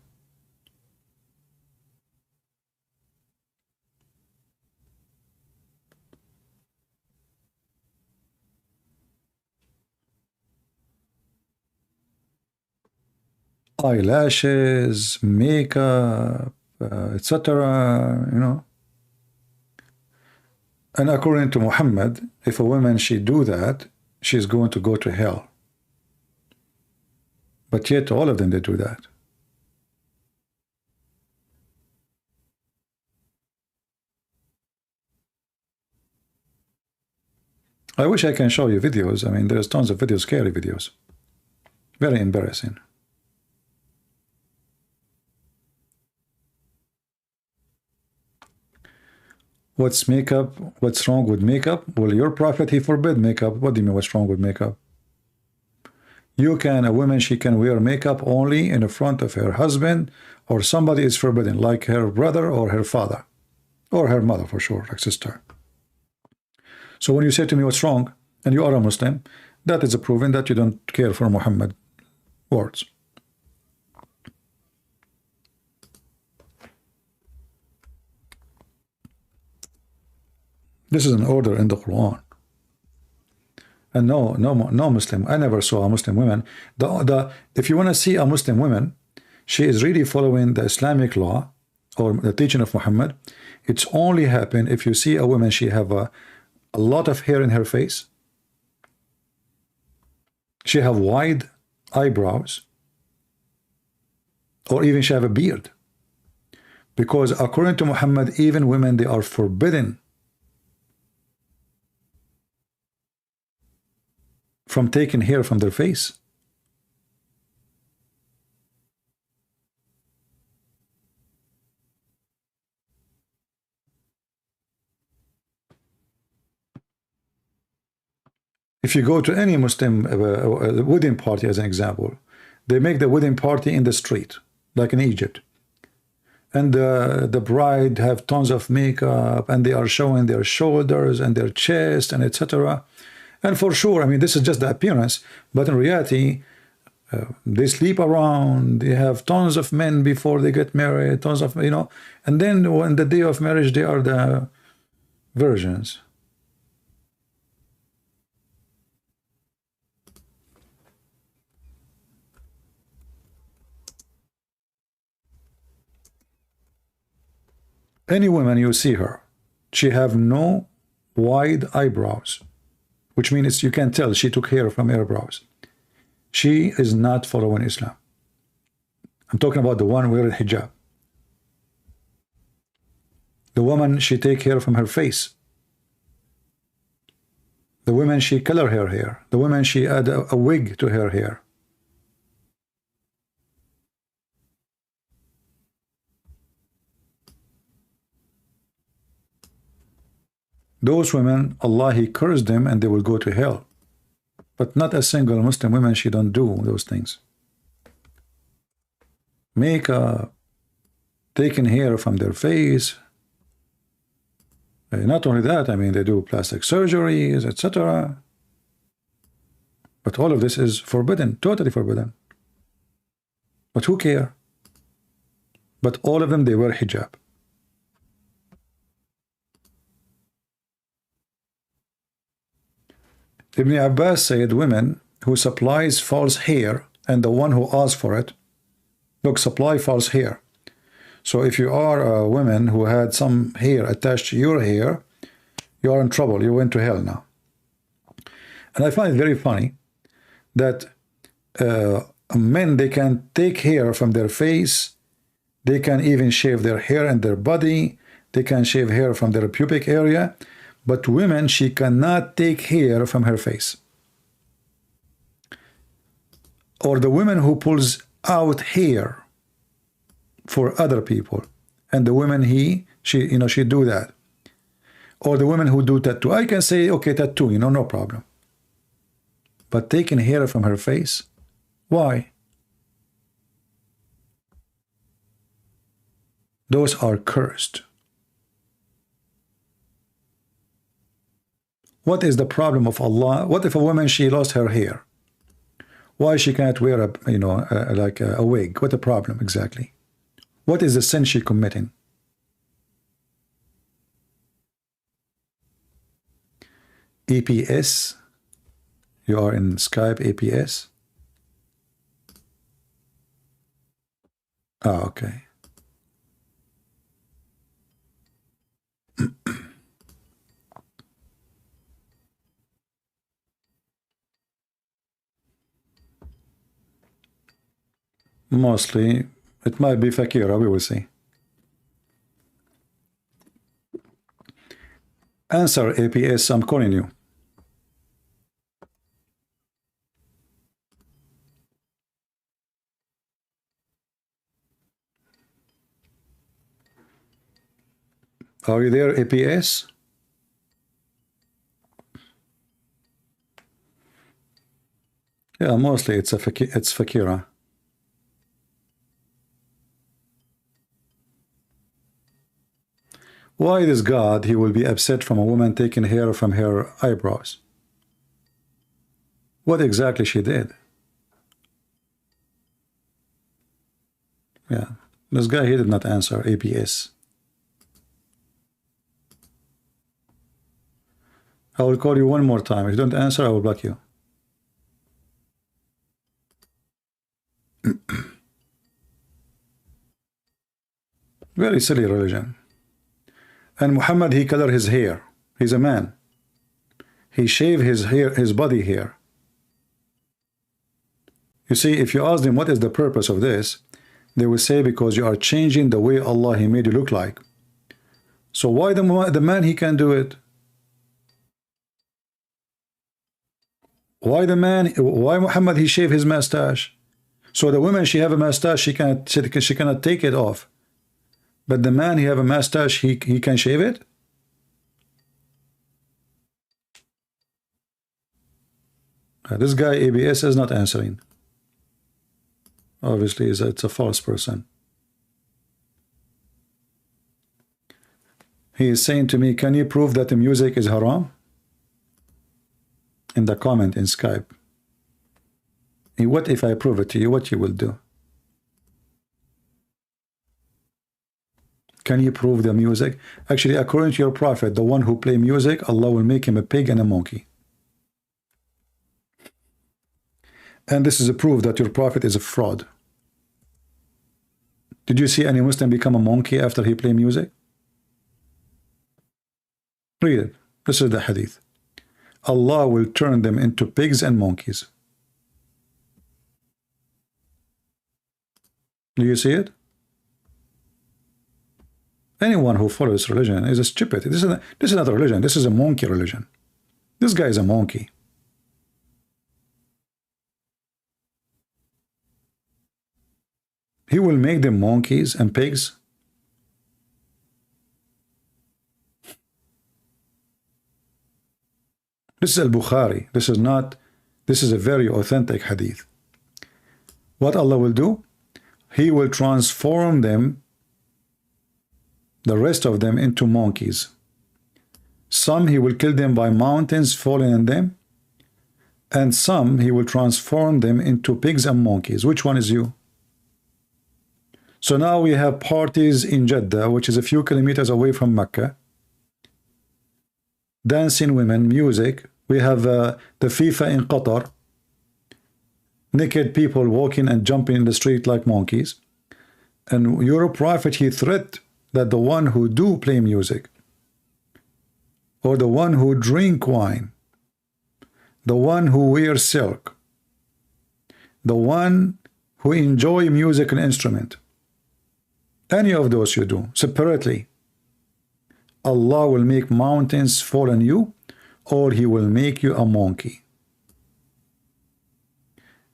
Eyelashes, makeup, etc., you know. And according to Muhammad, if a woman she do that, she's going to go to hell. But yet all of them, they do that. I wish I can show you videos. I mean, there's tons of videos, scary videos. Very embarrassing. What's makeup? What's wrong with makeup? Well, your prophet, he forbid makeup. What do you mean, what's wrong with makeup? You can, a woman, she can wear makeup only in the front of her husband, or somebody is forbidden, like her brother or her father, or her mother for sure, like sister. So when you say to me what's wrong, and you are a Muslim, that is a proven that you don't care for Muhammad words. This is an order in the Quran. And no Muslim, I never saw a Muslim woman. If you want to see a Muslim woman, she is really following the Islamic law or the teaching of Muhammad. It's only happen if you see a woman, she have a lot of hair in her face. She have wide eyebrows, or even she have a beard. Because according to Muhammad, even women, they are forbidden from taking hair from their face. If you go to any Muslim wedding party, as an example, they make the wedding party in the street, like in Egypt. And the bride have tons of makeup, and they are showing their shoulders and their chest and etc. And for sure, I mean, this is just the appearance, but in reality, they sleep around, they have tons of men before they get married, tons of, you know, and then on the day of marriage, they are the virgins. Any woman you see her, she have no wide eyebrows, which means you can tell she took hair from her brows. She is not following Islam. I'm talking about the one wearing hijab. The woman, she take hair from her face. The woman, she color her hair. The woman, she add a wig to her hair. Those women, Allah, He cursed them and they will go to hell. But not a single Muslim woman, she don't do those things. Makeup, taking hair from their face. Not only that, I mean, they do plastic surgeries, etc. But all of this is forbidden, totally forbidden. But who care? But all of them, they wear hijab. Ibn Abbas said women who supplies false hair and the one who asks for it, look, supply false hair. So if you are a woman who had some hair attached to your hair, you are in trouble. You went to hell now. And I find it very funny that men, they can take hair from their face. They can even shave their hair and their body. They can shave hair from their pubic area. But women, she cannot take hair from her face. Or the woman who pulls out hair for other people, and the woman she do that. Or the women who do tattoo. I can say, okay, tattoo, no problem. But taking hair from her face, why? Those are cursed. What is the problem of Allah? What if a woman, she lost her hair? Why she can't wear like a wig? What the problem exactly? What is the sin she committing? EPS? You are in Skype APS? Ah, okay. Mostly, it might be Fakira, we will see. Answer, APS, I'm calling you. Are you there, APS? Yeah, mostly it's Fakira. Why this God, he will be upset from a woman taking hair from her eyebrows? What exactly she did? Yeah, this guy, he did not answer, APS. I will call you one more time. If you don't answer, I will block you. Very silly religion. And Muhammad, he color his hair. He's a man. He shave his hair, his body hair. You see, if you ask them what is the purpose of this, they will say because you are changing the way Allah he made you look like. So why the man he can do it? Why the man? Why Muhammad he shave his mustache? So the woman she have a mustache, she cannot take it off. But the man he have a mustache, he can shave it. This guy ABS is not answering. Obviously, it's a false person. He is saying to me, can you prove that the music is haram? In the comment in Skype. What if I prove it to you? What you will do? Can you prove the music? Actually, according to your prophet, the one who play music, Allah will make him a pig and a monkey. And this is a proof that your prophet is a fraud. Did you see any Muslim become a monkey after he play music? Read it. This is the hadith. Allah will turn them into pigs and monkeys. Do you see it? Anyone who follows religion is a stupid. This is not a religion. This is a monkey religion. This guy is a monkey. He will make them monkeys and pigs. This is al-Bukhari. This is a very authentic hadith. What Allah will do? He will transform them, the rest of them, into monkeys. Some he will kill them by mountains falling on them, and some he will transform them into pigs and monkeys. Which one is you? So now we have parties in Jeddah, which is a few kilometers away from Mecca. Dancing women, music. We have the FIFA in Qatar. Naked people walking and jumping in the street like monkeys. And your prophet, he threat that the one who do play music, or the one who drink wine, the one who wears silk, the one who enjoy music and instrument, any of those you do separately, Allah will make mountains fall on you, or he will make you a monkey.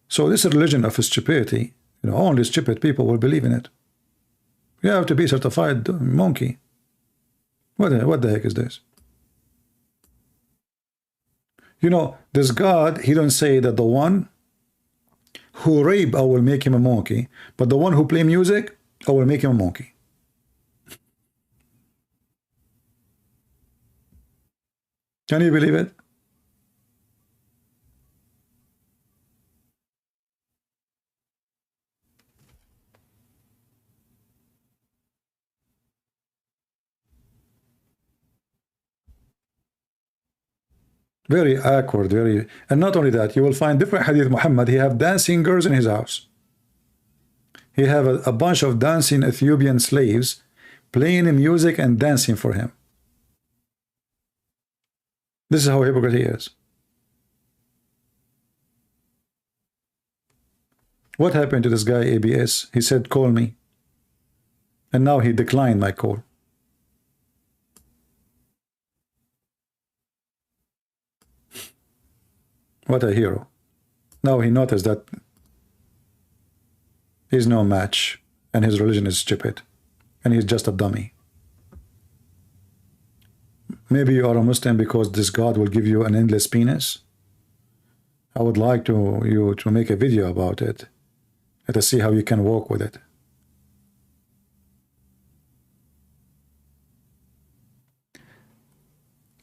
So this religion of stupidity, only stupid people will believe in it. You have to be certified monkey. What the heck is this? This God, he don't say that the one who rape, I will make him a monkey, but the one who play music, I will make him a monkey. Can you believe it? Very awkward, and not only that, you will find different hadith Muhammad, he have dancing girls in his house. He have a bunch of dancing Ethiopian slaves playing music and dancing for him. This is how hypocrite he is. What happened to this guy, ABS? He said, call me. And now he declined my call. What a hero. Now he noticed that he's no match and his religion is stupid and he's just a dummy. Maybe you are a Muslim because this God will give you an endless penis. I would like you to make a video about it and to see how you can walk with it.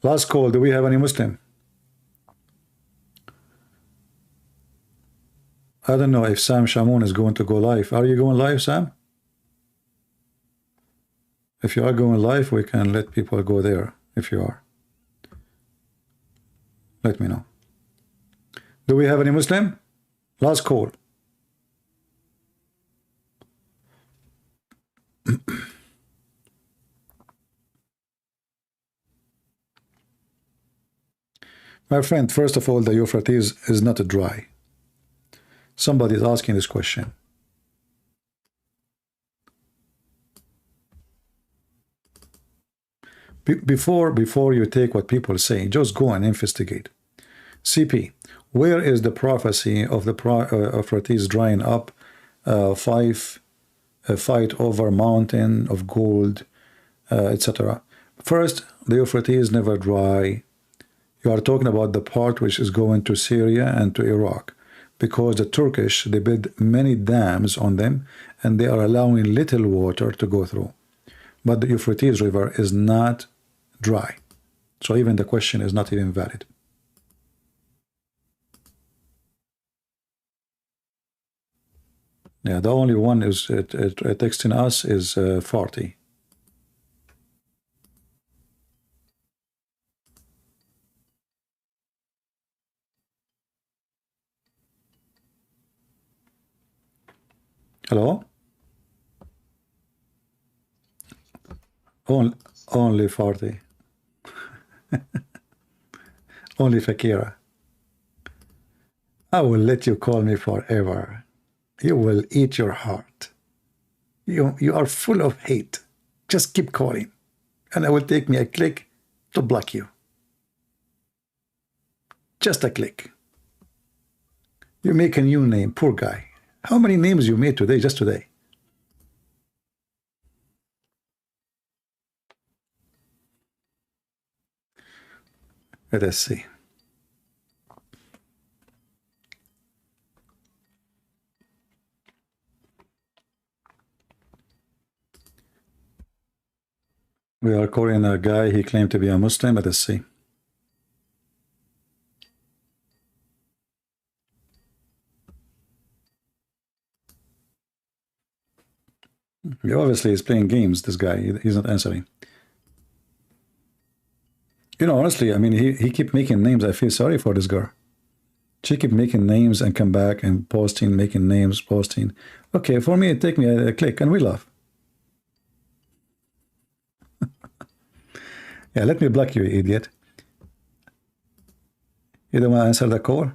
Last call, do we have any Muslim? I don't know if Sam Shamoun is going to go live. Are you going live, Sam? If you are going live, we can let people go there. If you are, let me know. Do we have any Muslim? Last call. My friend, first of all, the Euphrates is not dry. Somebody is asking this question. Before you take what people say, just go and investigate. CP, where is the prophecy of the Euphrates drying up, fight over mountain of gold, etc.? First, the Euphrates never dry. You are talking about the part which is going to Syria and to Iraq, because the Turkish, they build many dams on them and they are allowing little water to go through. But the Euphrates River is not dry. So even the question is not even valid. Yeah, the only one is texting us is 40. Hello? Only 40. Only Fakira. I will let you call me forever. You will eat your heart. You are full of hate. Just keep calling. And it will take me a click to block you. Just a click. You make a new name, poor guy. How many names you made today, just today? Let us see. We are calling a guy, he claimed to be a Muslim. Let us see. He obviously is playing games, this guy. He's not answering. You know, honestly, I mean, he keep making names. I feel sorry for this girl. She keep making names and come back and posting, making names, posting. Okay, for me, it take me a click and we laugh. Yeah, let me block you, idiot. You don't want to answer the call?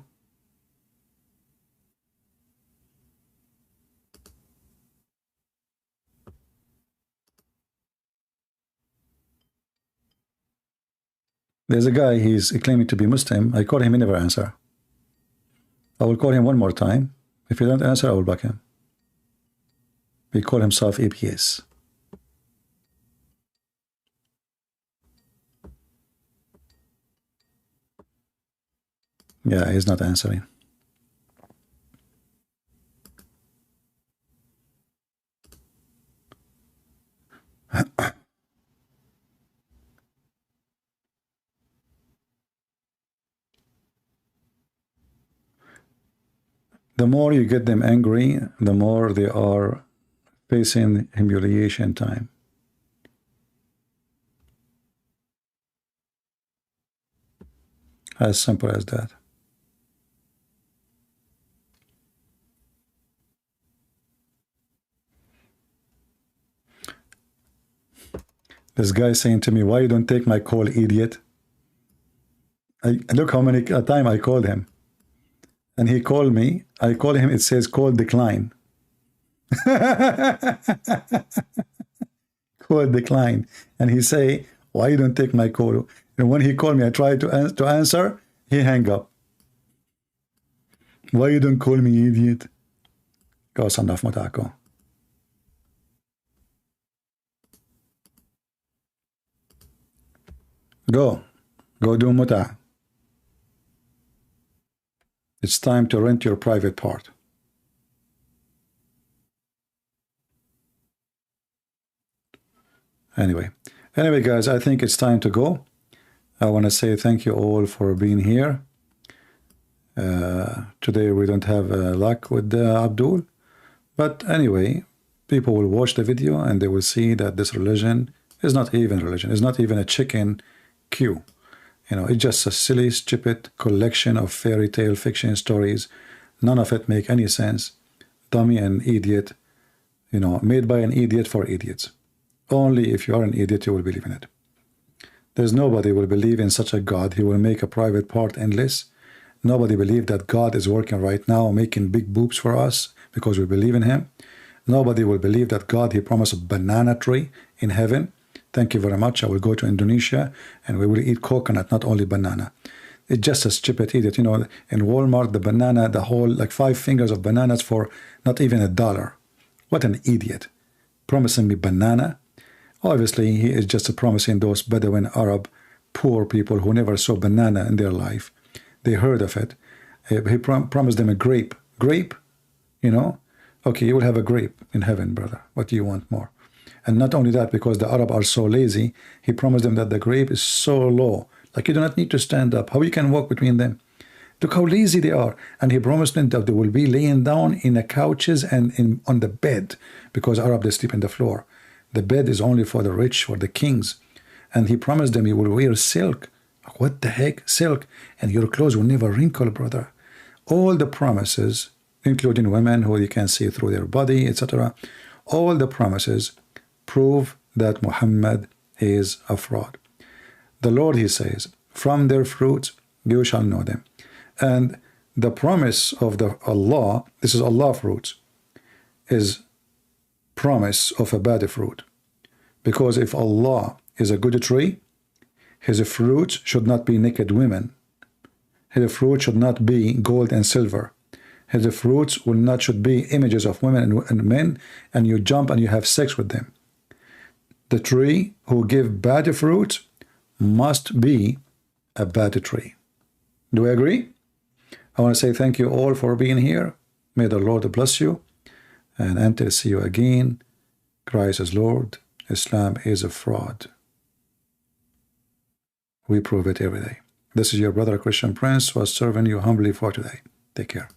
There's a guy, he's claiming to be Muslim. I call him, he never answer. I will call him one more time. If he don't answer, I will block him. He call himself APS. Yeah, he's not answering. The more you get them angry, the more they are facing humiliation time. As simple as that. This guy saying to me, why you don't take my call, idiot? Look how many time I called him. and he called me. I call him, it says call decline. Call decline. And he say, why you don't take my call? And when he called me, I tried to answer, he hang up. Why you don't call me, idiot? Go صنف متاعكم. Go do muta. It's time to rent your private part. Anyway, guys, I think it's time to go. I want to say thank you all for being here. Today we don't have luck with Abdul, but anyway, people will watch the video and they will see that this religion is not even religion. It's not even a chicken queue. You know, it's just a silly, stupid collection of fairy tale fiction stories. None of it make any sense. Dummy and idiot, you know, made by an idiot for idiots. Only if you are an idiot you will believe in it. There's nobody will believe in such a God. He will make a private part endless. Nobody believe that God is working right now making big boobs for us because we believe in him. Nobody will believe that God, he promised a banana tree in heaven. Thank you very much. I will go to Indonesia and we will eat coconut, not only banana. It's just a stupid idiot. You know, in Walmart, the banana, the whole, like 5 fingers of bananas for not even $1. What an idiot. Promising me banana. Obviously, he is just promising those Bedouin Arab poor people who never saw banana in their life. They heard of it. He promised them a grape. Grape? You know? Okay, you will have a grape in heaven, brother. What do you want more? And not only that, because the Arab are so lazy, he promised them that the grape is so low. Like you do not need to stand up. How you can walk between them? Look how lazy they are. And he promised them that they will be laying down in the couches and on the bed, because Arab, they sleep on the floor. The bed is only for the rich, for the kings. And he promised them he will wear silk. What the heck? Silk. And your clothes will never wrinkle, brother. All the promises, including women who you can see through their body, etc. All the promises prove that Muhammad is a fraud. The Lord, he says, from their fruits you shall know them. And the promise of the Allah, this is Allah fruits, is promise of a bad fruit. Because if Allah is a good tree, his fruits should not be naked women. His fruit should not be gold and silver. His fruits should be images of women and men, and you jump and you have sex with them. The tree who give bad fruit must be a bad tree. Do we agree? I want to say thank you all for being here. May the Lord bless you. And until see you again, Christ is Lord. Islam is a fraud. We prove it every day. This is your brother Christian Prince who is serving you humbly for today. Take care.